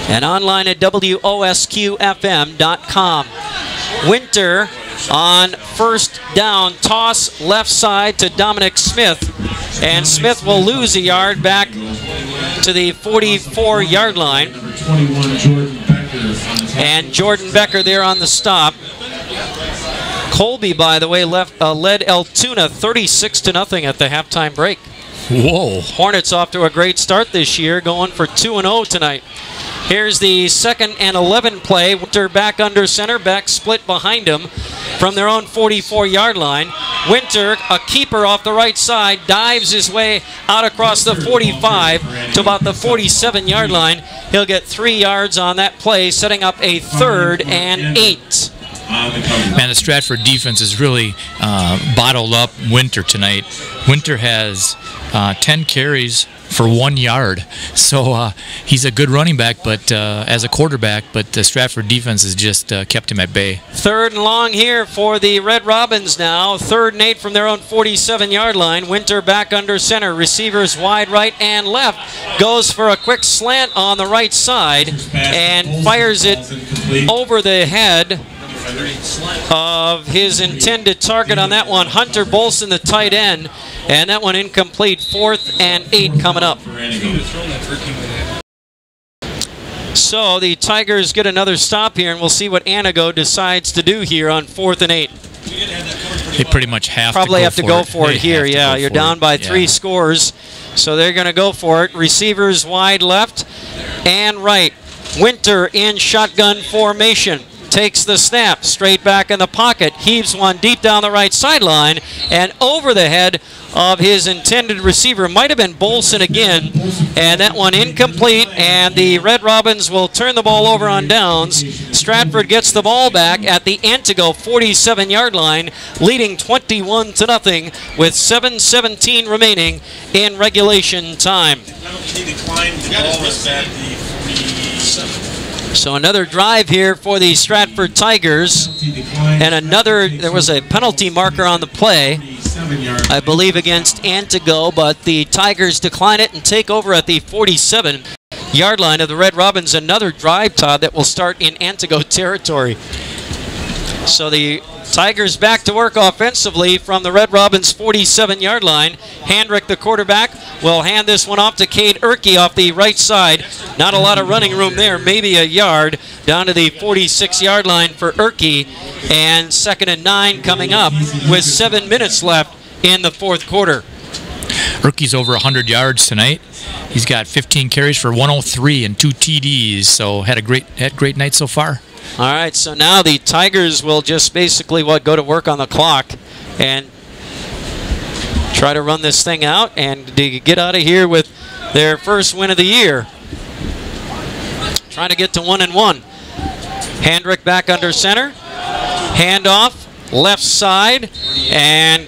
And online at WOSQFM.com. Winter on first down, toss left side to Dominic Smith. And Smith will lose a yard back to the 44-yard line. And Jordan Becker there on the stop. Colby, by the way, led Altoona 36-0 at the halftime break. Whoa. Hornets off to a great start this year, going for 2-0 tonight. Here's the 2nd and 11 play. Winter back under center, back split behind him from their own 44-yard line. Winter, a keeper off the right side, dives his way out across the 45 to about the 47-yard line. He'll get 3 yards on that play, setting up a 3rd and 8. Man, the Stratford defense is really bottled up Winter tonight. Winter has 10 carries for 1 yard. So he's a good running back, but as a quarterback, but the Stratford defense has just kept him at bay. 3rd and long here for the Red Robins now. 3rd and 8 from their own 47-yard line. Winter back under center. Receivers wide right and left. Goes for a quick slant on the right side and fires it over the head of his intended target on that one, Hunter Bolson, the tight end, and that one incomplete. 4th and 8 coming up. So the Tigers get another stop here, and we'll see what Antigo decides to do here on 4th and 8. They pretty much have to go for it here. Yeah, you're down by 3 scores, so they're going to go for it. Receivers wide left and right. Winter in shotgun formation. Takes the snap, straight back in the pocket, heaves one deep down the right sideline, and over the head of his intended receiver. Might have been Bolson again, and that one incomplete, and the Red Robins will turn the ball over on downs. Stratford gets the ball back at the Antigo 47-yard line, leading 21-0 with 7:17 remaining in regulation time. So another drive here for the Stratford Tigers, and there was a penalty marker on the play, I believe against Antigo, but the Tigers decline it and take over at the 47-yard line of the Red Robins. Another drive, Todd, that will start in Antigo territory. So the Tigers back to work offensively from the Red Robins 47-yard line. Handrick, the quarterback, will hand this one off to Cade Erkey off the right side. Not a lot of running room there, maybe a yard down to the 46-yard line for Erkey. And 2nd and 9 coming up with 7 minutes left in the 4th quarter. Erkey's over 100 yards tonight. He's got 15 carries for 103 and 2 TDs, so had a great night so far. All right, so now the Tigers will just basically go to work on the clock and try to run this thing out and to get out of here with their first win of the year. Trying to get to 1-1. Handrick back under center. Handoff, left side, and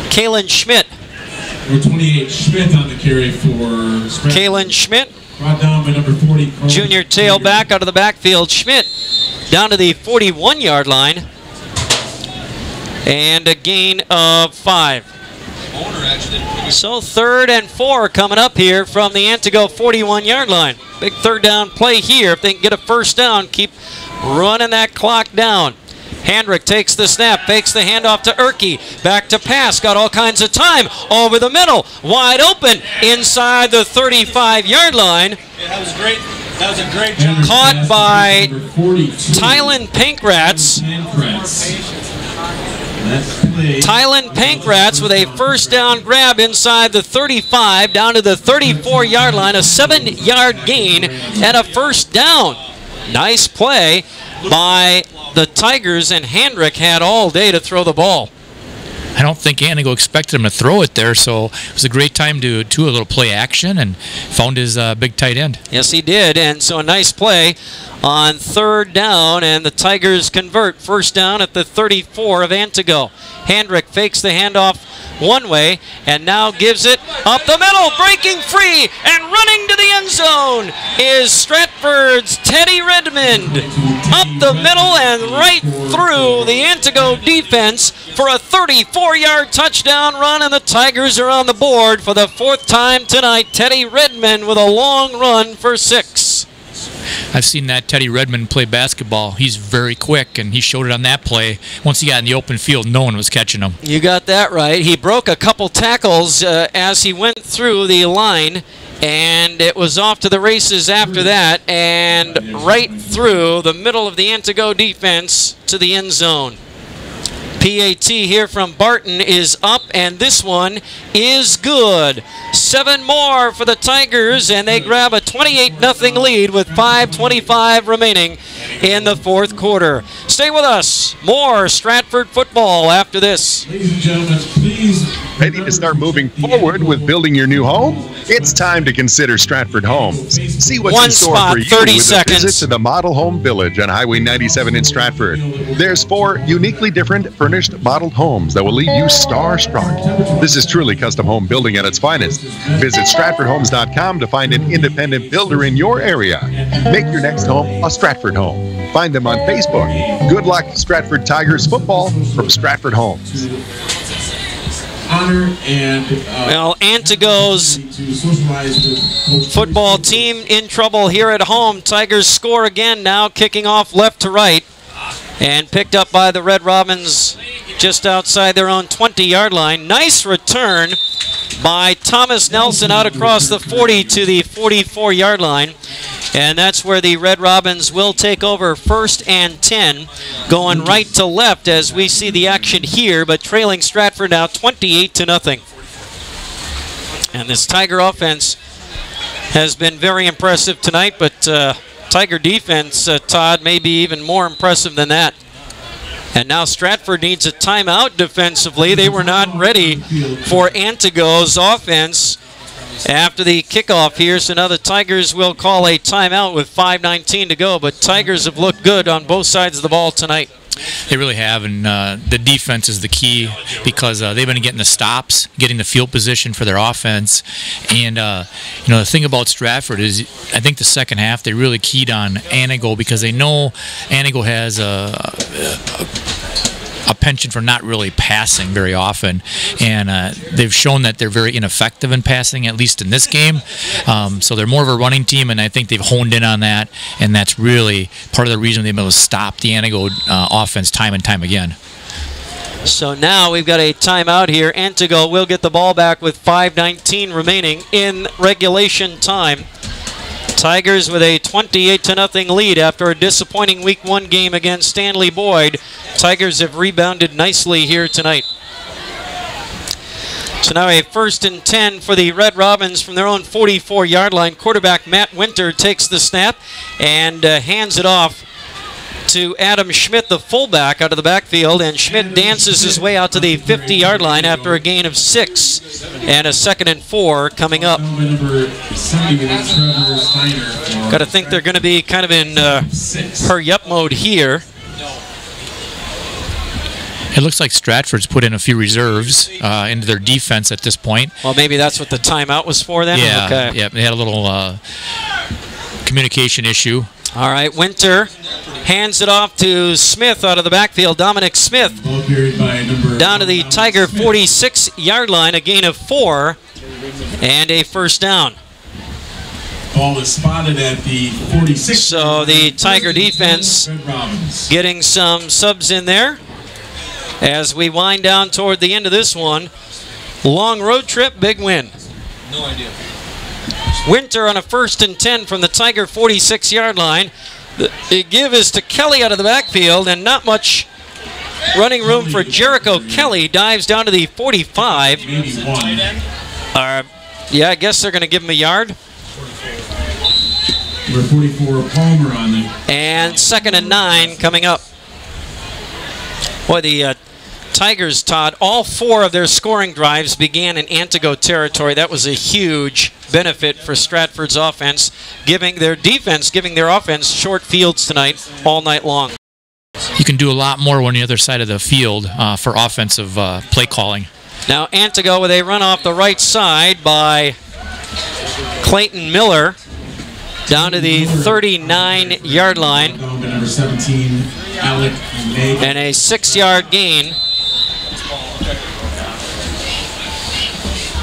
Kalen Schmidt. Number 28, Schmidt on the carry for Stratford. Kalen Schmidt. Brought down by number 40. Junior tailback out of the backfield. Schmidt down to the 41-yard line. and a gain of 5. So 3rd and 4 coming up here from the Antigo 41-yard line. Big 3rd down play here. If they can get a 1st down, keep running that clock down. Handrick takes the snap, fakes the handoff to Erke. Back to pass, got all kinds of time. Over the middle, wide open, inside the 35-yard line. That was great. That was a great job. Caught by Tylen Pankratz. Tylen Pankratz with a 1st down grab inside the 35, down to the 34-yard line. A 7-yard gain and a 1st down. Nice play by the Tigers, and Handrick had all day to throw the ball. I don't think Antigo expected him to throw it there, so it was a great time to do a little play action and found his big tight end. Yes, he did, and so a nice play on 3rd down, and the Tigers convert. 1st down at the 34 of Antigo. Handrick fakes the handoff one way and now gives it up the middle, breaking free and running to the end zone is Stratford's Teddy Redmond. Up the middle and right through the Antigo defense for a 34-yard touchdown run, and the Tigers are on the board for the 4th time tonight. Teddy Redmond with a long run for 6. I've seen that Teddy Redmond play basketball. He's very quick, and he showed it on that play. Once he got in the open field, no one was catching him. You got that right. He broke a couple tackles as he went through the line, and it was off to the races after that, and right through the middle of the Antigo defense to the end zone. PAT here from Barton is up, and this one is good. 7 more for the Tigers, and they grab a 28-0 lead with 5:25 remaining in the 4th quarter. Stay with us. More Stratford football after this. Ladies and gentlemen, please. Ready to start moving forward with building your new home? It's time to consider Stratford Homes. See what's in store for you 30 with seconds. a visit to the Model Home Village on Highway 97 in Stratford. There's 4 uniquely different furnished modeled homes that will leave you starstruck. This is truly custom home building at its finest. Visit StratfordHomes.com to find an independent builder in your area. Make your next home a Stratford home. Find them on Facebook. Good luck, Stratford Tigers football from Stratford Homes. Honor and well, Antigo's football team in trouble here at home. Tigers score again now, kicking off left to right, and picked up by the Red Robins just outside their own 20-yard line. Nice return by Thomas Nelson out across the 40 to the 44-yard line. And that's where the Red Robins will take over 1st and 10, going right to left as we see the action here, but trailing Stratford now 28-0. And this Tiger offense has been very impressive tonight, but Tiger defense, Todd, may be even more impressive than that. And now Stratford needs a timeout defensively. They were not ready for Antigo's offense after the kickoff here, so now the Tigers will call a timeout with 5:19 to go, but Tigers have looked good on both sides of the ball tonight. They really have, and the defense is the key because they've been getting the stops, getting the field position for their offense. And, you know, the thing about Stratford is I think the second half they really keyed on Antigo because they know Antigo has a penchant for not really passing very often, and they've shown that they're very ineffective in passing, at least in this game. So they're more of a running team, and I think they've honed in on that, and that's really part of the reason they've been able to stop the Antigo offense time and time again. So now we've got a timeout here. Antigo will get the ball back with 5:19 remaining in regulation time. Tigers with a 28-0 lead after a disappointing Week 1 game against Stanley Boyd. Tigers have rebounded nicely here tonight. So now a 1st and 10 for the Red Robins from their own 44-yard line. Quarterback Matt Winter takes the snap and hands it off to Adam Schmidt, the fullback, out of the backfield, and Schmidt dances his way out to the 50-yard line after a gain of 6 and a 2nd and 4 coming up. Got to think they're going to be kind of in hurry-up mode here. It looks like Stratford's put in a few reserves into their defense at this point. Well, maybe that's what the timeout was for then? Yeah, okay. Yeah, they had a little communication issue. All right, Winter hands it off to Smith out of the backfield. Dominic Smith down to the Tiger 46-yard line, a gain of 4 and a first down. Ball is spotted at the 46. So the Tiger defense getting some subs in there as we wind down toward the end of this one. Long road trip, big win. No idea. Winter on a 1st and 10 from the Tiger 46-yard line. The give is to Kelly out of the backfield, and not much running room for Jericho. Kelly dives down to the 45. Yeah, I guess they're going to give him a yard. Number 44, Palmer on there. And 2nd and 9 coming up. Boy, the Tigers, Todd, all 4 of their scoring drives began in Antigo territory. That was a huge benefit for Stratford's offense, giving their offense short fields tonight, all night long. You can do a lot more on the other side of the field for offensive play calling. Now Antigo with a run off the right side by Clayton Miller down to the 39-yard line. Number 17, Alec May. And a 6-yard gain.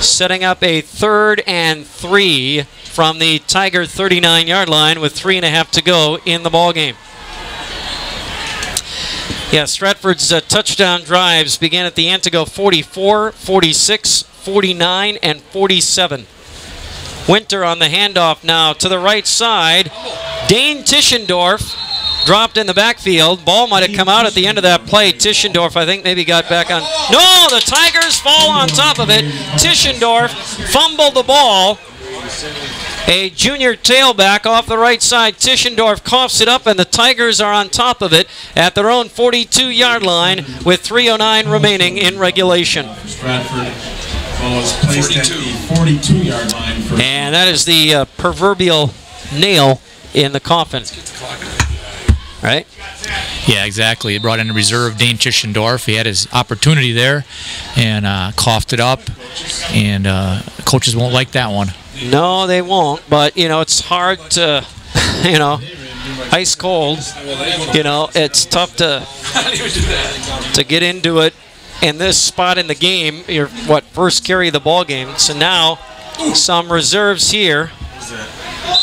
Setting up a 3rd and 3 from the Tiger 39-yard line with 3.5 to go in the ball game. Yeah, Stratford's touchdown drives began at the Antigo 44, 46, 49, and 47. Winter on the handoff now to the right side. Dane Tischendorf dropped in the backfield. Ball might have come out at the end of that play. Tischendorf, I think, maybe got back on. No, the Tigers fall on top of it. Tischendorf fumbled the ball. A junior tailback off the right side. Tischendorf coughs it up, and the Tigers are on top of it at their own 42-yard line with 3:09 remaining in regulation. Stratford was placed at the 42-yard line. And that is the proverbial nail in the coffin. Right? Yeah, exactly. He brought in a reserve, Dane Tischendorf. He had his opportunity there and coughed it up, and coaches won't like that one. No, they won't, but, it's hard to, ice cold. It's tough to get into it in this spot in the game. Your first carry of the ball game. So now some reserves here.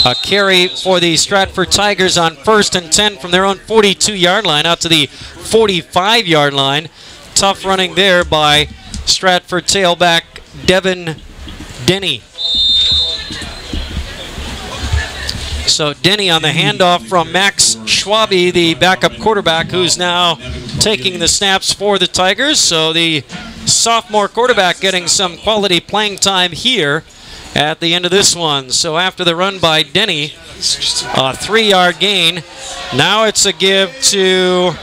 A carry for the Stratford Tigers on 1st and 10 from their own 42-yard line out to the 45-yard line. Tough running there by Stratford tailback Devin Denny. So Denny on the handoff from Max Schwabe, the backup quarterback, who's now taking the snaps for the Tigers. So the sophomore quarterback getting some quality playing time here at the end of this one. So after the run by Denny, a 3-yard gain. Now it's a give to,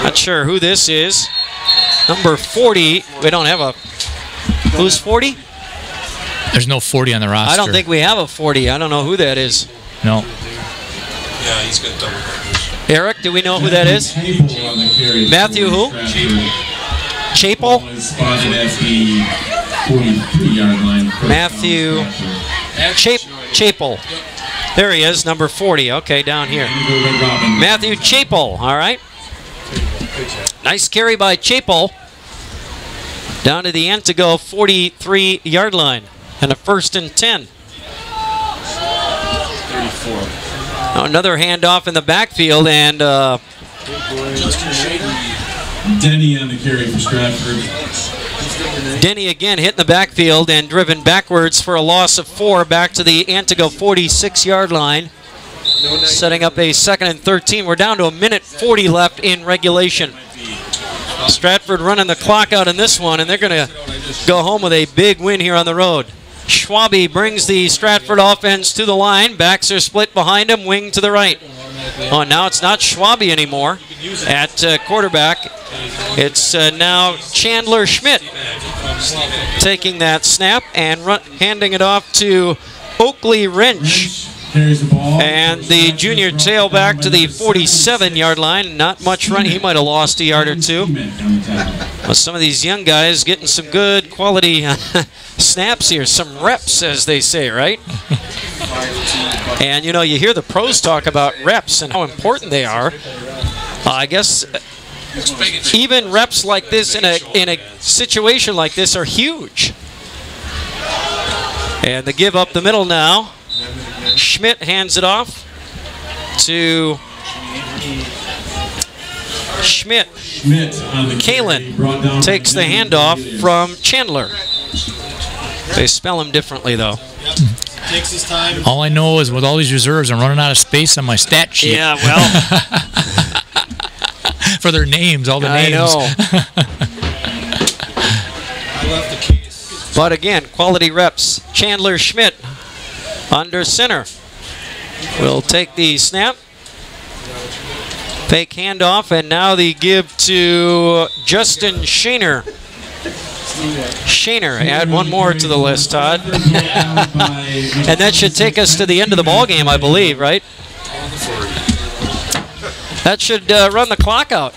not sure who this is, number 40. We don't have a, who's 40? There's no 40 on the roster. I don't think we have a 40. I don't know who that is. No. Yeah, he's got double coverage. Eric, do we know who that is? Matthew who? Chapel? Matthew Chapel. There he is, number 40. Okay, down here. Matthew Chapel, all right. Nice carry by Chapel. Down to the Antigo 43-yard line. And a 1st and 10. Now another handoff in the backfield, and Denny on the carry for Stratford. Denny again hit in the backfield and driven backwards for a loss of 4 back to the Antigo 46-yard line. Setting up a 2nd and 13. We're down to 1:40 left in regulation. Stratford running the clock out in this one, and they're going to go home with a big win here on the road. Schwabe brings the Stratford offense to the line. Backs are split behind him, wing to the right. Oh, now it's not Schwabe anymore at quarterback. It's now Chandler Schmidt taking that snap and handing it off to Oakley Wrench. And the junior tailback to the 47-yard line. Not much run. He might have lost a yard or two. Well, some of these young guys getting some good quality snaps here, some reps, as they say, right? And, you know, you hear the pros talk about reps and how important they are. I guess even reps like this in a situation like this are huge. And the give up the middle now. Schmidt hands it off to Schmidt. Kalen takes the handoff from Chandler. They spell him differently, though. Takes his time. All I know is with all these reserves, I'm running out of space on my stat sheet. Yeah, well. For their names, all the names. I know. I left the case. But again, quality reps. Chandler Schmidt under center will take the snap. Fake handoff, and now the give to Justin Shaner. Shaner, add one more to the list, Todd. And that should take us to the end of the ball game, I believe, right? That should run the clock out.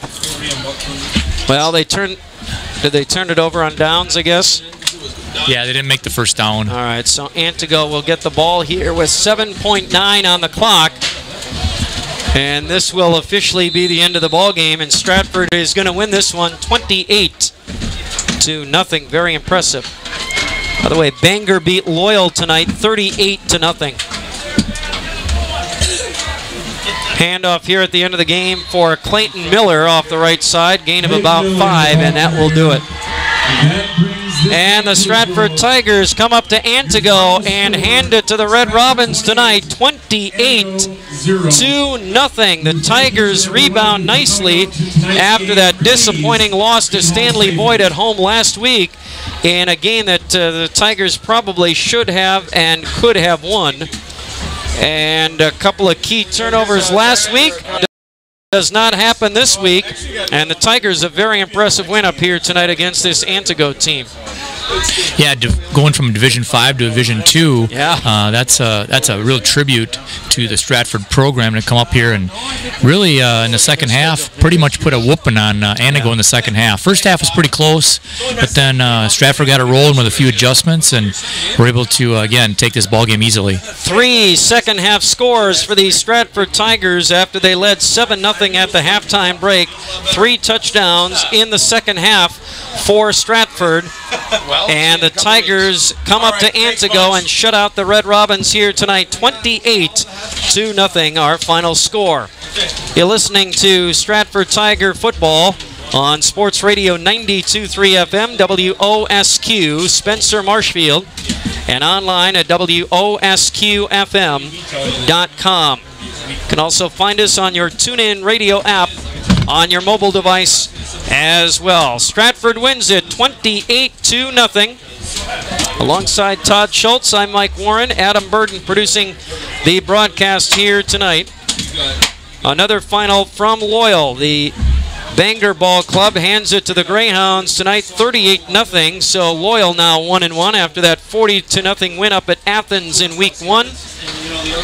Well, did they turn it over on downs, I guess? Yeah, they didn't make the first down. All right, so Antigo will get the ball here with 7.9 on the clock. And this will officially be the end of the ball game, and Stratford is going to win this one 28-0. Very impressive. By the way, Bangor beat Loyal tonight 38-0. Handoff here at the end of the game for Clayton Miller off the right side. Gain of about 5, and that will do it. And the Stratford Tigers come up to Antigo and hand it to the Red Robins tonight, 28-0. The Tigers rebound nicely after that disappointing loss to Stanley Boyd at home last week in a game that the Tigers probably should have and could have won. And a couple of key turnovers last week. Does not happen this week, and the Tigers a very impressive win up here tonight against this Antigo team. Yeah, going from Division 5 to Division 2, yeah. That's a real tribute to the Stratford program to come up here and really in the second half pretty much put a whooping on Antigo in the second half. First half was pretty close, but then Stratford got it rolling with a few adjustments and were able to, again, take this ball game easily. 3 second half scores for the Stratford Tigers after they led 7-0 at the halftime break. 3 touchdowns in the second half for Stratford. And the Tigers come up to Antigo and shut out the Red Robins here tonight, 28-0, our final score. You're listening to Stratford Tiger football on Sports Radio 92.3 FM, WOSQ, Spencer Marshfield, and online at WOSQFM.com. You can also find us on your TuneIn Radio app on your mobile device as well. Stratford wins it 28-0. Alongside Todd Schultz, I'm Mike Warren. Adam Burden producing the broadcast here tonight. Another final from Loyal. The Bangor Ball Club hands it to the Greyhounds tonight, 38-0. So Loyal now 1-1 after that 40-0 win up at Athens in Week 1.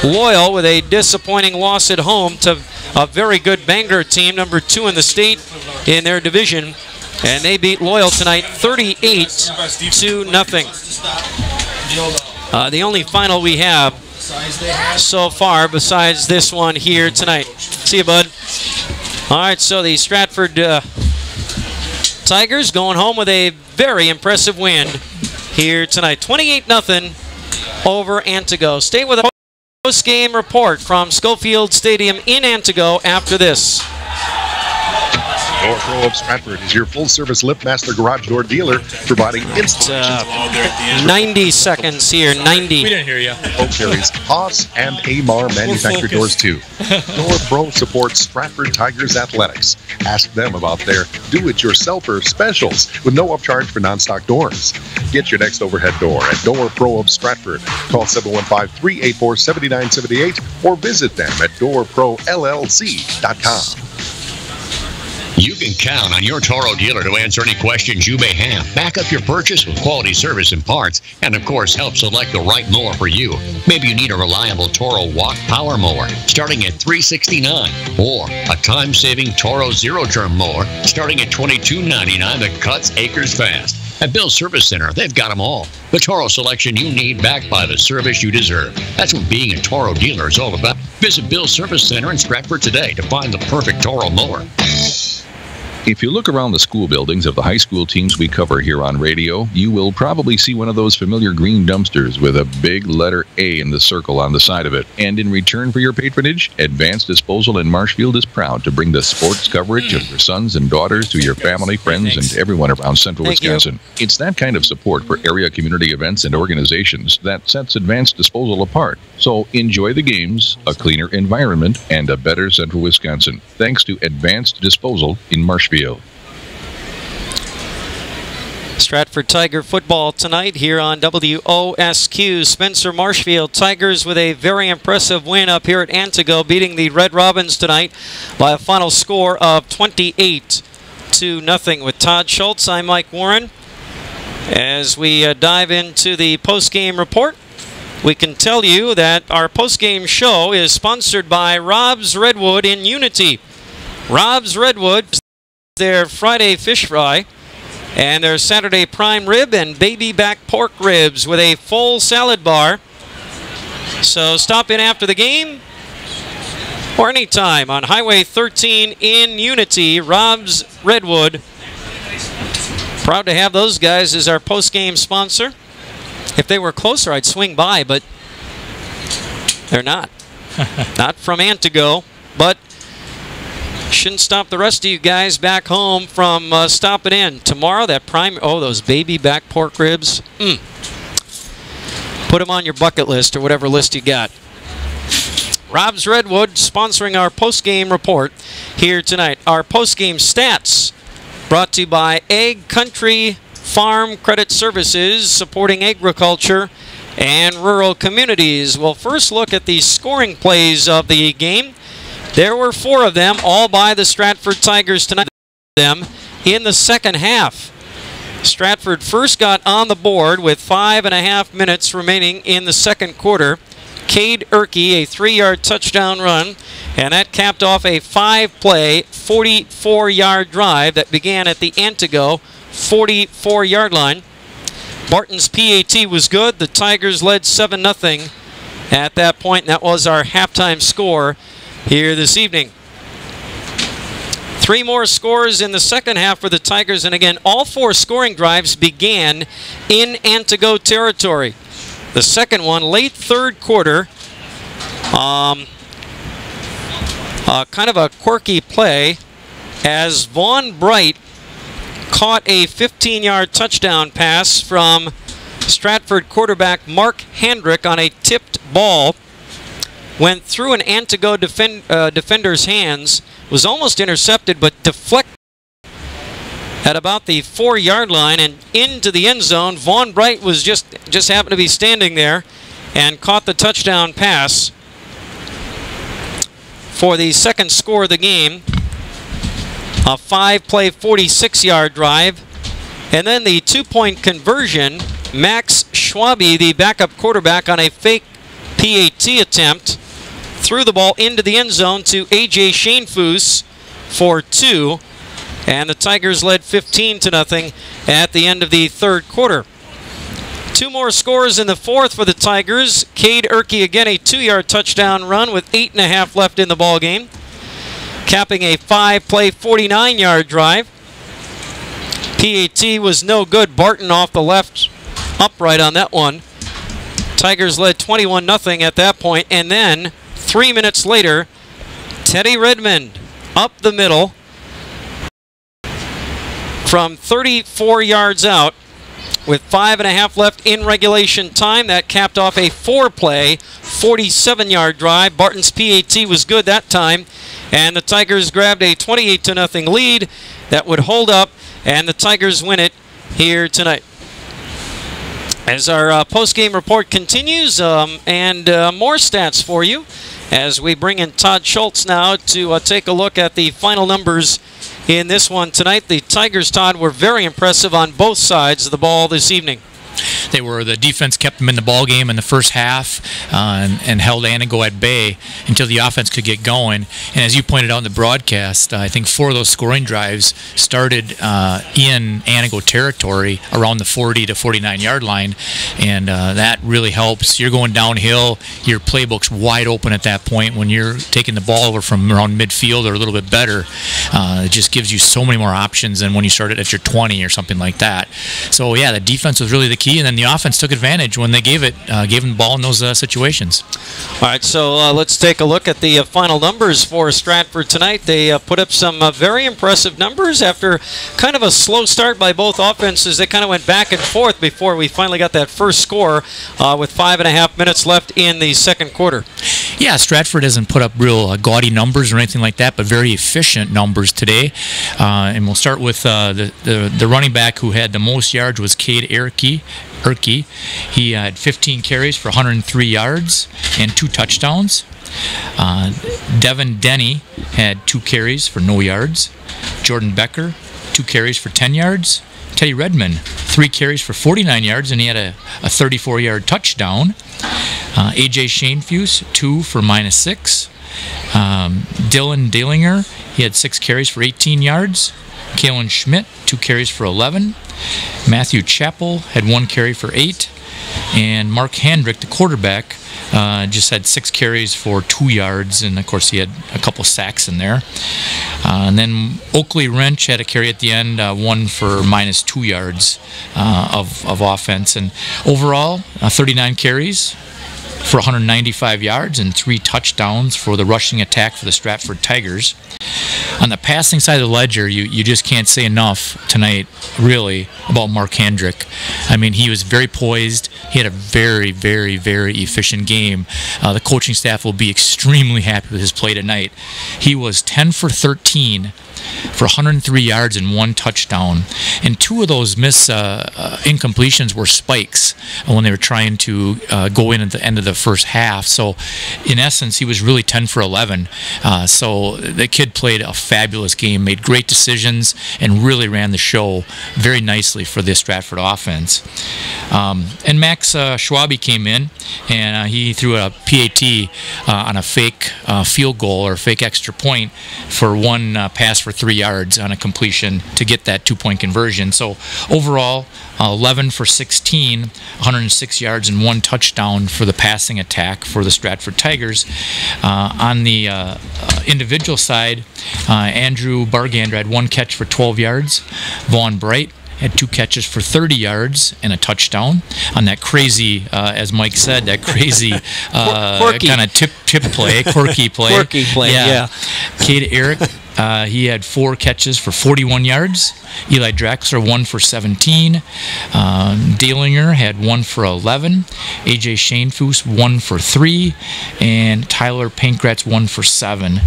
Loyal with a disappointing loss at home to a very good Bangor team, number 2 in the state in their division. And they beat Loyal tonight 38-0. The only final we have so far besides this one here tonight. See you, bud. All right, so the Stratford Tigers going home with a very impressive win here tonight. 28-0 over Antigo. Stay with a post-game report from Schofield Stadium in Antigo after this. Door Pro of Stratford is your full-service LiftMaster garage door dealer, providing installations. 90 seconds here, 90. We didn't hear you. Pro carries Haas and Amar manufactured doors too. Door Pro supports Stratford Tigers athletics. Ask them about their do-it-yourselfer specials with no upcharge for non-stock doors. Get your next overhead door at Door Pro of Stratford. Call 715-384-7978 or visit them at doorprollc.com. You can count on your Toro dealer to answer any questions you may have, back up your purchase with quality service and parts, and of course help select the right mower for you. Maybe you need a reliable Toro walk power mower starting at $369, or a time-saving Toro zero-turn mower starting at $22.99 that cuts acres fast. At Bill's Service Center, they've got them all. The Toro selection you need, backed by the service you deserve. That's what being a Toro dealer is all about. Visit Bill's Service Center in Stratford today to find the perfect Toro mower. If you look around the school buildings of the high school teams we cover here on radio, you will probably see one of those familiar green dumpsters with a big letter A in the circle on the side of it. And in return for your patronage, Advanced Disposal in Marshfield is proud to bring the sports coverage of your sons and daughters to your family, friends, and everyone around central Wisconsin. It's that kind of support for area community events and organizations that sets Advanced Disposal apart. So enjoy the games, a cleaner environment, and a better central Wisconsin. Thanks to Advanced Disposal in Marshfield. Stratford Tiger football tonight here on WOSQ. Spencer Marshfield Tigers with a very impressive win up here at Antigo, beating the Red Robins tonight by a final score of 28-0. With Todd Schultz, I'm Mike Warren. As we dive into the post-game report, we can tell you that our post-game show is sponsored by Rob's Redwood in Unity. Rob's Redwood, their Friday fish fry, and their Saturday prime rib and baby back pork ribs with a full salad bar. So stop in after the game or anytime on Highway 13 in Unity. Rob's Redwood. Proud to have those guys as our post-game sponsor. If they were closer, I'd swing by, but they're not. Not from Antigo, but shouldn't stop the rest of you guys back home from stopping in. Tomorrow, that prime, those baby back pork ribs. Put them on your bucket list or whatever list you got. Rob's Redwood sponsoring our post-game report here tonight. Our post-game stats brought to you by Egg Country Farm Credit Services, supporting agriculture and rural communities. We'll first look at the scoring plays of the game. There were 4 of them, all by the Stratford Tigers tonight. Them in the second half. Stratford first got on the board with 5.5 minutes remaining in the second quarter. Cade Erkey, a 3-yard touchdown run, and that capped off a 5-play, 44-yard drive that began at the Antigo 44-yard line. Barton's PAT was good. The Tigers led 7-0 at that point, and that was our halftime score here this evening. 3 more scores in the second half for the Tigers, and again, all 4 scoring drives began in Antigo territory. The second one, late third quarter, kind of a quirky play as Vaughn Bright caught a 15-yard touchdown pass from Stratford quarterback Mark Handrick on a tipped ball. Went through an Antigo defender's hands, was almost intercepted, but deflected at about the 4-yard line and into the end zone. Vaughn Bright was just happened to be standing there and caught the touchdown pass for the second score of the game. A 5-play, 46-yard drive. And then the 2-point conversion, Max Schwabe, the backup quarterback, on a fake PAT attempt, threw the ball into the end zone to A.J. Shanefoos for 2, and the Tigers led 15-0 at the end of the third quarter. 2 more scores in the fourth for the Tigers. Cade Erkey again, a 2-yard touchdown run with 8.5 left in the ball game, capping a 5-play, 49-yard drive. PAT was no good. Barton off the left upright on that one. Tigers led 21-0 at that point, and then 3 minutes later, Teddy Redmond up the middle from 34 yards out with 5.5 left in regulation time. That capped off a 4-play, 47-yard drive. Barton's PAT was good that time, and the Tigers grabbed a 28-0 lead that would hold up, and the Tigers win it here tonight. As our post-game report continues, and more stats for you as we bring in Todd Schultz now to take a look at the final numbers in this one tonight. The Tigers, Todd, were very impressive on both sides of the ball this evening. The defense kept them in the ball game in the first half and held Antigo at bay until the offense could get going. And as you pointed out in the broadcast, I think 4 of those scoring drives started in Antigo territory around the 40 to 49 yard line, and that really helps. You're going downhill, your playbook's wide open at that point. When you're taking the ball over from around midfield or a little bit better, it just gives you so many more options than when you started at your 20 or something like that. So yeah, the defense was really the key, and then the offense took advantage when they gave them the ball in those situations. All right, so let's take a look at the final numbers for Stratford tonight. They put up some very impressive numbers after kind of a slow start by both offenses. They kind of went back and forth before we finally got that first score with 5.5 minutes left in the second quarter. Yeah, Stratford hasn't put up real gaudy numbers or anything like that, but very efficient numbers today. And we'll start with the running back who had the most yards was Cade Erke. He had 15 carries for 103 yards and 2 touchdowns. Devin Denny had 2 carries for no yards. Jordan Becker, 2 carries for 10 yards. Teddy Redmond, 3 carries for 49 yards, and he had a 34-yard touchdown. A.J. Shanefuse, 2 for -6. Dylan Dalinger, he had 6 carries for 18 yards. Kalen Schmidt, 2 carries for 11. Matthew Chappell had 1 carry for 8. And Mark Handrick, the quarterback, just had 6 carries for 2 yards, and of course he had a couple sacks in there. And then Oakley Wrench had a carry at the end, 1 for -2 yards of offense. And overall, 39 carries for 195 yards and 3 touchdowns for the rushing attack for the Stratford Tigers. On the passing side of the ledger, you just can't say enough tonight, really, about Mark Handrick. I mean, he was very poised. He had a very, very, very efficient game. The coaching staff will be extremely happy with his play tonight. He was 10 for 13 for 103 yards and 1 touchdown. And 2 of those incompletions were spikes when they were trying to go in at the end of the first half. So, in essence, he was really 10 for 11. So the kid played a fabulous game, made great decisions, and really ran the show very nicely for the Stratford offense. And Max Schwabe came in, and he threw a PAT on a fake field goal or fake extra point for 1 pass for 3 yards on a completion to get that 2-point conversion. So overall, 11 for 16, 106 yards and 1 touchdown for the passing attack for the Stratford Tigers. On the individual side, Andrew Bargander had 1 catch for 12 yards. Vaughn Bright had 2 catches for 30 yards and a touchdown on that crazy, as Mike said, that crazy kind of tip play, quirky play. Quirky play, yeah. Cade Eric, he had 4 catches for 41 yards. Eli Draxler, 1 for 17. Dalinger had 1 for 11. A.J. Shanefuse, 1 for 3. And Tyler Pankratz, 1 for 7.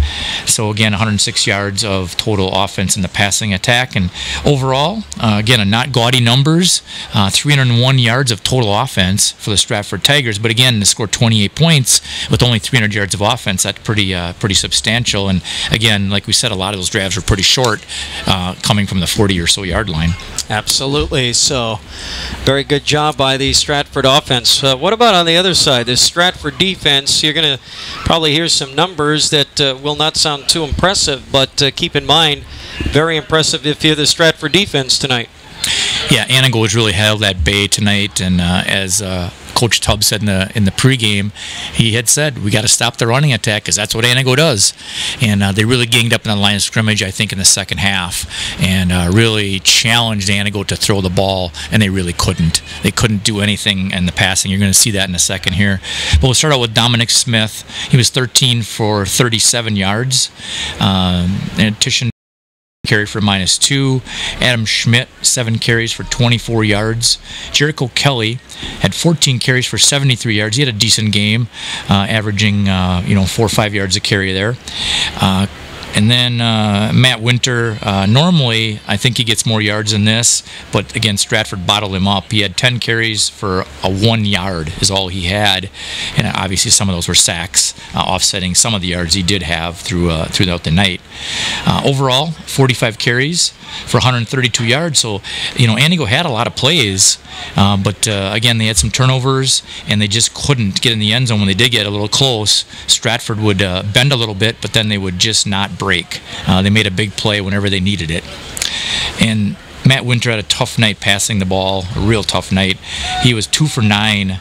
So again, 106 yards of total offense in the passing attack. And overall, again, not gaudy numbers, 301 yards of total offense for the Stratford Tigers. But again, to score 28 points with only 300 yards of offense, that's pretty substantial. And again, like we said, a lot of those drives were pretty short, coming from the 40 or so yard line. Absolutely. So, very good job by the Stratford offense. What about on the other side, the Stratford defense? You're going to probably hear some numbers that will not sound too impressive, but keep in mind, very impressive if you're the Stratford defense tonight. Yeah, Antigo was really held at bay tonight, and as Coach Tubbs said in the pregame, he had said, we got to stop the running attack because that's what Antigo does. And they really ganged up in the line of scrimmage, I think, in the second half, and really challenged Antigo to throw the ball, and they really couldn't. They couldn't do anything in the passing. You're going to see that in a second here. But we'll start out with Dominic Smith. He was 13 for 37 yards. And Tishon carry for -2. Adam Schmidt, 7 carries for 24 yards. Jericho Kelly had 14 carries for 73 yards. He had a decent game, averaging 4 or 5 yards a carry there. And then Matt Winter, normally I think he gets more yards than this, but again, Stratford bottled him up. He had 10 carries for 1 yard is all he had, and obviously some of those were sacks, offsetting some of the yards he did have throughout the night. Overall, 45 carries for 132 yards. So, Antigo had a lot of plays, but again, they had some turnovers, and they just couldn't get in the end zone. When they did get a little close, Stratford would bend a little bit, but then they would just not break. They made a big play whenever they needed it. And Matt Winter had a tough night passing the ball, a real tough night. He was 2 for 9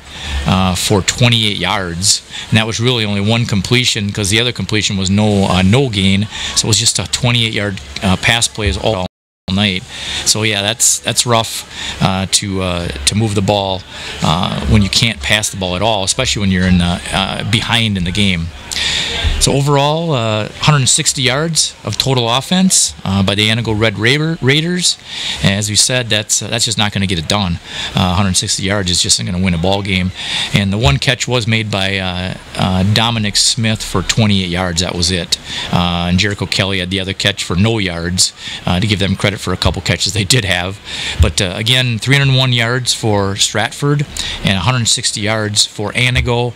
for 28 yards, and that was really only one completion because the other completion was no gain. So it was just a 28-yard pass plays all night. So yeah, that's rough to move the ball when you can't pass the ball at all, especially when you're in behind in the game. So overall, 160 yards of total offense by the Antigo Red Raiders. And as we said, that's just not going to get it done. 160 yards is just not going to win a ball game. And the one catch was made by Dominic Smith for 28 yards. That was it. And Jericho Kelly had the other catch for no yards, to give them credit for a couple catches they did have. But again, 301 yards for Stratford and 160 yards for Antigo.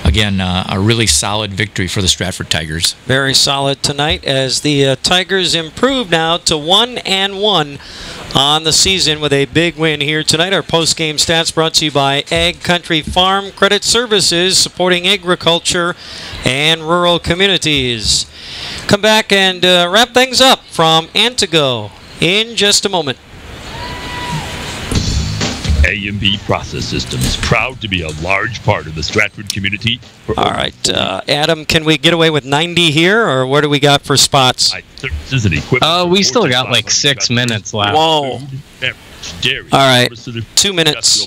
Again, a really solid victory for the Stratford Tigers. Very solid tonight as the Tigers improve now to 1-1 on the season with a big win here tonight. Our post-game stats brought to you by Ag Country Farm Credit Services, supporting agriculture and rural communities. Come back and wrap things up from Antigo in just a moment. A&B Process Systems, proud to be a large part of the Stratford community. All right, Adam, can we get away with 90 here, or what do we got for spots? We still got like 6 minutes left. Whoa. All right, 2 minutes.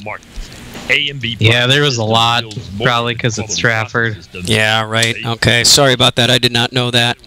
Yeah, there was a lot, probably because it's Stratford. Yeah, right. Okay, sorry about that. I did not know that.